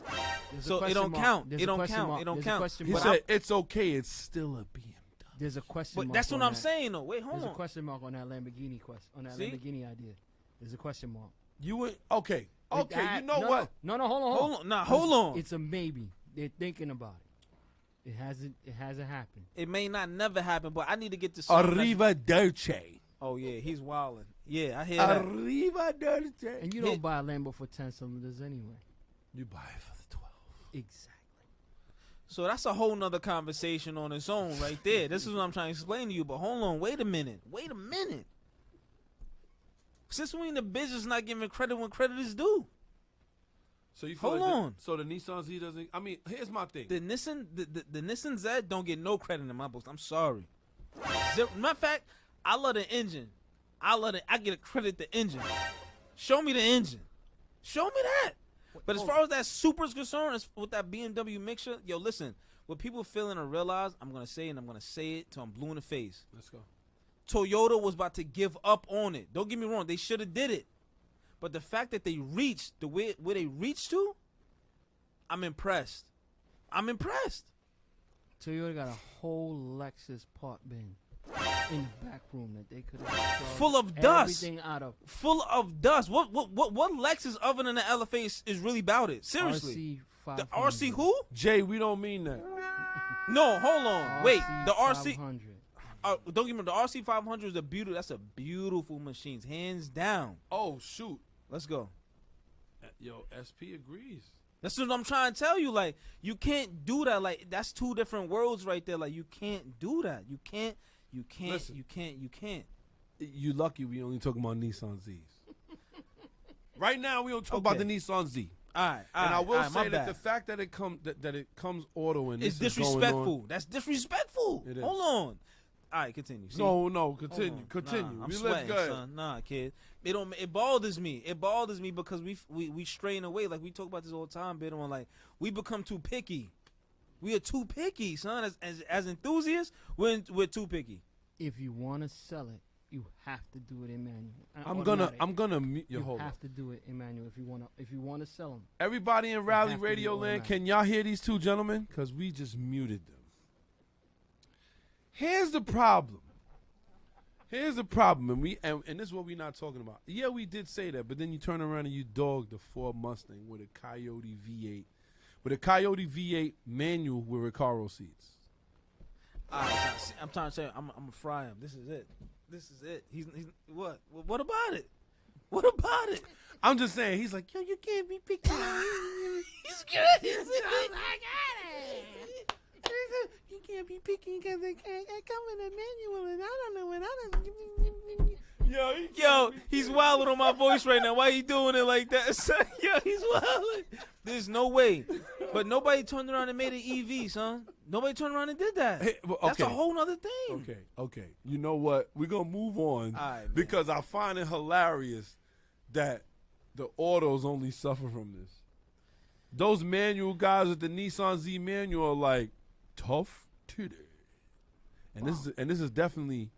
There's a So it question don't mark. count. There's It a don't question count. mark. It don't There's a count. question He mark. said it's okay. It's still a BMW. There's a question But mark. that's what on I'm that. saying though. Wait, hold There's on. a question mark on that Lamborghini See? Lamborghini idea. There's a question mark. You went okay. Okay, That- you know no, what? No, hold on. Hold on. Nah, hold on. It's a maybe. They're thinking about it. It hasn't happened. It may not never happen, but I need to get this. Arrivederci. Oh yeah, he's wilding. Yeah, I hear that. Arrivederci. And you don't buy a Lambo for 10 cylinders anyway. You buy it for the 12. Exactly. So that's a whole nother conversation on its own right there. This is what I'm trying to explain to you. But hold on, wait a minute. Since we in the business not giving credit when credit is due. So you feel Hold like on. So the Nissan Z doesn't. I mean, here's my thing. The Nissan Z don't get no credit in my books. I'm sorry. Matter of fact, I love the engine. I get a credit the engine. Show me the engine. Show me that. But as far as that Supra's concerned, with that BMW mixture, yo, listen. What people failing to realize, I'm gonna say, and I'm gonna say it till I'm blue in the face. Let's go. Toyota was about to give up on it. Don't get me wrong, they should have did it. But the fact that they reached the way where they reached to, I'm impressed. Toyota got a whole Lexus part bin in the back room that they could have Full of dust. everything out of. Full of dust. What Lexus other than the LFA is really about it? Seriously. RC500. The RC who? Jay, we don't mean that. No, hold on. Wait, the RC. 500. Don't get me wrong. The RC 500 is a beautiful. That's a beautiful machine, hands down. Oh shoot. Let's go. Yo, SP agrees. That's what I'm trying to tell you. Like, you can't do that. Like, that's two different worlds right there. Like, you can't do that. You can't. Listen. You can't. You lucky we only talking about Nissan Zs. Right now we don't talk about the Nissan Z. All right. And I will my say that bad. the fact that it comes auto and It's this is going disrespectful. on, That's disrespectful. It is. Hold on. All right, continue. See? No, continue. Nah, I'm We sweating, live good. son. Nah, kid. It bothers me. It bothers me because we strain away. Like, we talk about this all the time, bit on, like, we become too picky. We are too picky, son. As enthusiasts, we're too picky. If you want to sell it, you have to do it in manual. I'm gonna mute your You hold have up. to do it in manual if you want to sell them. Everybody in Rally have to be Radio Land, automatic. can y'all hear these two gentlemen? Because we just muted them. Here's the problem. And this is what we're not talking about. Yeah, we did say that, but then you turn around and you dog the Ford Mustang with a Coyote V8. With a Coyote V8 manual with Recaro seats. I'm trying to say, I'm gonna fry him. This is it. He's what? What about it? What about it? I'm just saying, he's like, yo, you can't be picky. He's good. You can't be picky because I come in a manual and I don't know what I don't. Yo, he's wilding on my voice right now. Why he doing it like that? Son? Yo, he's wilding. There's no way. But nobody turned around and made an EV, son. Nobody turned around and did that. Hey, well, That's a okay. whole nother thing. Okay. You know what? We're going to move on All right, man. because I find it hilarious that the autos only suffer from this. Those manual guys at the Nissan Z manual are like, tough today. And this is definitely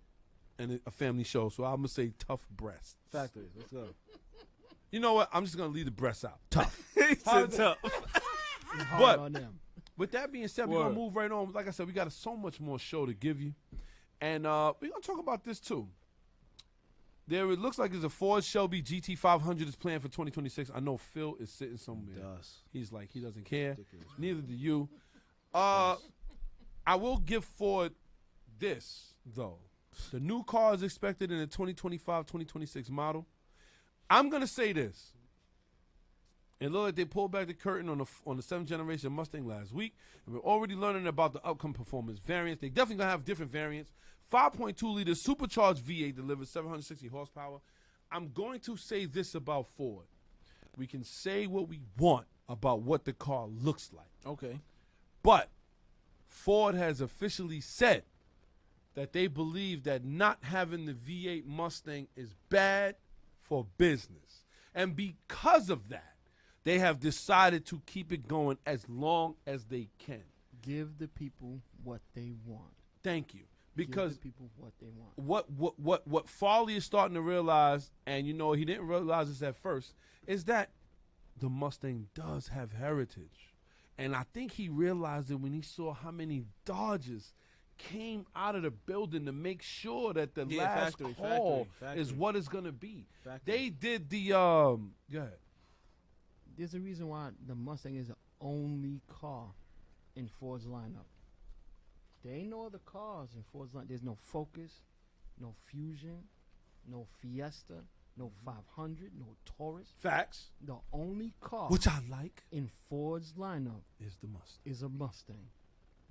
a family show, so I'm going to say tough breasts. Factory. Let's go. You know what? I'm just going to leave the breasts out. Tough. It's so tough. Hard But on them. with that being said, we're going to move right on. Like I said, we got so much more show to give you. And we're going to talk about this too. It looks like there's a Ford Shelby GT500 is planned for 2026. I know Phil is sitting somewhere. He's like, he doesn't care. Ridiculous. Neither do you. I will give Ford this, though. The new car is expected in the 2025-2026 model. I'm going to say this. It looked like they pulled back the curtain on the 7th generation Mustang last week, and we're already learning about the upcoming performance variants. They definitely gonna have different variants. 5.2 liter supercharged V8 delivers 760 horsepower. I'm going to say this about Ford. We can say what we want about what the car looks like. Okay. But Ford has officially said that they believe that not having the V8 Mustang is bad for business. And because of that, they have decided to keep it going as long as they can. Give the people what they want. Thank you. Because give the people what they want. What Farley is starting to realize, and he didn't realize this at first, is that the Mustang does have heritage. And I think he realized it when he saw how many Dodges came out of the building to make sure that the last call is what it's going to be. They did the, go ahead. There's a reason why the Mustang is the only car in Ford's lineup. There ain't no other cars in Ford's lineup. There's no Focus, no Fusion, no Fiesta, no 500, no Taurus. Facts. The only car which I like in Ford's lineup is the Mustang. Is a Mustang.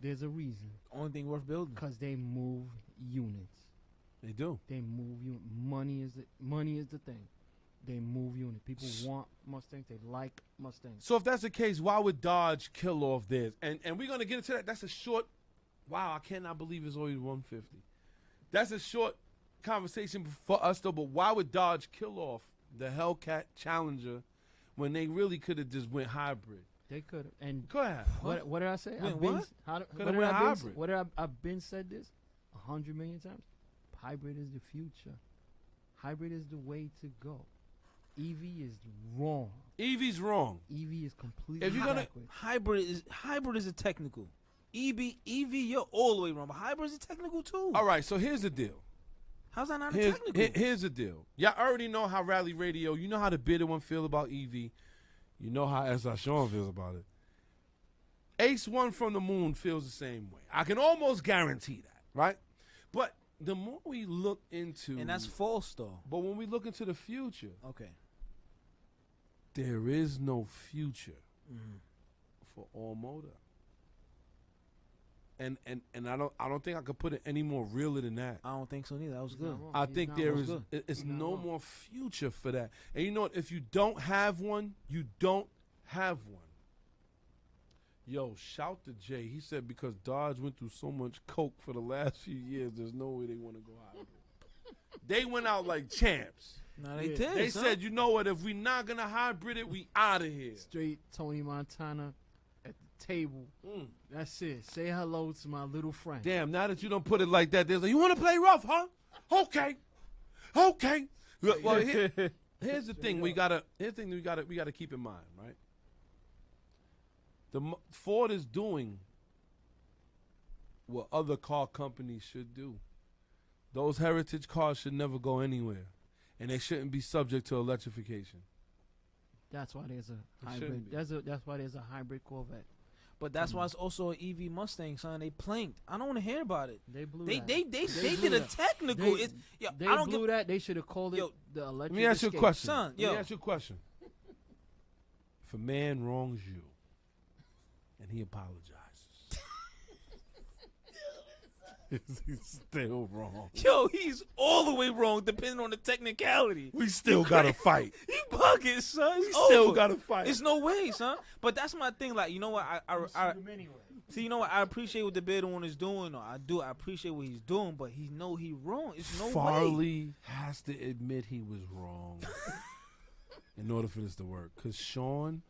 There's a reason. Only thing worth building. Because they move units. They do. They move units. Money is the thing. They move units. People want Mustangs. They like Mustangs. So if that's the case, why would Dodge kill off theirs? And we're going to get into that. That's a short, wow, I cannot believe it's always 150. That's a short conversation for us, though. But why would Dodge kill off the Hellcat Challenger when they really could have just went hybrid? They could have. And go ahead. What did I say? What did I've been said this 100 million times? Hybrid is the future. Hybrid is the way to go. EV is wrong. EV's wrong. EV is completely if you're gonna backwards. hybrid is a technical. EV you're all the way wrong. But hybrid is a technical too. All right, so here's the deal. How's that not a technical? Here's the deal. Y'all already know how Rally Radio. You know how the bitter one feel about EV. You know how S.I. Sean feels about it. Ace One from the Moon feels the same way. I can almost guarantee that, right? But the more we look into, and that's false though. But when we look into the future, okay, there is no future for all motor. And I don't think I could put it any more realer than that. I don't think so neither. That was good. I think there is it's no more future for that. And you know what? If you don't have one, you don't have one. Yo, shout to Jay. He said because Dodge went through so much coke for the last few years, there's no way they want to go hybrid. They went out like champs. No, they did. They said, you know what? If we not gonna hybrid it, we out of here. Straight Tony Montana at the table. That's it. Say hello to my little friend. Damn, now that you don't put it like that, they're like, you want to play rough, huh? Okay. Well, here's the thing we gotta keep in mind, right? Ford is doing what other car companies should do. Those heritage cars should never go anywhere, and they shouldn't be subject to electrification. That's why there's a hybrid. That's why there's a hybrid Corvette. But that's why it's also an EV Mustang, son. They planked. I don't want to hear about it. They blew that. They did a technical. They blew that. They should have called it the electric. Let me ask you a question. Son, Let me ask you a question. If a man wrongs you, and he apologizes, he's still wrong. Yo, he's all the way wrong, depending on the technicality. We still gotta fight. He bugging, son. We still gotta fight. There's no way, son. But that's my thing. Like, you know what? See, you know what? I appreciate what the bidder one is doing. Or I appreciate what he's doing, but he know he wrong. It's no way. Farley has to admit he was wrong in order for this to work. Because Sean,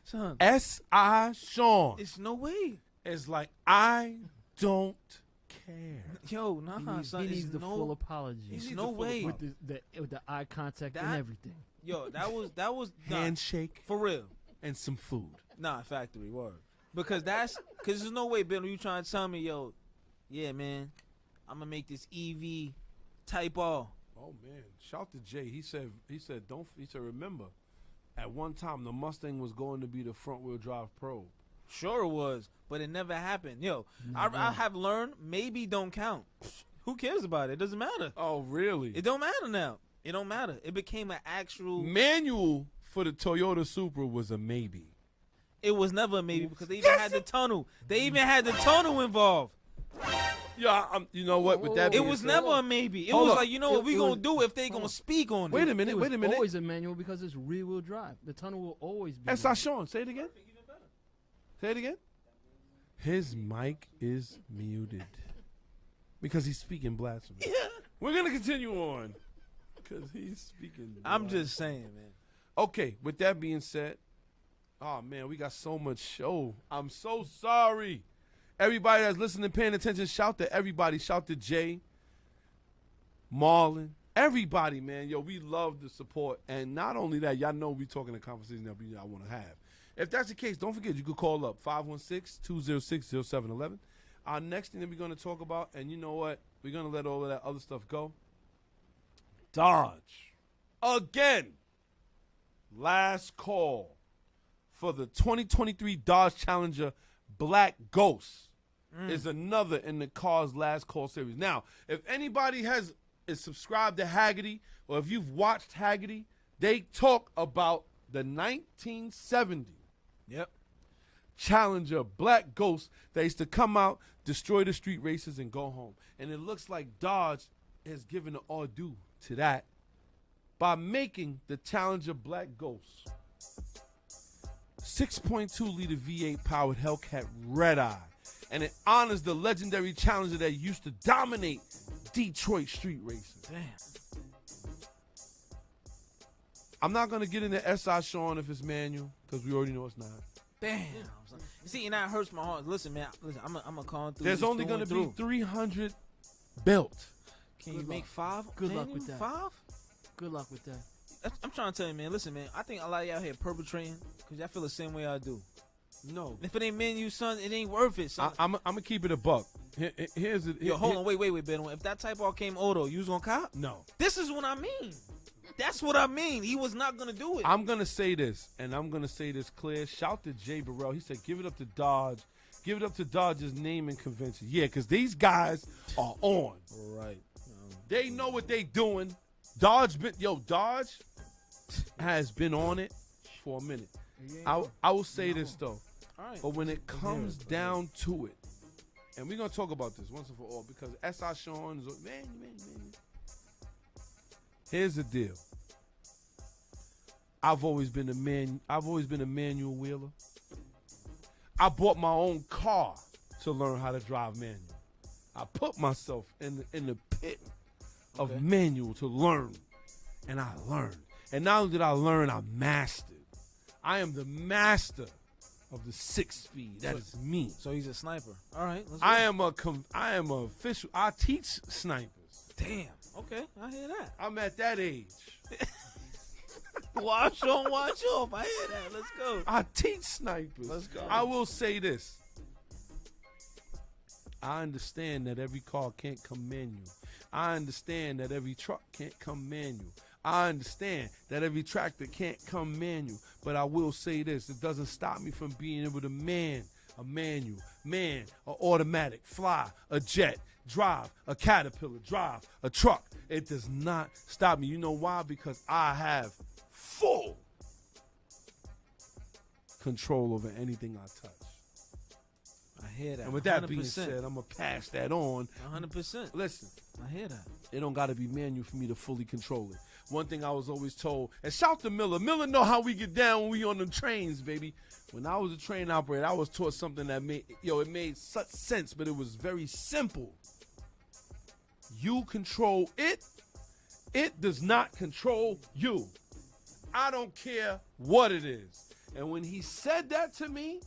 son, S.I. Sean, it's no way. It's like, I don't care. Yo, nah, son. He needs the full apology. It's no way. With the eye contact and everything. Yo, that was handshake for real, and some food. Nah, factory word. Because there's no way, Bill. You trying to tell me, yo, yeah, man, I'm gonna make this EV Type R. Oh man, shout to Jay. He said remember, at one time the Mustang was going to be the front wheel drive probe. Sure it was, but it never happened. Yo, I have learned maybe don't count. Who cares about it? It doesn't matter. Oh, really? It don't matter now. It don't matter. It became an actual manual for the Toyota Supra was a maybe. It was never a maybe because they even had the tunnel. They even had the tunnel involved. Yeah, you know what? With that, It was never a maybe. It Hold was up. like, you know what we gonna do if they gonna speak on it. Wait a minute. It was Wait a minute. always a manual because it's rear-wheel drive. The tunnel will always be. That's not Sean. Say it again. Say it again. His mic is muted because he's speaking blasphemy. Yeah. We're gonna continue on because he's speaking. I'm just saying, man. Okay. With that being said, oh man, we got so much show. I'm so sorry. Everybody that's listening, paying attention, shout to everybody. Shout to Jay, Marlon, everybody, man. Yo, we love the support. And not only that, y'all know we talking the conversation that y'all want to have. If that's the case, don't forget, you could call up 516-206-0711. Our next thing that we're going to talk about, and you know what? We're going to let all of that other stuff go. Dodge. Again. Last call for the 2023 Dodge Challenger Black Ghost is another in the car's last call series. Now, if anybody is subscribed to Hagerty, or if you've watched Hagerty, they talk about the 1970 Challenger Black Ghost that used to come out, destroy the street races, and go home. And it looks like Dodge has given an ado to that by making the Challenger Black Ghost 6.2 liter V8 powered Hellcat Red Eye, and it honors the legendary Challenger that used to dominate Detroit street racing. Damn. I'm not gonna get into SI Sean if it's manual because we already know it's not. Damn. See, and that hurts my heart. Listen, man. Listen, I'm gonna call through. There's only gonna be 300 built. Can you make 5? Good luck with that. 5? Good luck with that. I'm trying to tell you, man. Listen, man. I think a lot of y'all here perpetrating because y'all feel the same way I do. No. If it ain't menu, son, it ain't worth it, son. I'm gonna keep it a buck. Here's it. Yo, hold on, wait, Ben. If that Type R came auto, you was gonna cop? No. This is what I mean. That's what I mean. He was not gonna do it. I'm gonna say this, and I'm gonna say this clear. Shout to Jay Burrell. He said, "Give it up to Dodge. Give it up to Dodge's naming convention." Yeah, because these guys are on. Right. They know what they doing. Dodge has been on it for a minute. I will say this though, but when it comes down to it, and we're gonna talk about this once and for all because SI Sean is man. Here's the deal. I've always been a manual wheeler. I bought my own car to learn how to drive manual. I put myself in the pit of manual to learn, and I learned. And not only did I learn, I mastered. I am the master of the 6-speed. That is me. So he's a sniper. All right. I am a official. I teach snipers. Damn. Okay, I hear that. I'm at that age. Watch on, watch off. I hear that. Let's go. I teach snipers. Let's go. I will say this. I understand that every car can't come manual. I understand that every truck can't come manual. I understand that every tractor can't come manual. But I will say this. It doesn't stop me from being able to man a manual, man an automatic, fly a jet, drive a Caterpillar, drive a truck. It does not stop me. You know why? Because I have full control over anything I touch. I hear that. And with that 100%. being said, I'm going to pass that on. 100%. Listen. I hear that. It don't got to be manual for me to fully control it. One thing I was always told, and shout to Miller. Miller know how we get down when we on them trains, baby. When I was a train operator, I was taught something that it made such sense, but it was very simple. You control it. It does not control you. I don't care what it is. And when he said that to me,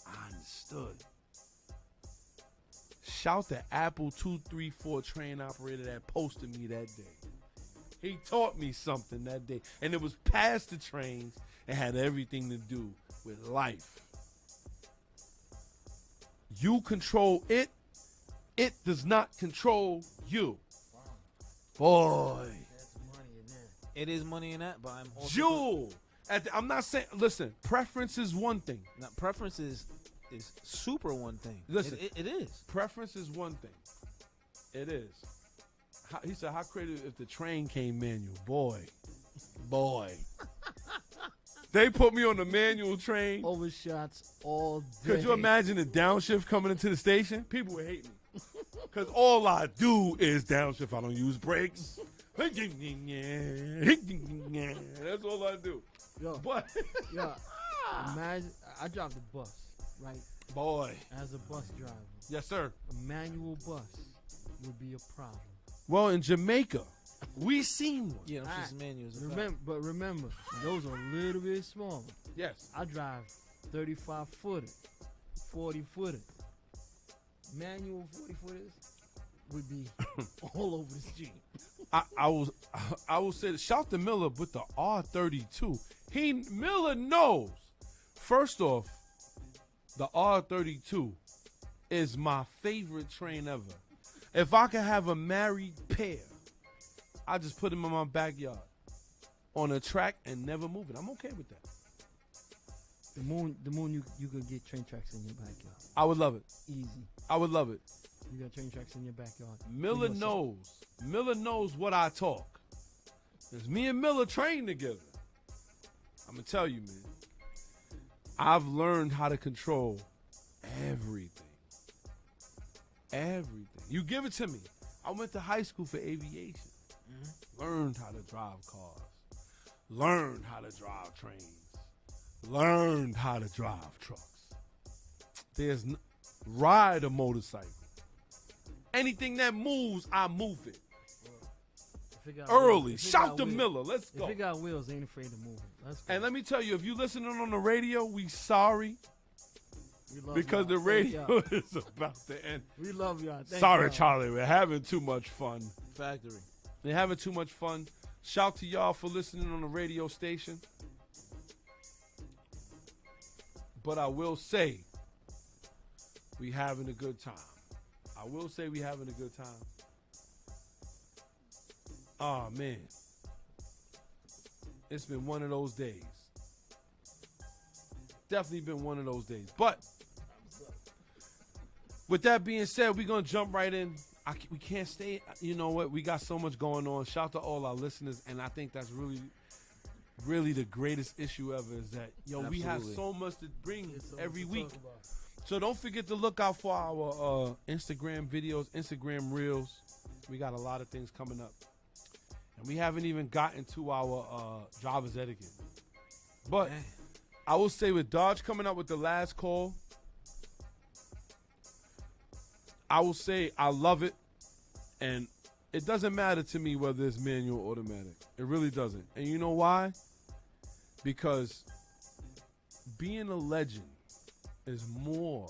I understood. Shout to Apple 234 train operator that posted me that day. He taught me something that day. And it was past the trains and had everything to do with life. You control it. It does not control you. Boy. It is money in that, but I'm also... Jewel. I'm not saying... Listen, preference is one thing. Now, preference is super one thing. Listen. It is. Preference is one thing. It is. He said, how creative if the train came manual? Boy. They put me on the manual train. Overshots all day. Could you imagine the downshift coming into the station? People would hate me. Because all I do is downshift. I don't use brakes. That's all I do. Yo, But yo, imagine I drive the bus, right? boy. As a bus driver, Yes, sir. a manual bus would be a problem. Well, in Jamaica, we seen one. Yeah, them shit's manuals. Remember, those are a little bit smaller. Yes. I drive 35 footer, 40 footer. Manual 40 footers would be all over the street. I will say that shout to Miller with the R32. Miller knows. First off, the R32 is my favorite train ever. If I could have a married pair, I just put them in my backyard on a track and never move it. I'm okay with that. The moon, you could get train tracks in your backyard. I would love it. Easy. I would love it. You got train tracks in your backyard. Miller knows. Miller knows what I talk. It's me and Miller train together. I'm going to tell you, man. I've learned how to control everything. Everything. You give it to me. I went to high school for aviation. Learned how to drive cars. Learned how to drive trains. Learned how to drive trucks. Ride a motorcycle. Anything that moves, I move it. Early. Shout to Miller. Let's go. If it got wheels, ain't afraid to move it. Let's go. And let me tell you, if you listening on the radio, we sorry. We love Because y'all. the radio is about to end. We love y'all. Thank Sorry, y'all. Charlie. We're having too much fun. Factory. We're having too much fun. Shout to y'all for listening on the radio station. But I will say, we having a good time. I will say we having a good time. Oh, man. It's been one of those days. Definitely been one of those days. But with that being said, we're going to jump right in. We can't stay. You know what? We got so much going on. Shout to all our listeners. And I think that's really the greatest issue ever is that, we have so much to bring every week. So don't forget to look out for our Instagram videos, Instagram reels. We got a lot of things coming up. And we haven't even gotten to our driver's etiquette. But I will say with Dodge coming up with the last call, I will say I love it. And it doesn't matter to me whether it's manual or automatic. It really doesn't. And you know why? Because being a legend is more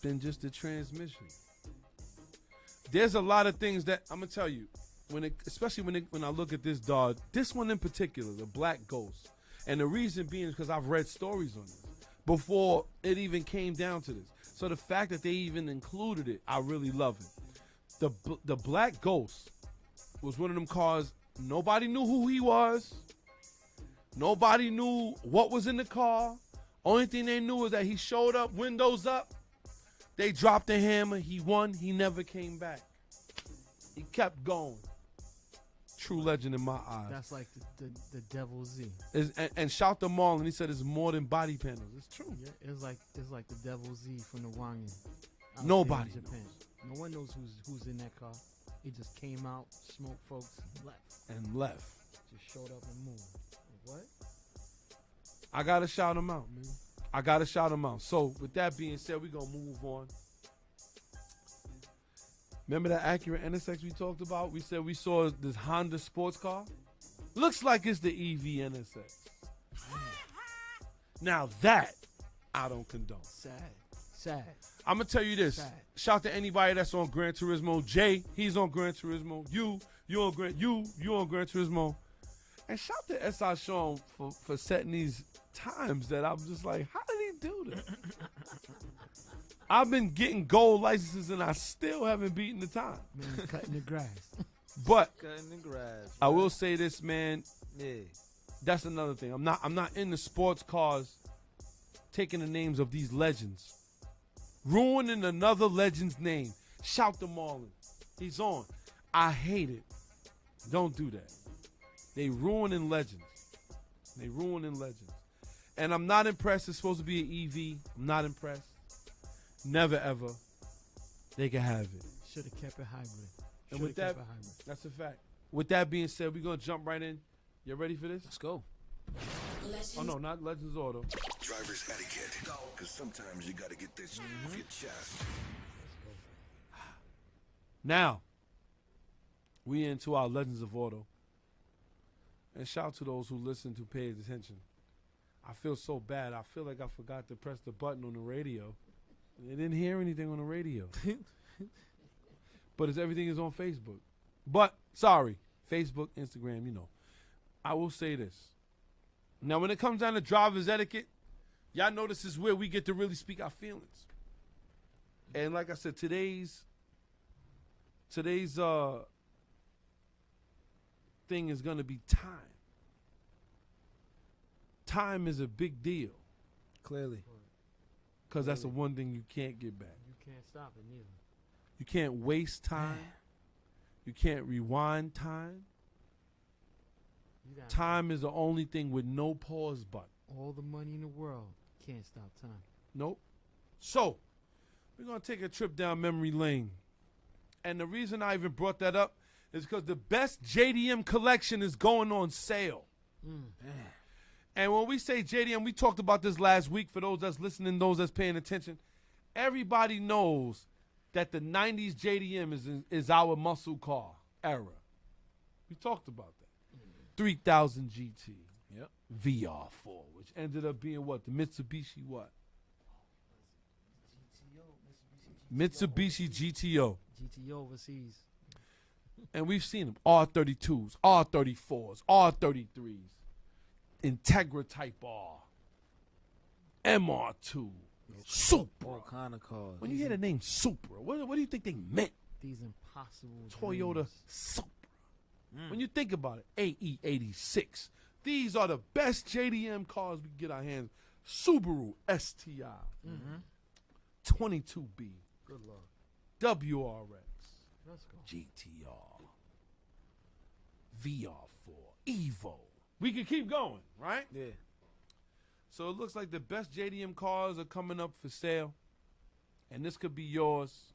than just the transmission. There's a lot of things that I'm gonna tell you especially when I look at this Dodge, this one in particular, the Black Ghost, and the reason being is because I've read stories on this before it even came down to this. So the fact that they even included it, I really love it. The Black Ghost was one of them cars. Nobody knew who he was. Nobody knew what was in the car. Only thing they knew was that he showed up, windows up. They dropped the hammer. He won. He never came back. He kept going. True legend in my eyes. That's like the Devil Z. And shout to Marlon. He said it's more than body panels. It's true. Yeah, it's like the Devil Z from the Wangan. Nobody knows. Japan. No one knows who's in that car. He just came out, smoked folks, and left. Just showed up and moved. Like, what? I gotta shout him out, man. I gotta shout him out. So with that being said, we're gonna move on. Remember that Acura NSX we talked about? We said we saw this Honda sports car. Looks like it's the EV NSX. Now that I don't condone. Sad. I'm gonna tell you this. Sad. Shout to anybody that's on Gran Turismo. Jay, he's on Gran Turismo. You on Gran Turismo. And shout to S.I. Sean for setting these times that I'm just like, how did he do that? I've been getting gold licenses and I still haven't beaten the time. Man, cutting the grass. But Cutting the grass. I will say this, man. Yeah. That's another thing. I'm not in the sports cars taking the names of these legends. Ruining another legend's name. Shout to Marlon. He's on. I hate it. Don't do that. They ruining legends. They ruining legends. And I'm not impressed. It's supposed to be an EV. I'm not impressed. Never, ever. They can have it. Should have kept it hybrid. And with that, that's a fact. With that being said, we're going to jump right in. You ready for this? Let's go. Legends. Oh, no, not Legends Auto. Driver's etiquette. Because sometimes you got to get this off your chest. Now, we into our Legends of Auto. And shout out to those who listened, who paid attention. I feel so bad. I feel like I forgot to press the button on the radio. They didn't hear anything on the radio. But everything is on Facebook. But, sorry, Facebook, Instagram, you know. I will say this. Now, when it comes down to driver's etiquette, y'all know this is where we get to really speak our feelings. And like I said, today's thing is going to be time. Time is a big deal. Clearly. Because that's the one thing you can't get back. You can't stop it neither. You can't waste time. You can't rewind time. Time is the only thing with no pause button. All the money in the world can't stop time. Nope. So, we're going to take a trip down memory lane. And the reason I even brought that up is because the best JDM collection is going on sale. And when we say JDM, we talked about this last week for those that's listening, those that's paying attention. Everybody knows that the 90s JDM is our muscle car era. We talked about that. 3000 GT. Yep. VR4, which ended up being what? The Mitsubishi what? Mitsubishi GTO. GTO overseas. And we've seen them. R32s, R34s, R33s. Integra Type R. MR2. Supra. All kind of cars. When you hear the name Supra, what do you think they meant? These impossible Toyota dreams. Supra. When you think about it, AE86. These are the best JDM cars we can get our hands. Subaru STI. 22B. Good luck. WRX. Let's go. GTR. VR4. Evo. We can keep going, right? Yeah. So it looks like the best JDM cars are coming up for sale. And this could be yours.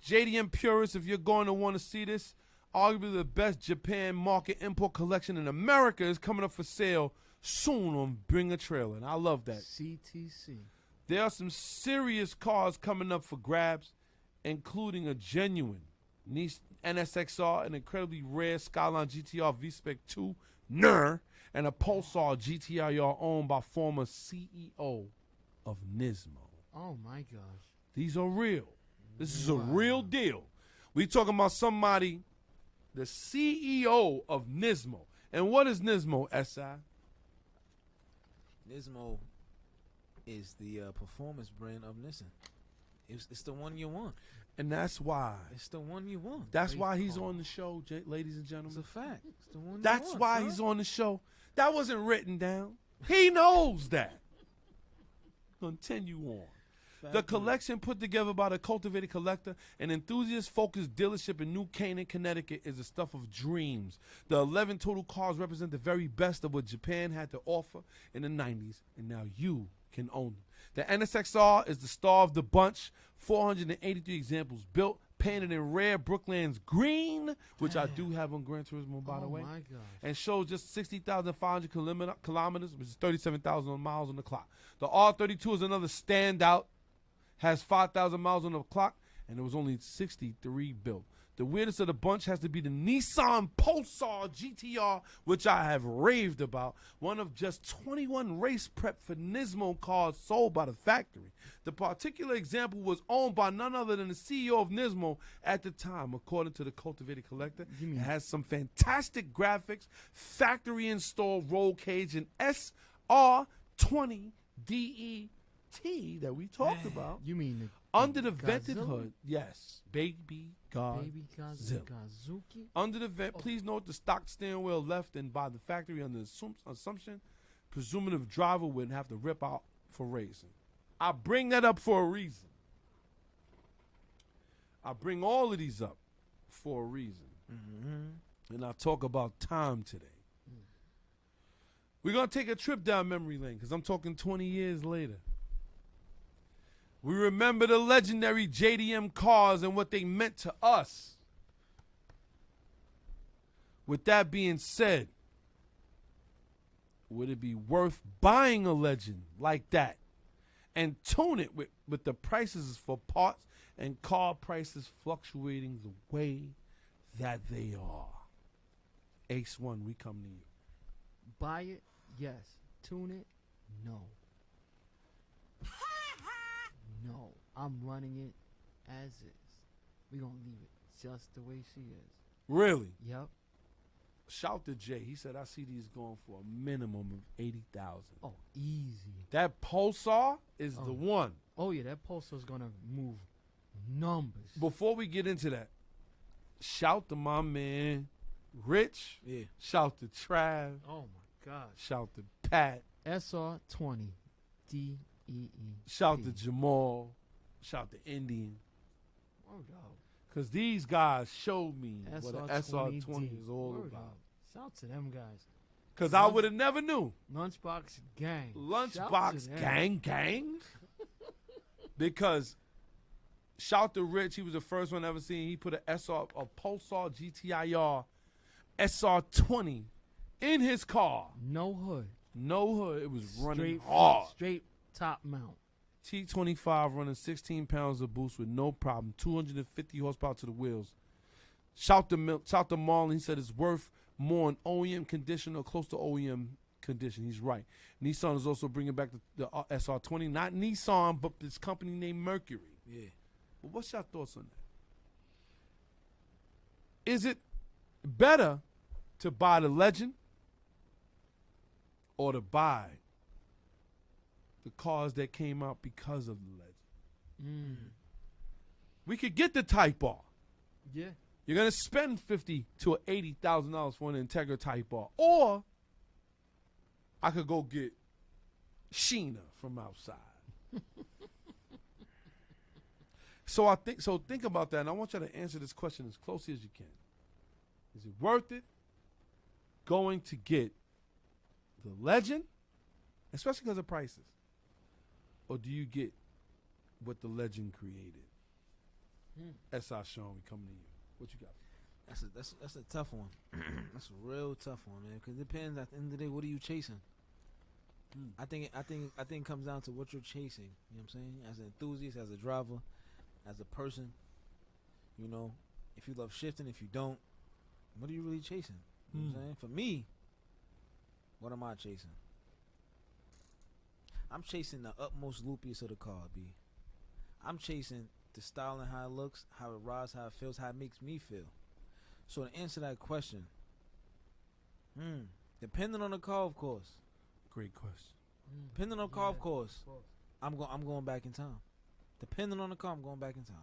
JDM purists, if you're going to want to see this, arguably the best Japan market import collection in America is coming up for sale soon on Bring a Trailer. And I love that. CTC. There are some serious cars coming up for grabs, including a genuine Nissan NSXR, an incredibly rare Skyline GTR V-Spec 2 NER, and a Pulsar GTR owned by former CEO of Nismo. Oh, my gosh. These are real. This is a real deal. We talking about somebody, the CEO of Nismo. And what is Nismo, SI? Nismo is the performance brand of Nissan. It's the one you want. And that's why. It's the one you want. That's why he's on the show, ladies and gentlemen. It's a fact. It's the one That's you want, why son. he's on the show. That wasn't written down. He knows that. Continue on. The collection put together by the Cultivated Collector, an enthusiast-focused dealership in New Canaan, Connecticut, is the stuff of dreams. The 11 total cars represent the very best of what Japan had to offer in the 90s, and now you can own them. The NSXR is the star of the bunch. 483 examples built, painted in rare Brooklands green, which I do have on Gran Turismo, by the way. Oh, my gosh. And shows just 60,500 kilometers, which is 37,000 miles on the clock. The R32 is another standout. Has 5,000 miles on the clock, and there was only 63 built. The weirdest of the bunch has to be the Nissan Pulsar GTR, which I have raved about. One of just 21 race prep for Nismo cars sold by the factory. The particular example was owned by none other than the CEO of Nismo at the time, according to the Cultivated Collector. It has some fantastic graphics, factory installed roll cage, and SR20DE that we talked about. You mean under the vented Godzilla? hood? Yes. Baby Godzilla. Gazuki? Under the vent, please note the stock steering wheel left and by the factory under assumption, presuming the driver wouldn't have to rip out for racing. I bring that up for a reason. I bring all of these up for a reason. And I talk about time today. We're going to take a trip down memory lane because I'm talking 20 years later. We remember the legendary JDM cars and what they meant to us. With that being said, would it be worth buying a legend like that and tune it with the prices for parts and car prices fluctuating the way that they are? Ace One, we come to you. Buy it, yes. Tune it, no. No, I'm running it as is. We're going to leave it just the way she is. Really? Yep. Shout to Jay. He said, I see these going for a minimum of 80,000. Oh, easy. That Pulsar is the one. Oh, yeah, that Pulsar's going to move numbers. Before we get into that, shout to my man, Rich. Yeah. Shout to Trav. Oh, my God. Shout to Pat. SR20 DEE. Shout to Jamal. Shout to Indian. Word up. Because these guys showed me what an SR20 SR20 is all Word about. up. Shout to them guys. Because I would have never knew. Lunchbox Gang. Lunchbox Gang? Because shout to Rich. He was the first one I ever seen. He put a Pulsar GTIR SR20 in his car. No hood. No hood. It was running Straight hard. Straight top mount. T25 running 16 pounds of boost with no problem. 250 horsepower to the wheels. Shout to Marlon. He said it's worth more in OEM condition or close to OEM condition. He's right. Nissan is also bringing back the SR20. Not Nissan, but this company named Mercury. Yeah. But what's your thoughts on that? Is it better to buy the Legend or to buy the cars that came out because of the Legend? We could get the Type R. Yeah. You're gonna spend $50,000 to $80,000 for an Integra Type R, or I could go get Sheena from outside. So think about that, and I want you to answer this question as closely as you can. Is it worth it going to get the Legend, especially because of prices, or do you get what the Legend created? SI Sean, we come to you. What you got? That's a tough one. That's a real tough one, man. Because it depends. At the end of the day, what are you chasing? I think it comes down to what you're chasing. You know what I'm saying? As an enthusiast, as a driver, as a person. You know, if you love shifting, if you don't, what are you really chasing? You know what I'm saying? For me, what am I chasing? I'm chasing the utmost loopiest of the car, B. I'm chasing the style and how it looks, how it rides, how it feels, how it makes me feel. So to answer that question, depending on the car, of course. Great question. Depending on the car, of course. I'm going back in time. Depending on the car, I'm going back in time.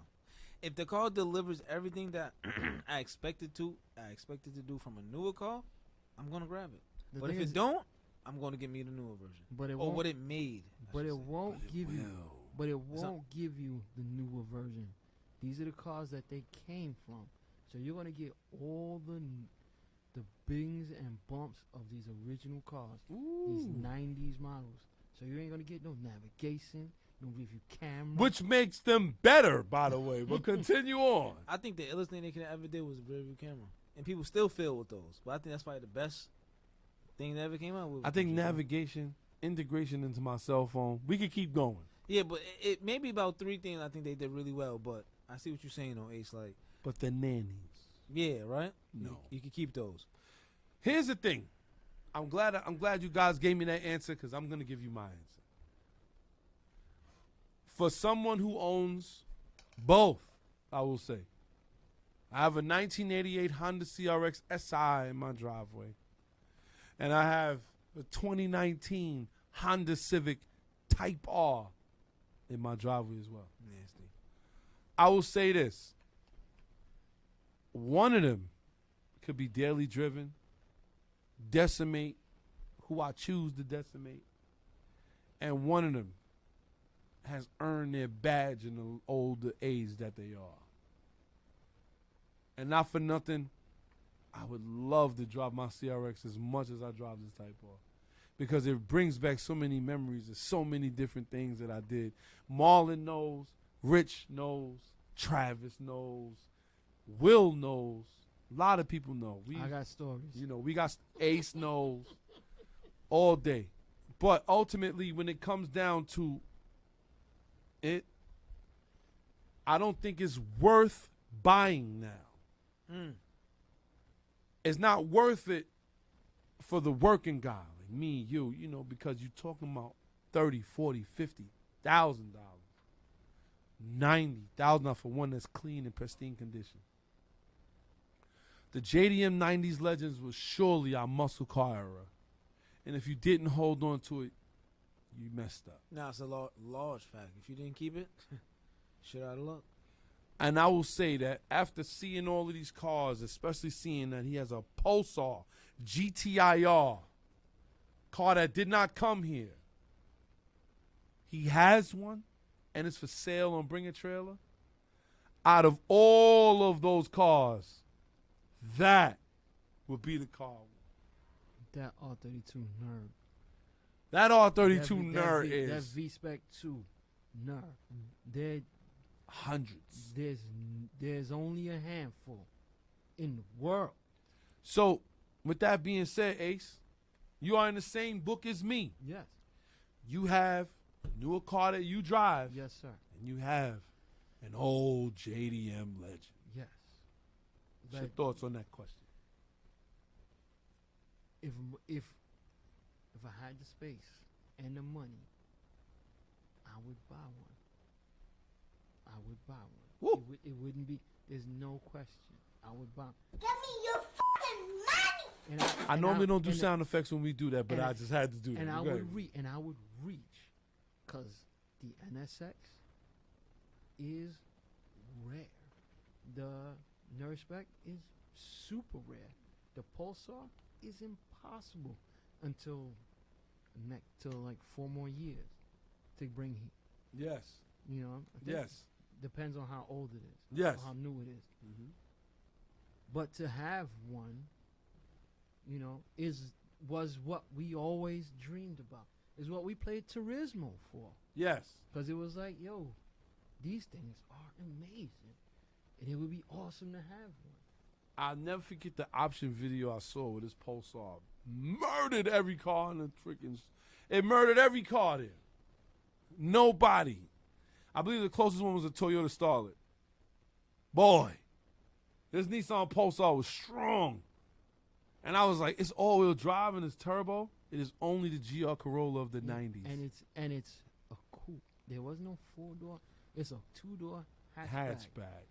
If the car delivers everything that I expected to do from a newer car, I'm gonna grab it. But if it don't, I'm gonna get me the newer version. But it or won't, what it made. But it won't give you. But it won't give you the newer version. These are the cars that they came from. So you're gonna get all the bings and bumps of these original cars, these 90s models. So you ain't gonna get no navigation, no review camera, Which makes them better, by the way. But continue on. I think the illest thing they could ever did was a rear view camera, and people still fail with those. But I think that's probably the best thing that ever came out with. I think navigation, integration into my cell phone. We could keep going. Yeah, but it may be about 3 things I think they did really well. But I see what you're saying, though, Ace. Like, But the nannies. yeah, right? No. You can keep those. Here's the thing. I'm glad you guys gave me that answer because I'm gonna give you my answer. For someone who owns both, I will say, I have a 1988 Honda CRX SI in my driveway, and I have a 2019 Honda Civic Type R in my driveway as well. Nasty. I will say this. One of them could be daily driven, decimate who I choose to decimate, and one of them has earned their badge in the older age that they are. And not for nothing, I would love to drive my CRX as much as I drive this Type R. because it brings back so many memories of so many different things that I did. Marlon knows, Rich knows, Travis knows, Will knows. A lot of people know. I got stories. You know, we got Ace knows all day. But ultimately, when it comes down to it, I don't think it's worth buying now. It's not worth it for the working guy like me, you know, because you're talking about $30, $40, $50,000, $90,000 for one that's clean and pristine condition. The JDM 90s Legends was surely our muscle car era. And if you didn't hold on to it, you messed up. Now it's a large fact. If you didn't keep it, shit out of luck. And I will say that after seeing all of these cars, especially seeing that he has a Pulsar GTIR car that did not come here, he has one, and it's for sale on Bring a Trailer. Out of all of those cars, that would be the car. That R32 nerd. That R32 nerd is. That V-Spec 2 nerd. There, hundreds. There's only a handful in the world. So, with that being said, Ace, you are in the same book as me. Yes. You have a newer car that you drive. Yes, sir. And you have an old JDM Legend. Yes. What's your thoughts on that question? If I had the space and the money, I would buy one. I would buy one. It wouldn't be. There's no question. I would buy. Give me your fucking money. I normally don't do sound effects when we do that, but I just had to do that. And I would reach, cause the NSX is rare. The Nurspec is super rare. The Pulsar is impossible until like 4 more years to bring heat. Yes. You know. Yes. Depends on how old it is. Yes. Or how new it is. Mm-hmm. But to have one, you know, was what we always dreamed about. Is what we played Turismo for. Yes. Because it was like, yo, these things are amazing, and it would be awesome to have one. I'll never forget the option video I saw with this Pulsar. Murdered every car in the freaking. It murdered every car there. Nobody. I believe the closest one was a Toyota Starlet. Boy, this Nissan Pulsar was strong. And I was like, it's all-wheel drive and it's turbo. It is only the GR Corolla of the 90s. And it's a coupe. There was no 4-door. It's a 2-door hatchback.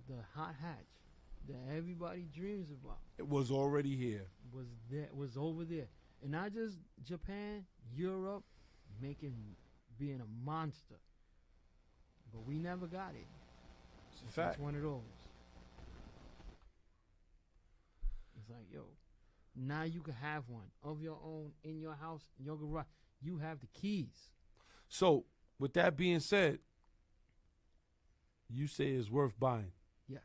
The hot hatch that everybody dreams about. It was already here. Was over there. And not just Japan, Europe, being a monster. But we never got it. It's a fact. It's one of those. It's like, yo, now you can have one of your own in your house, in your garage. You have the keys. So, with that being said, you say it's worth buying. Yes.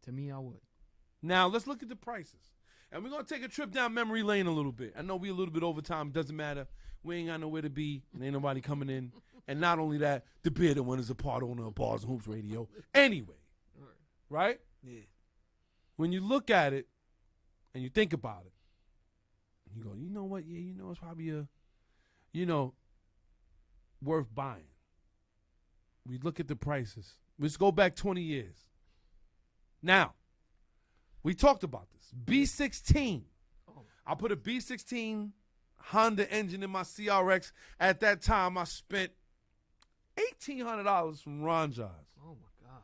To me, I would. Now, let's look at the prices. And we're going to take a trip down memory lane a little bit. I know we a little bit over time. It doesn't matter. We ain't got nowhere to be. And ain't nobody coming in. And not only that, the beer that one is a part owner of Bars and Hoops Radio. Anyway. Right? Yeah. When you look at it and you think about it, you go, you know what? Yeah, you know, it's probably worth buying. We look at the prices. Let's go back 20 years. Now, we talked about this. B16. I put a B16 Honda engine in my CRX. At that time, I spent $1,800 from Ron Jaws. Oh, my gosh.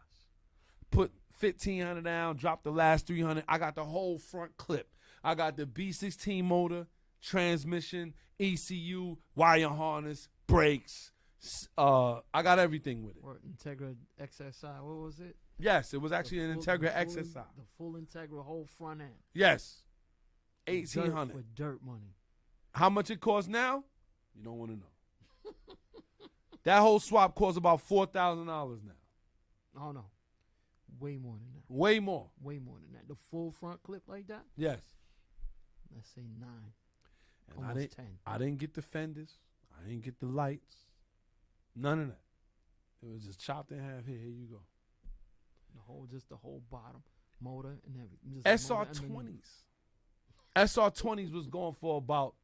Put $1,500 down, dropped the last $300. I got the whole front clip. I got the B16 motor, transmission, ECU, wire harness, brakes. I got everything with it. Or Integra XSI, what was it? Yes, it was actually an Integra XSI. The full Integra whole front end. Yes. $1,800. For dirt money. How much it costs now? You don't want to know. That whole swap costs about $4,000 now. Oh, no. Way more than that. Way more. Way more than that. The full front clip like that? Yes. Let's say 9. And Almost 10. I didn't get the fenders. I didn't get the lights. None of that. It was just chopped in half. Here you go. The whole bottom motor and everything. SR20s. SR20s was going for about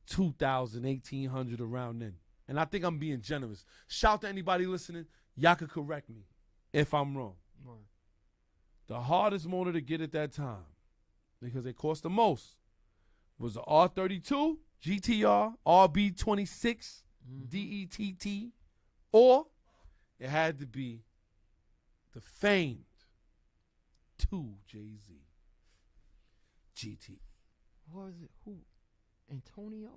2,000, 1,800 around then. And I think I'm being generous. Shout to anybody listening. Y'all could correct me if I'm wrong. Right. The hardest motor to get at that time, because it cost the most, was the R32, GTR, RB26, DETT, or it had to be the famed 2JZ GT. What was it? Who? Antonio?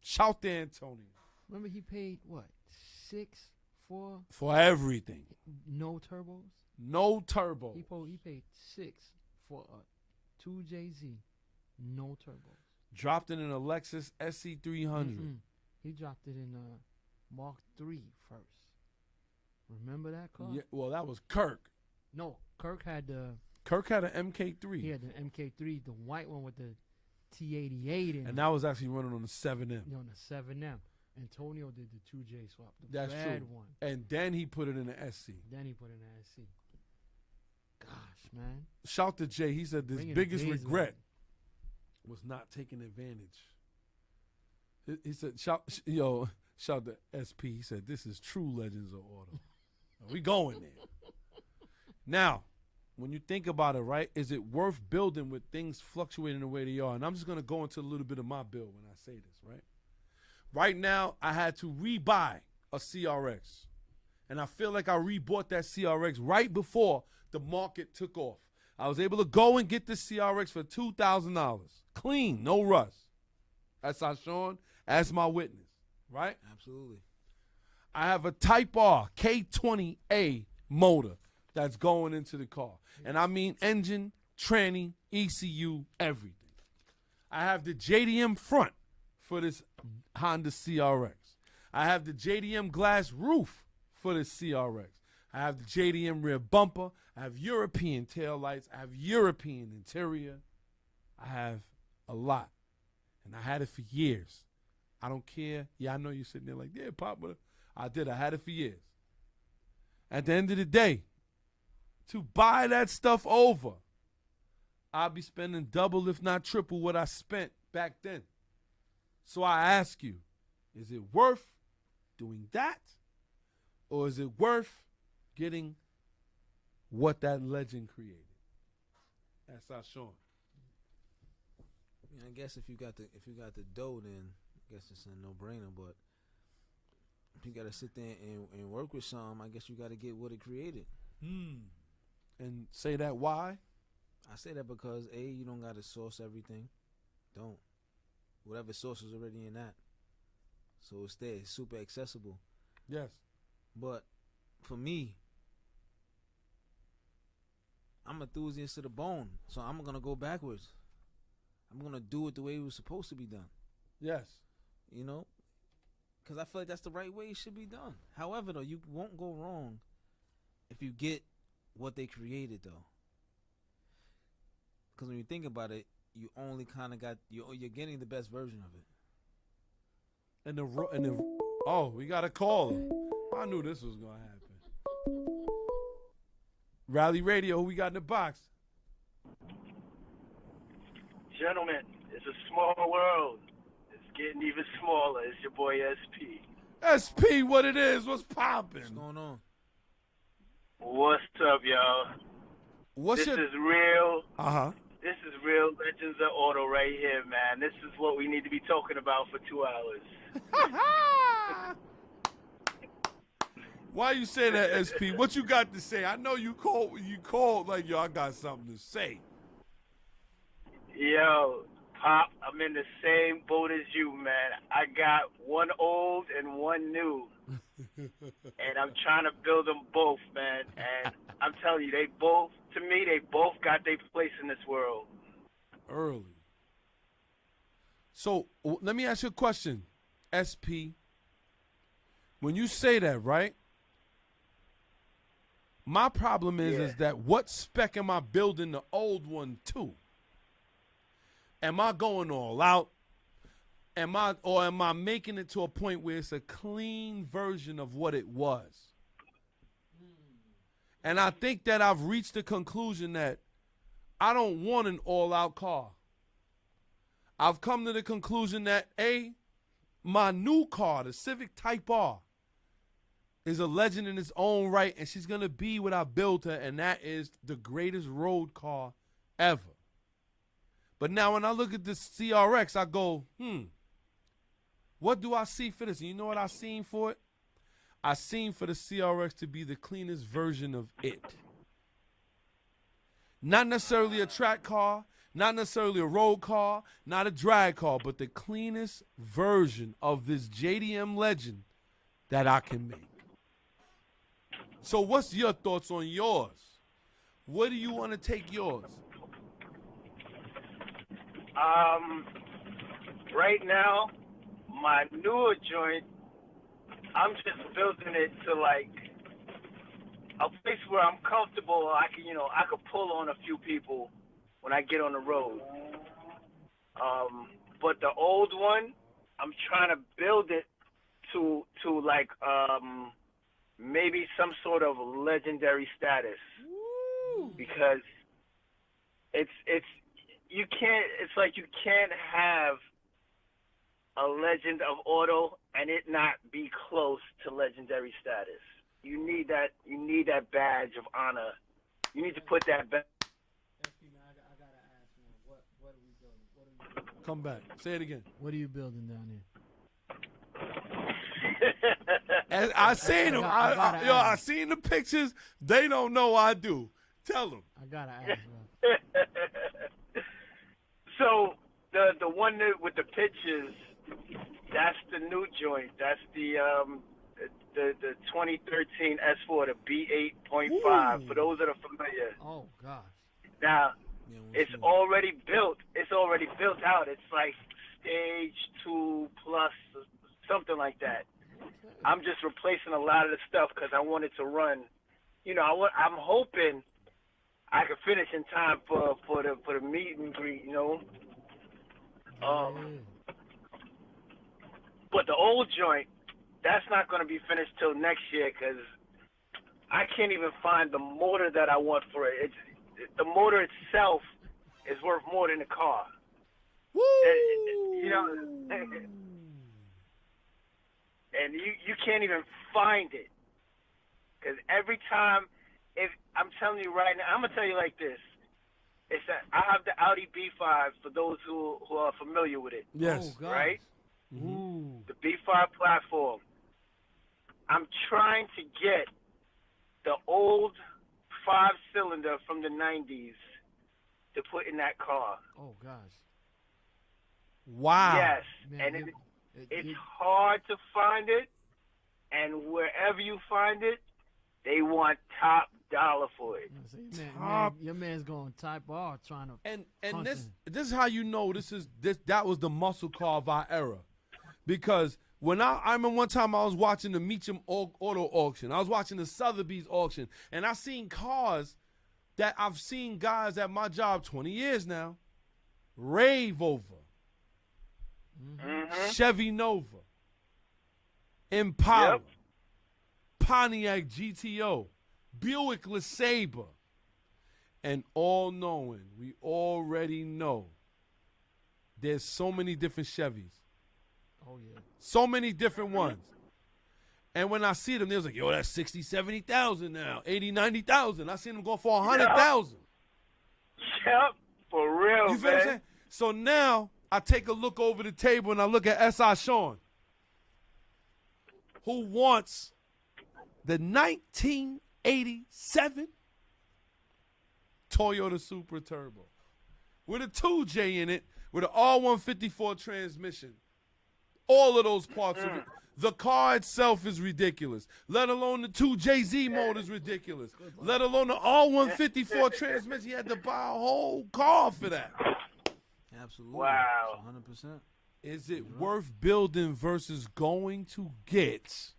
Shout to Antonio. Remember he paid what? 6 for everything. no turbos? No turbo. He paid 6 for a 2JZ, no turbos. Dropped it in a Lexus SC300. He dropped it in a Mark III first. Remember that car? Yeah, well, that was Kirk. No, Kirk had an MK3. He had the MK3, the white one with the T88 in it. And that was actually running on the 7M. Yeah, on the 7M. Antonio did the 2J swap, the That's bad true. one. And then he put it in the SC. Then he put it in the SC. Gosh, man. Shout to Jay. He said his Bringing biggest the days regret was not taking advantage. He said, shout to SP. He said, this is true Legends of Auto. We going there. Now, when you think about it, right, is it worth building with things fluctuating the way they are? And I'm just going to go into a little bit of my build when I say this, right? Right now, I had to rebuy a CRX. And I feel like I rebought that CRX right before the market took off. I was able to go and get this CRX for $2,000. Clean, no rust. That's Sean, as my witness, right? Absolutely. I have a Type R K20A motor that's going into the car. And I mean engine, tranny, ECU, everything. I have the JDM front for this Honda CRX. I have the JDM glass roof for this CRX. I have the JDM rear bumper. I have European taillights. I have European interior. I have a lot. And I had it for years. I don't care. Yeah, I know you're sitting there like, yeah, Pop, but I did. I had it for years. At the end of the day, to buy that stuff over, I'll be spending double, if not triple, what I spent back then. So I ask you, is it worth doing that? Or is it worth getting what that legend created? That's our Sean. I guess if you got the dough, then I guess it's a no-brainer. But if you got to sit there and work with some, I guess you got to get what it created. And say that why? I say that because A, you don't got to source everything. Don't. Whatever source is already in that. So it's there. It's super accessible. Yes. But for me, I'm enthusiast to the bone. So I'm going to go backwards. I'm going to do it the way it was supposed to be done. Yes. You know? Because I feel like that's the right way it should be done. However, though, you won't go wrong if you get what they created, though. Because when you think about it, you only kind of got, you're getting the best version of it. Oh, we got a caller. I knew this was going to happen. Rally Radio, who we got in the box? Gentlemen, it's a small world. It's getting even smaller. It's your boy SP. SP, what it is? What's popping? What's going on? What's up, y'all? This is real. This is real Legends of Auto right here, man. This is what we need to be talking about for 2 hours. Why you say that, SP? What you got to say? I know you called like, yo, I got something to say. Yo, Pop, I'm in the same boat as you, man. I got one old and one new. And I'm trying to build them both, man. And I'm telling you, they both got their place in this world. Early. So let me ask you a question, SP. When you say that, right? My problem is that what spec am I building the old one to? Am I going all out? Am I making it to a point where it's a clean version of what it was? And I think that I've reached the conclusion that I don't want an all-out car. I've come to the conclusion that, my new car, the Civic Type R, is a legend in its own right, and she's going to be what I built her, and that is the greatest road car ever. But now when I look at this CRX, I go, what do I see for this? And you know what I seen for it? I seen for the CRX to be the cleanest version of it. Not necessarily a track car, not necessarily a road car, not a drag car, but the cleanest version of this JDM legend that I can make. So what's your thoughts on yours? Where do you want to take yours? Right now, my newer joint, I'm just building it to like a place where I'm comfortable. I can pull on a few people when I get on the road. But the old one, I'm trying to build it to like maybe some sort of legendary status. Woo. Because it's like you can't have a legend of auto and it not be close to legendary status. You need that badge of honor. You need to put that back. I gotta ask, man, what are we building? What are we building? Come back. Say it again. What are you building down here? And I seen them. I seen the pictures. They don't know I do. Tell them. I gotta ask, bro. So the one with the pictures, that's the new joint. That's the 2013 S4, the B8.5. For those that are familiar. Oh gosh. Now it's already built. It's already built out. It's like stage 2 plus something like that. I'm just replacing a lot of the stuff because I want it to run. I'm hoping I can finish in time for the meet and greet. But the old joint, that's not going to be finished till next year because I can't even find the motor that I want for it. The motor itself is worth more than the car. Woo! And you can't even find it. Because every time, I'm telling you right now, I'm going to tell you like this. It's that I have the Audi B5 for those who are familiar with it. Yes. Oh, right? Mm-hmm. The B5 platform. I'm trying to get the old 5-cylinder from the 90s to put in that car. Oh, gosh. Wow. Yes. Man, and it's hard to find it, and wherever you find it, they want top dollar for it. Your man's going Type R trying to. And this is how you know that was the muscle car of our era, because when I remember one time I was watching the Meacham Auto auction, I was watching the Sotheby's auction, and I seen cars that I've seen guys at my job 20 years now rave over. Mm-hmm. Chevy Nova, Impala, Yep. Pontiac GTO, Buick LeSabre, and all knowing, we already know there's so many different Chevys. Oh, yeah. So many different ones. And when I see them, they was like, yo, that's 60, 70,000 now, 80, 90,000. I seen them go for 100,000. Yep, for real, You feel what I'm saying? So now I take a look over the table and I look at S.I. Sean, who wants the 1987 Toyota Supra Turbo with a 2J in it, with an R154 transmission. All of those parts of it. The car itself is ridiculous. Let alone the 2JZ motor is ridiculous. Let alone the R154 transmission. You had to buy a whole car for that. Absolutely. Wow. 100%. Is it worth building versus going to get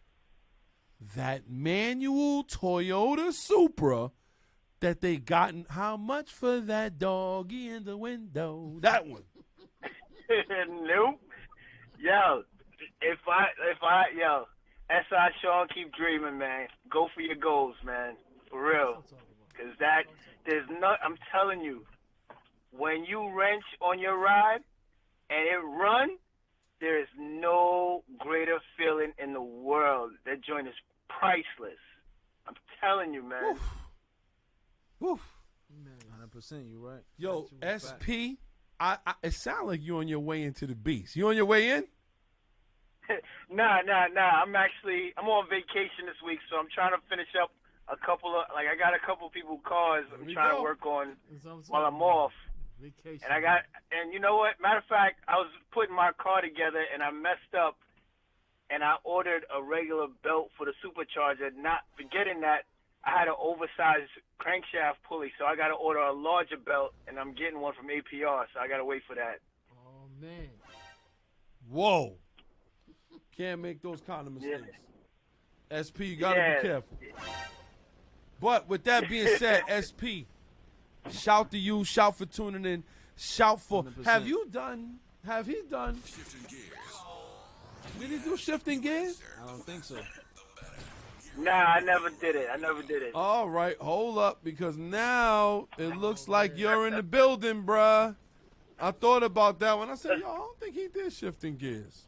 that manual Toyota Supra that they gotten? How much for that doggy in the window? That one. Nope. Yo, yo, SI Sean, keep dreaming, man. Go for your goals, man. For real. Because I'm telling you, when you wrench on your ride and it run, there is no greater feeling in the world. That joint is priceless. I'm telling you, man. Woof. 100%, you right. Yo, SP, it sounds like you're on your way into the beast. You on your way in? Nah. I'm on vacation this week, so I'm trying to finish up I got a couple people cars I'm trying to work on while I'm off. Vacation. And you know what? Matter of fact, I was putting my car together and I messed up, and I ordered a regular belt for the supercharger, not forgetting that I had an oversized crankshaft pulley, so I got to order a larger belt, and I'm getting one from APR, so I got to wait for that. Oh, man. Whoa. Can't make those kind of mistakes. Yeah. SP, you got to be careful. But with that being said, SP, shout to you, shout for tuning in, shout for, 100%. have he done? Shifting gears. Did he do shifting gears? I don't think so. Nah, I never did it. All right, hold up, because now it looks like you're in the building, bruh. I thought about that when I said, yo, I don't think he did shifting gears.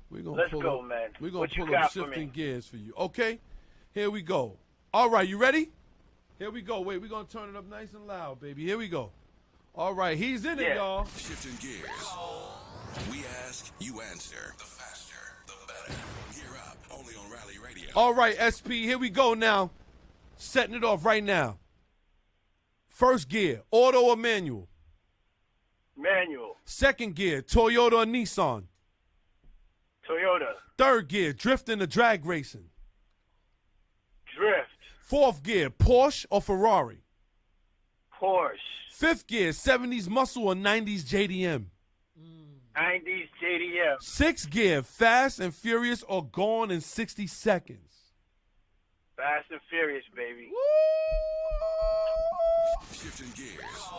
Let's go, man. We're going to pull got up for shifting me? gears for you. Okay, here we go. All right, you ready? Here we go. Wait, we're going to turn it up nice and loud, baby. Here we go. All right, he's in it, y'all. Shifting gears. We ask, you answer. The faster, the better. Gear up. Only on Rally Radio. All right, SP, here we go now. Setting it off right now. First gear, auto or manual? Manual. Second gear, Toyota or Nissan? Toyota. Third gear, drifting or drag racing? Drift. Fourth gear, Porsche or Ferrari? Porsche. Fifth gear, 70s muscle or 90s JDM? 90s JDM. Sixth gear, Fast and Furious or Gone in 60 seconds? Fast and Furious, baby. Shifting gears.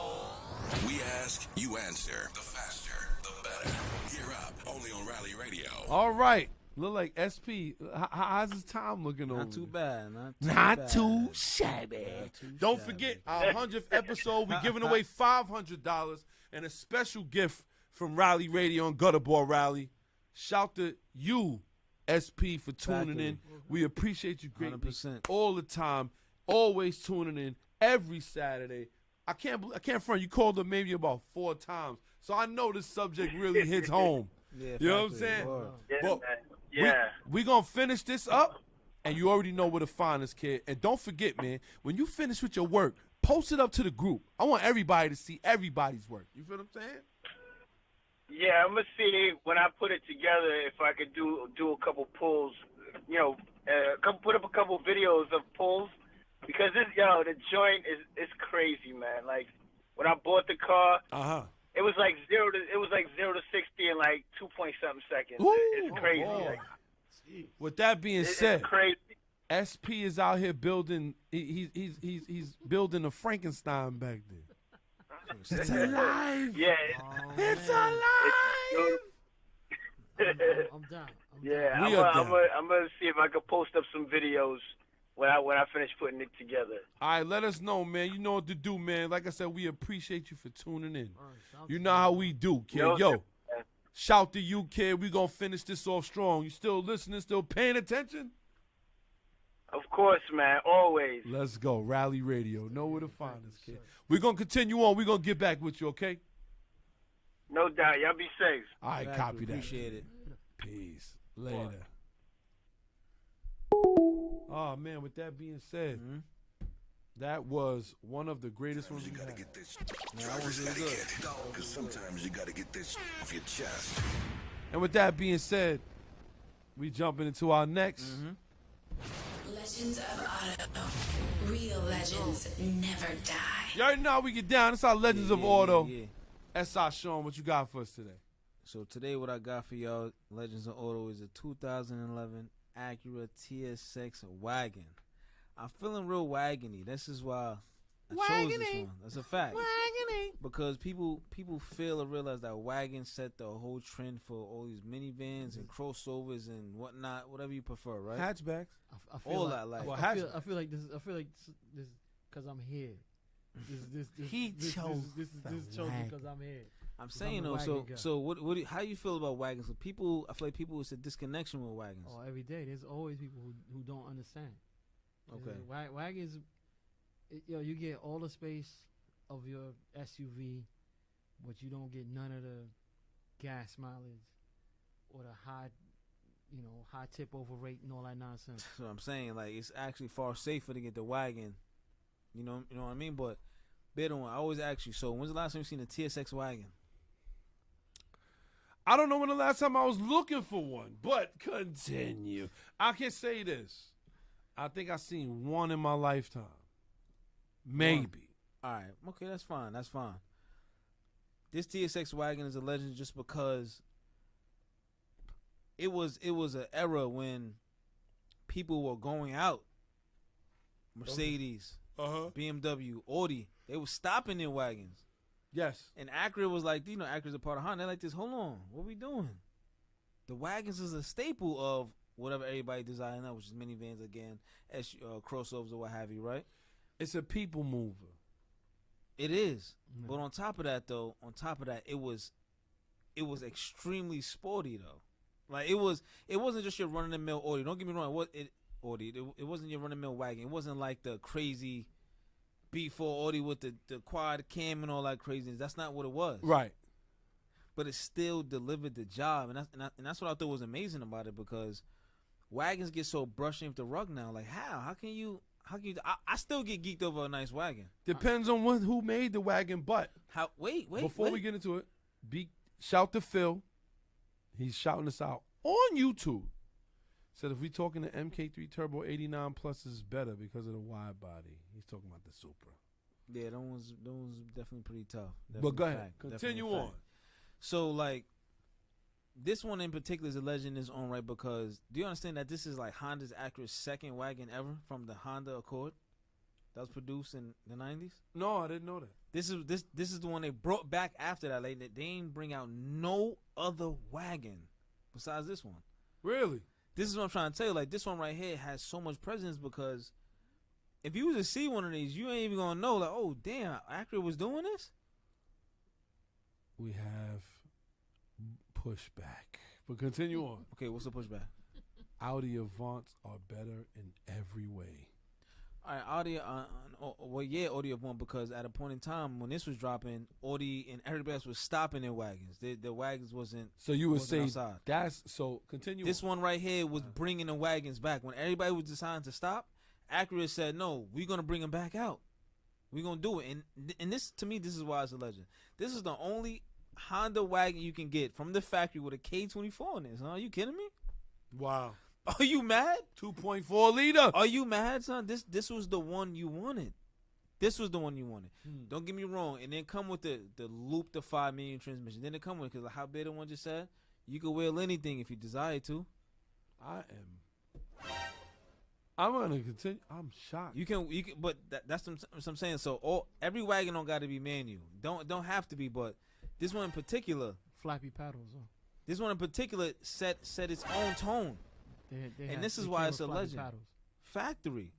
We ask, you answer. The faster, the better. Gear up. Only on Rally Radio. All right. Look like SP. How's his time looking over? Not too bad. Not too shabby. Don't forget our 100th episode. We're giving away $500 and a special gift from Rally Radio and Gutterball Rally. Shout to you, SP, for tuning in. We appreciate you greatly 100%. all the time. Always tuning in every Saturday. I can't front. You called up maybe about 4 times, so I know this subject really hits home. Yeah, you know what I'm saying? But Yeah. we gonna finish this up, and you already know where to find us, kid. And don't forget, man, when you finish with your work, post it up to the group. I want everybody to see everybody's work. You feel what I'm saying? Yeah, I'm gonna see when I put it together if I could do a couple pulls. You know, put up a couple videos of pulls because the joint is crazy, man. Like when I bought the car, it was like 0 to 60 in like 2-point-something seconds. Ooh, it's crazy. Like, with that being said, it's crazy. SP is out here building. He's building a Frankenstein back there. It's alive. Yeah, it's alive. I'm down. Yeah, I'm gonna see if I can post up some videos when I finish putting it together. All right, let us know, man. You know what to do, man. Like I said, we appreciate you for tuning in. You know how we do, kid. Yo, shout to you, kid. We gonna finish this off strong. You still listening? Still paying attention? Of course, man. Always. Let's go. Rally Radio. Know where to find us, kid. We're going to continue on. We're going to get back with you, okay? No doubt. Y'all be safe. All right, copy that. Appreciate it. Peace. Later. Oh, man, with that being said, that was one of the greatest ones we had. Get this. Drivers gotta get it. Because sometimes you got to get this off your chest. And with that being said, we jumping into our next. Legends of Auto. Real legends never die. You already know how we get down. It's our Legends of Auto. S.I. Sean, what you got for us today? So today what I got for y'all, Legends of Auto, is a 2011 Acura TS6 wagon. I'm feeling real wagony. This is why I chose this one. That's a fact. Because people fail to realize that wagon set the whole trend for all these minivans and crossovers and whatnot, whatever you prefer, right? Hatchbacks. I feel all like, that, like. I feel like this because I'm here. This chose because I'm here. I'm saying though, so how you feel about wagons? So people, I feel like people, it's a disconnection with wagons. Oh, every day there's always people who don't understand. Okay. Wagons, you get all the space of your SUV, but you don't get none of the gas mileage or the high tip over rate and all that nonsense. So I'm saying, like, it's actually far safer to get the wagon. You know what I mean? But better one, I always ask you. So when's the last time you seen a TSX wagon? I don't know when the last time I was looking for one, but continue. I can say this. I think I've seen one in my lifetime. Maybe. All right. Okay, that's fine. That's fine. This TSX wagon is a legend just because it was an era when people were going out. Mercedes, BMW, Audi, they were stopping their wagons. Yes. And Acura was like, Acura's a part of Honda. They're like this, hold on, what we doing? The wagons is a staple of whatever everybody desiring now, which is minivans again, crossovers or what have you, right? It's a people mover. It is. But on top of that, it was extremely sporty though. Like it wasn't just your run of the mill Audi. Don't get me wrong, it wasn't your run of the mill wagon. It wasn't like the crazy B4 Audi with the quad cam and all that craziness. That's not what it was. Right. But it still delivered the job, and that's what I thought was amazing about it, because wagons get so brushed with the rug now. Like how can you? I still get geeked over a nice wagon. Depends on who made the wagon, but wait. Before we get into it, shout to Phil. He's shouting us out on YouTube. Said if we talking the MK3 Turbo 89 Plus is better because of the wide body. He's talking about the Supra. Yeah, those definitely pretty tough. But go ahead, continue on. So like, this one in particular is a legend in its own right, because do you understand that this is like Honda's Acura's second wagon ever from the Honda Accord that was produced in the 90s? No, I didn't know that. This is the one they brought back after that. Like, they didn't bring out no other wagon besides this one. Really? This is what I'm trying to tell you. Like, this one right here has so much presence, because if you was to see one of these, you ain't even gonna know, like, oh damn, Acura was doing this. We have pushback, but continue on. Okay, what's the pushback? Audi Avants are better in every way. All right, Audi Avant, because at a point in time when this was dropping, Audi and everybody else was stopping their wagons. The wagons wasn't. So you would say outside. that's so. Continue. This one right here was bringing the wagons back when everybody was deciding to stop. Acura said, "No, we're gonna bring them back out. We're gonna do it." And this, to me, this is why it's a legend. This is the only Honda wagon you can get from the factory with a K24 in this. Huh? Are you kidding me? Wow. Are you mad? 2.4 liter. Are you mad, son? This was the one you wanted. This was the one you wanted. Don't get me wrong. And then come with the Loop the 5 million transmission. Then it come with, because how big the one just said, you could wheel anything if you desire to. I'm gonna continue. I'm shocked. You can, but that's what I'm saying. So every wagon don't got to be manual. Don't have to be, but this one in particular, flappy paddles. This one in particular set its own tone. And this is why it's a legend. Paddles. Factory.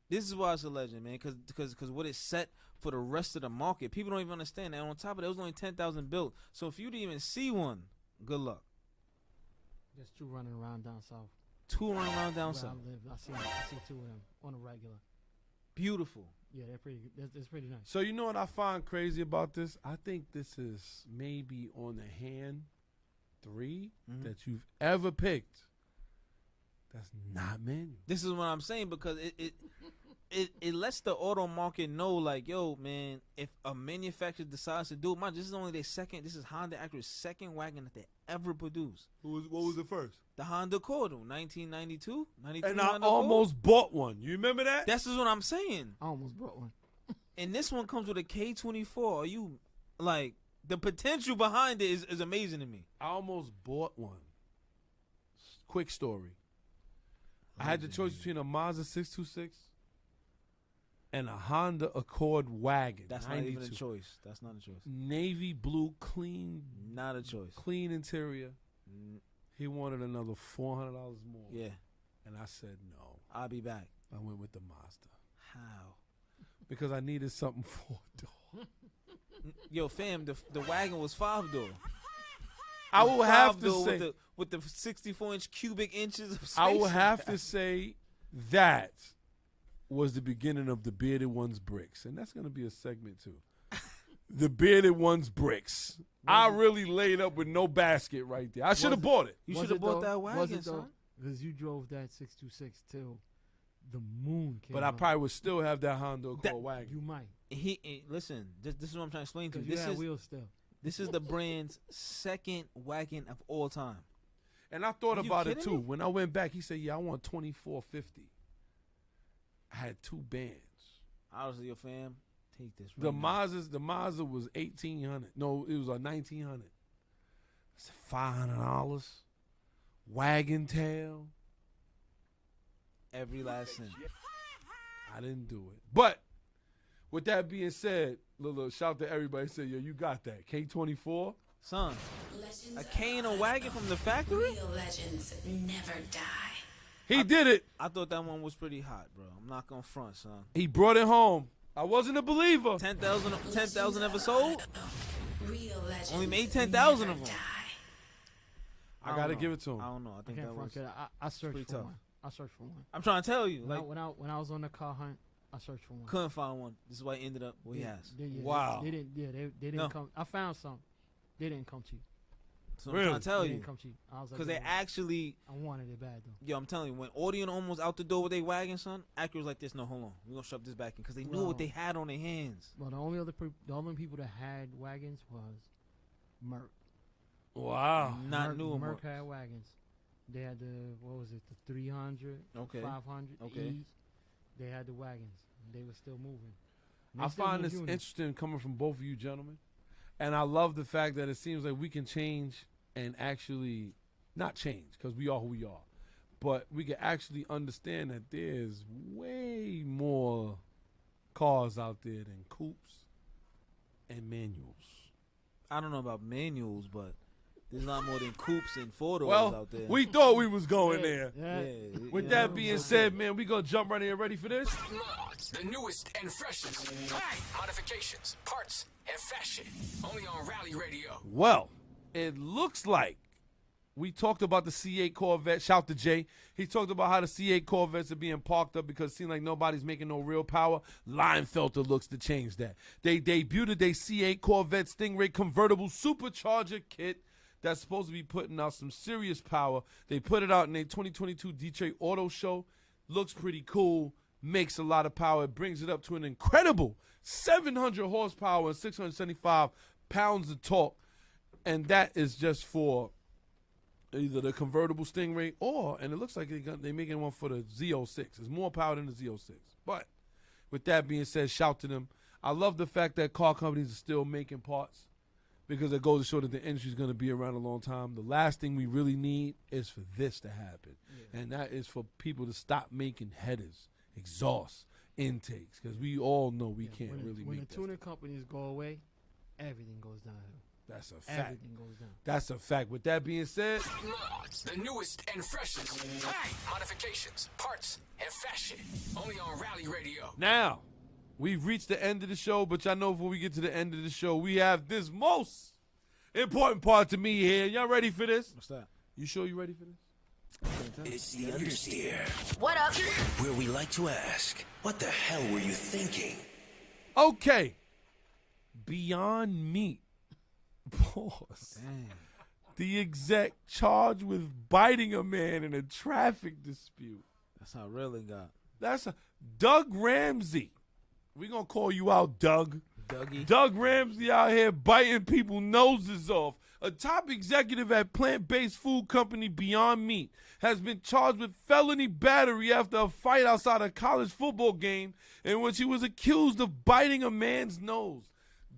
This is why it's a legend, man. Because what it set for the rest of the market, people don't even understand that. On top of that, it was only 10,000 built. So if you didn't even see one, good luck. There's two running around down south. Two running around down south. I see two of them on a regular. Beautiful. Yeah, they're pretty good. That's pretty nice. So you know what I find crazy about this? I think this is maybe on the hand 3 that you've ever picked. That's not manual. This is what I'm saying, because it lets the auto market know, like, yo, man, if a manufacturer decides to do it, this is only their second. This is Honda Acura's second wagon that they ever produced. What was the first? The Honda Accord, 1992, 93. And I almost bought one. You remember that? That's just what I'm saying. I almost bought one. And this one comes with a K24. Are you, like, the potential behind it is amazing to me. I almost bought one. Quick story. I had the choice between a Mazda 626 and a Honda Accord wagon. That's 92. not even a choice. That's not a choice. Navy blue, clean. Not a choice. Clean interior. He wanted another $400 more. Yeah. And I said no. I'll be back. I went with the Mazda. How? Because I needed something 4-door. Yo, fam, the wagon was 5-door. I will have to say with the 64-inch cubic inches of space. I will have to say that was the beginning of the Bearded One's Bricks. And that's going to be a segment too. The Bearded One's Bricks. I really laid up with no basket right there. I should have bought it. You should have bought that wagon, son. Because you drove that 626 till the moon came But I out. probably would still have that Honda Accord wagon. You might. Listen, this is what I'm trying to explain to you. Because you had wheels still. This is the brand's second wagon of all time. And I thought Are you about it kidding too. me? When I went back, he said, "Yeah, I want 2450." I had 2 bands. Honestly, your fam, take this. The right now. the Mazda was 1800. No, it was a 1900. I said $500. Wagon tail. Every last cent. I didn't do it. But with that being said, little shout to everybody. Say, yo, you got that K24, son. Legends A K and a wagon from the factory. Real legends never die. He did it. I thought that one was pretty hot, bro. I'm not gonna front, son. He brought it home. I wasn't a believer. 10,000 ever sold. Real legends Only made 10,000 never of them. I gotta give it to him. I don't know. I think I that can't was. front it. I searched pretty for tough. one. I searched for one. I'm trying to tell you, like, When I was on the car hunt, I searched for one. couldn't find one. This is why he ended up where he has. Wow. They didn't. Yeah, they didn't No. come. I found some. They didn't come cheap. So Really? I'm trying to tell They you, didn't come cheap. I was like, because they yo, actually, I wanted it bad though. yo, I'm telling you, when Audion almost out the door with their wagon, son, Acura was like this. No, hold on, we're gonna shove this back in because they knew Well- what they had on their hands. Well, the only people that had wagons was Merc. Wow. Not new Merc had wagons. They had the the 300, Okay. 500 Okay. E's. They had the wagons. They were still moving. And I they still find move this units. interesting coming from both of you gentlemen. And I love the fact that it seems like we can change and actually not change because we are who we are. But we can actually understand that there's way more cars out there than coupes and manuals. I don't know about manuals, but there's a lot more than coupes and 4-doors out Well, there. we thought we was going there. Yeah. With yeah, that being said, man, we gonna jump right in. Ready for this? Mods, the newest and freshest. Modifications, parts, and fashion. Only on Rally Radio. Well, it looks like we talked about the C8 Corvette. Shout to Jay. He talked about how the C8 Corvettes are being parked up because it seems like nobody's making no real power. Linefelter looks to change that. They debuted their C8 Corvette Stingray convertible supercharger kit that's supposed to be putting out some serious power. They put it out in their 2022 Detroit Auto Show. Looks pretty cool. Makes a lot of power. It brings it up to an incredible 700 horsepower and 675 pounds of torque. And that is just for either the convertible Stingray and it looks like they're making one for the Z06. It's more power than the Z06. But with that being said, shout to them. I love the fact that car companies are still making parts because it goes to show that the industry is going to be around a long time. The last thing we really need is for this to happen. Yeah. And that is for people to stop making headers, exhaust, intakes, because we all know we can't really when make the that tuning stuff. companies go away, everything goes downhill. That's a fact. Everything goes down. That's a fact. With that being said, Mods, the newest and freshest. Modifications, parts, and fashion. Only on Rally Radio. now we've reached the end of the show, but y'all know before we get to the end of the show, we have this most important part to me here. Y'all ready for this? What's that? You sure you ready for this? It's the understeer, What up? where we like to ask, what the hell were you thinking? Okay. Beyond Meat. Pause. Damn. The exec charged with biting a man in a traffic dispute. That's how real it got. That's Doug Ramsey. We gonna call you out, Doug. Dougie. Doug Ramsey out here biting people's noses off. A top executive at plant-based food company Beyond Meat has been charged with felony battery after a fight outside a college football game in which he was accused of biting a man's nose.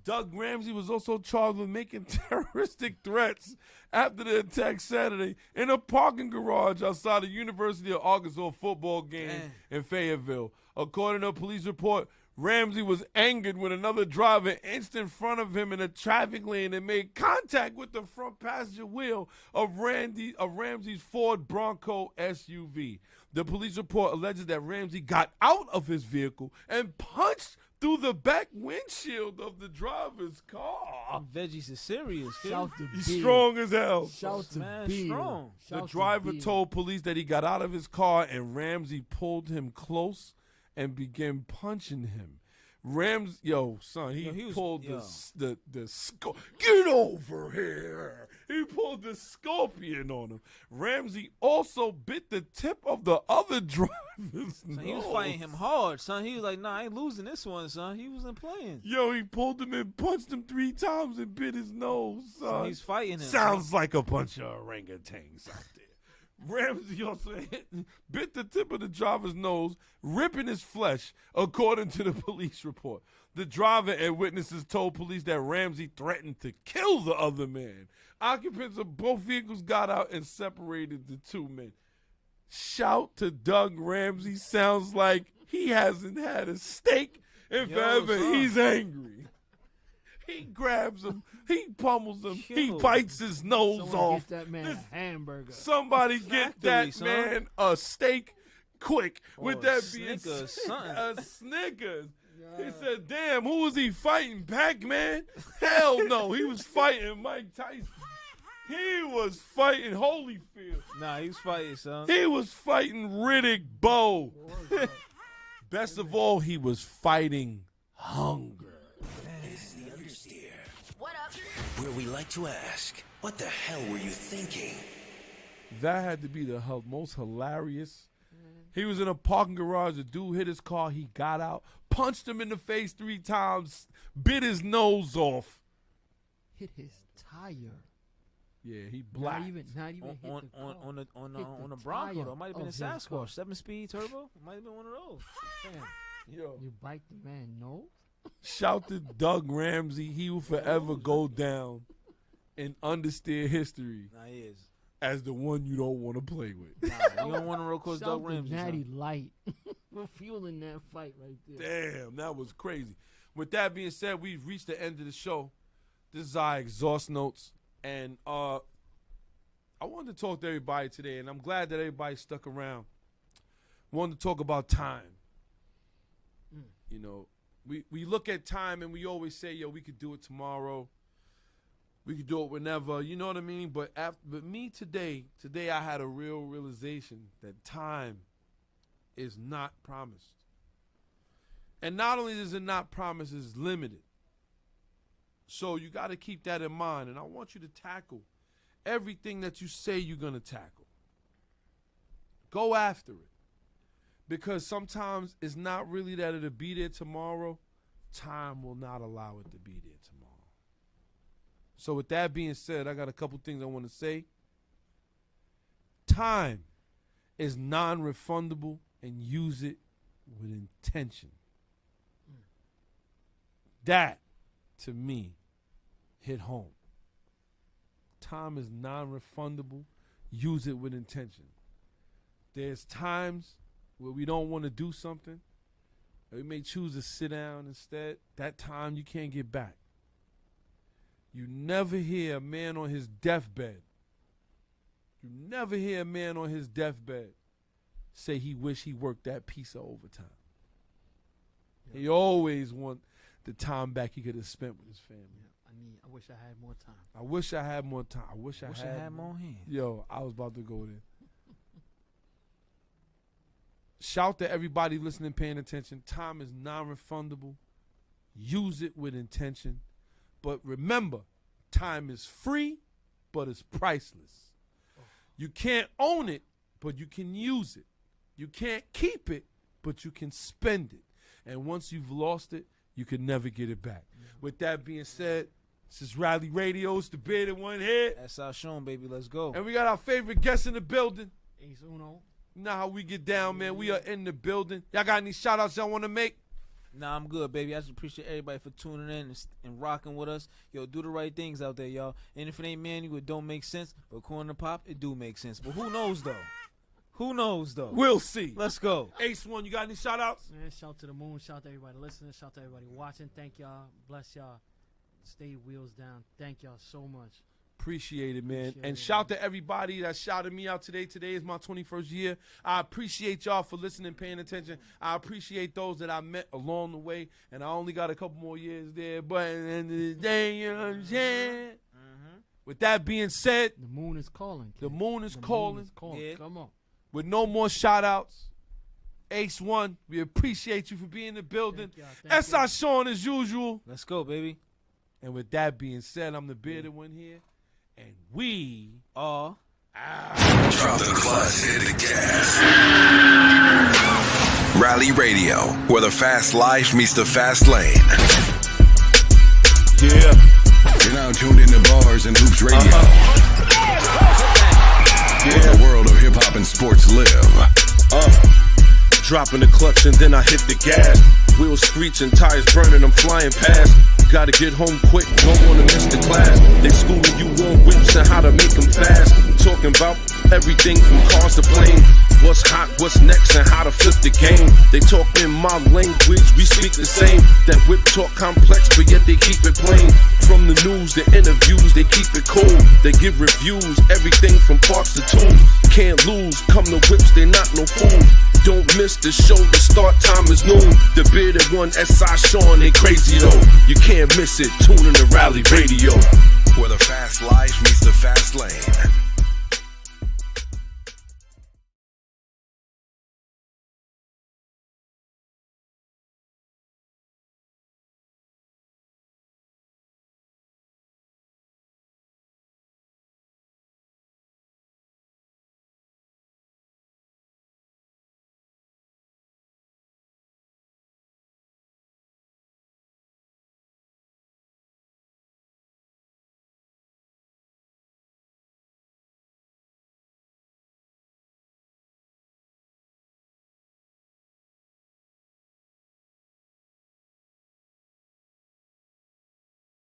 Doug Ramsey was also charged with making terroristic threats after the attack Saturday in a parking garage outside the University of Arkansas football game in Fayetteville. According to a police report, Ramsey was angered when another driver inched in front of him in a traffic lane and made contact with the front passenger wheel of Ramsey's Ford Bronco SUV. The police report alleges that Ramsey got out of his vehicle and punched through the back windshield of the driver's car. Veggies is serious, kid. He's strong as hell. Shout to Man, Bill. strong. The driver told police that he got out of his car and Ramsey pulled him close and began punching him. Ramsey, he pulled the get over here. He pulled the scorpion on him. Ramsey also bit the tip of the other driver's nose. He was fighting him hard, son. He was like, nah, I ain't losing this one, son. He wasn't playing. He pulled him and punched him 3 times and bit his nose, son. So he's fighting him. Sounds like a bunch of orangutans out there. Ramsey also bit the tip of the driver's nose, ripping his flesh, according to the police report. The driver and witnesses told police that Ramsey threatened to kill the other man. Occupants of both vehicles got out and separated the 2 men. Shout to Doug Ramsey. Sounds like he hasn't had a steak in forever. He's angry. He grabs him. He pummels him. He bites his nose off. Get that man a hamburger. Somebody get that man a steak quick. With that being Snickers, a Snickers. He said, damn, who was he fighting? Pac-Man? Hell no. He was fighting Mike Tyson. He was fighting Holyfield. Nah, he was fighting, son. He was fighting Riddick Bowe. Best of all, he was fighting hunger. What up? Where we like to ask, what the hell were you thinking? That had to be the most hilarious. He was in a parking garage. A dude hit his car. He got out, punched him in the face 3 times, bit his nose off. Hit his tire. Yeah, he blacked. Not even on the Bronco. Though. It might have been a Sasquatch, 7-speed turbo. It might have been one of those. Damn. You bite the man nose? Shout to Doug Ramsey. He will forever go down in understeer history. Nah, he is. As the one you don't want to play with. Nah, you don't want to roll close Doug Ramsey. Natty Light. We're fueling that fight right there. Damn, that was crazy. With that being said, we've reached the end of the show. This is our exhaust notes. And I wanted to talk to everybody today, and I'm glad that everybody stuck around. Wanted to talk about time. You know, we look at time and we always say, yo, we could do it tomorrow. We could do it whenever. You know what I mean? But me today I had a real realization that time is not promised. And not only is it not promised, it's limited. So you got to keep that in mind. And I want you to tackle everything that you say you're going to tackle. Go after it. Because sometimes it's not really that it'll be there tomorrow. Time will not allow it to be there tomorrow. So with that being said, I got a couple things I want to say. Time is non-refundable, and use it with intention. That, to me, hit home. Time is non-refundable. Use it with intention. There's times where we don't want to do something. We may choose to sit down instead. That time you can't get back. You never hear a man on his deathbed. You never hear a man on his deathbed say he wish he worked that piece of overtime. Yeah. He always want the time back he could have spent with his family. I wish I had more time. I wish I had more time. I wish I had more hands. Yo, I was about to go there. Shout to everybody listening, paying attention. Time is non-refundable. Use it with intention. But remember, time is free, but it's priceless. You can't own it, but you can use it. You can't keep it, but you can spend it. And once you've lost it, you can never get it back. With that being said, this is Rally Radio. It's the Beard in One Head. That's our show, baby. Let's go. And we got our favorite guest in the building. Ace Uno. You know how we get down, man. We are in the building. Y'all got any shout-outs y'all want to make? Nah, I'm good, baby. I just appreciate everybody for tuning in and rocking with us. Yo, do the right things out there, y'all. And if it ain't manual, it don't make sense. But according to Pop, it do make sense. But who knows, though? Who knows, though? We'll see. Let's go. Ace One, you got any shout-outs? Man, shout to the moon. Shout to everybody listening. Shout to everybody watching. Thank y'all. Bless y'all. Stay wheels down. Thank y'all so much. Appreciate it, man. Appreciate and it, shout to everybody that shouted me out today. Today is my 21st year. I appreciate y'all for listening, paying attention. I appreciate those that I met along the way. And I only got a couple more years there. But at the end of the day, you know what I'm saying? With that being said, the moon is calling. The moon is calling. Yeah. Come on. With no more shout-outs, Ace One, we appreciate you for being in the building. S.I. Sean as usual. Let's go, baby. And with that being said, I'm the bearded one here. And we are Drop the clutch, hit the gas. Rally Radio, where the fast life meets the fast lane. Yeah. You're now tuned into Bars and Hoops Radio. Where the world of hip hop and sports live. Dropping the clutch and then I hit the gas. Wheels screeching, tires burning, I'm flying past. Gotta get home quick, don't wanna miss the class. They schooling you on whips and how to make them fast. Talking about everything from cars to planes. What's hot, what's next, and how to flip the game. They talk in my language, we speak the same. That whip talk complex, but yet they keep it plain. From the news, the interviews, they keep it cool. They give reviews, everything from parts to tools. Can't lose, come to whips, they not no fools. Don't miss the show, the start time is noon. The bearded one, S.I. Sean, they crazy though. You can't miss it, tune in to Rally Radio. Where the fast life meets the fast lane.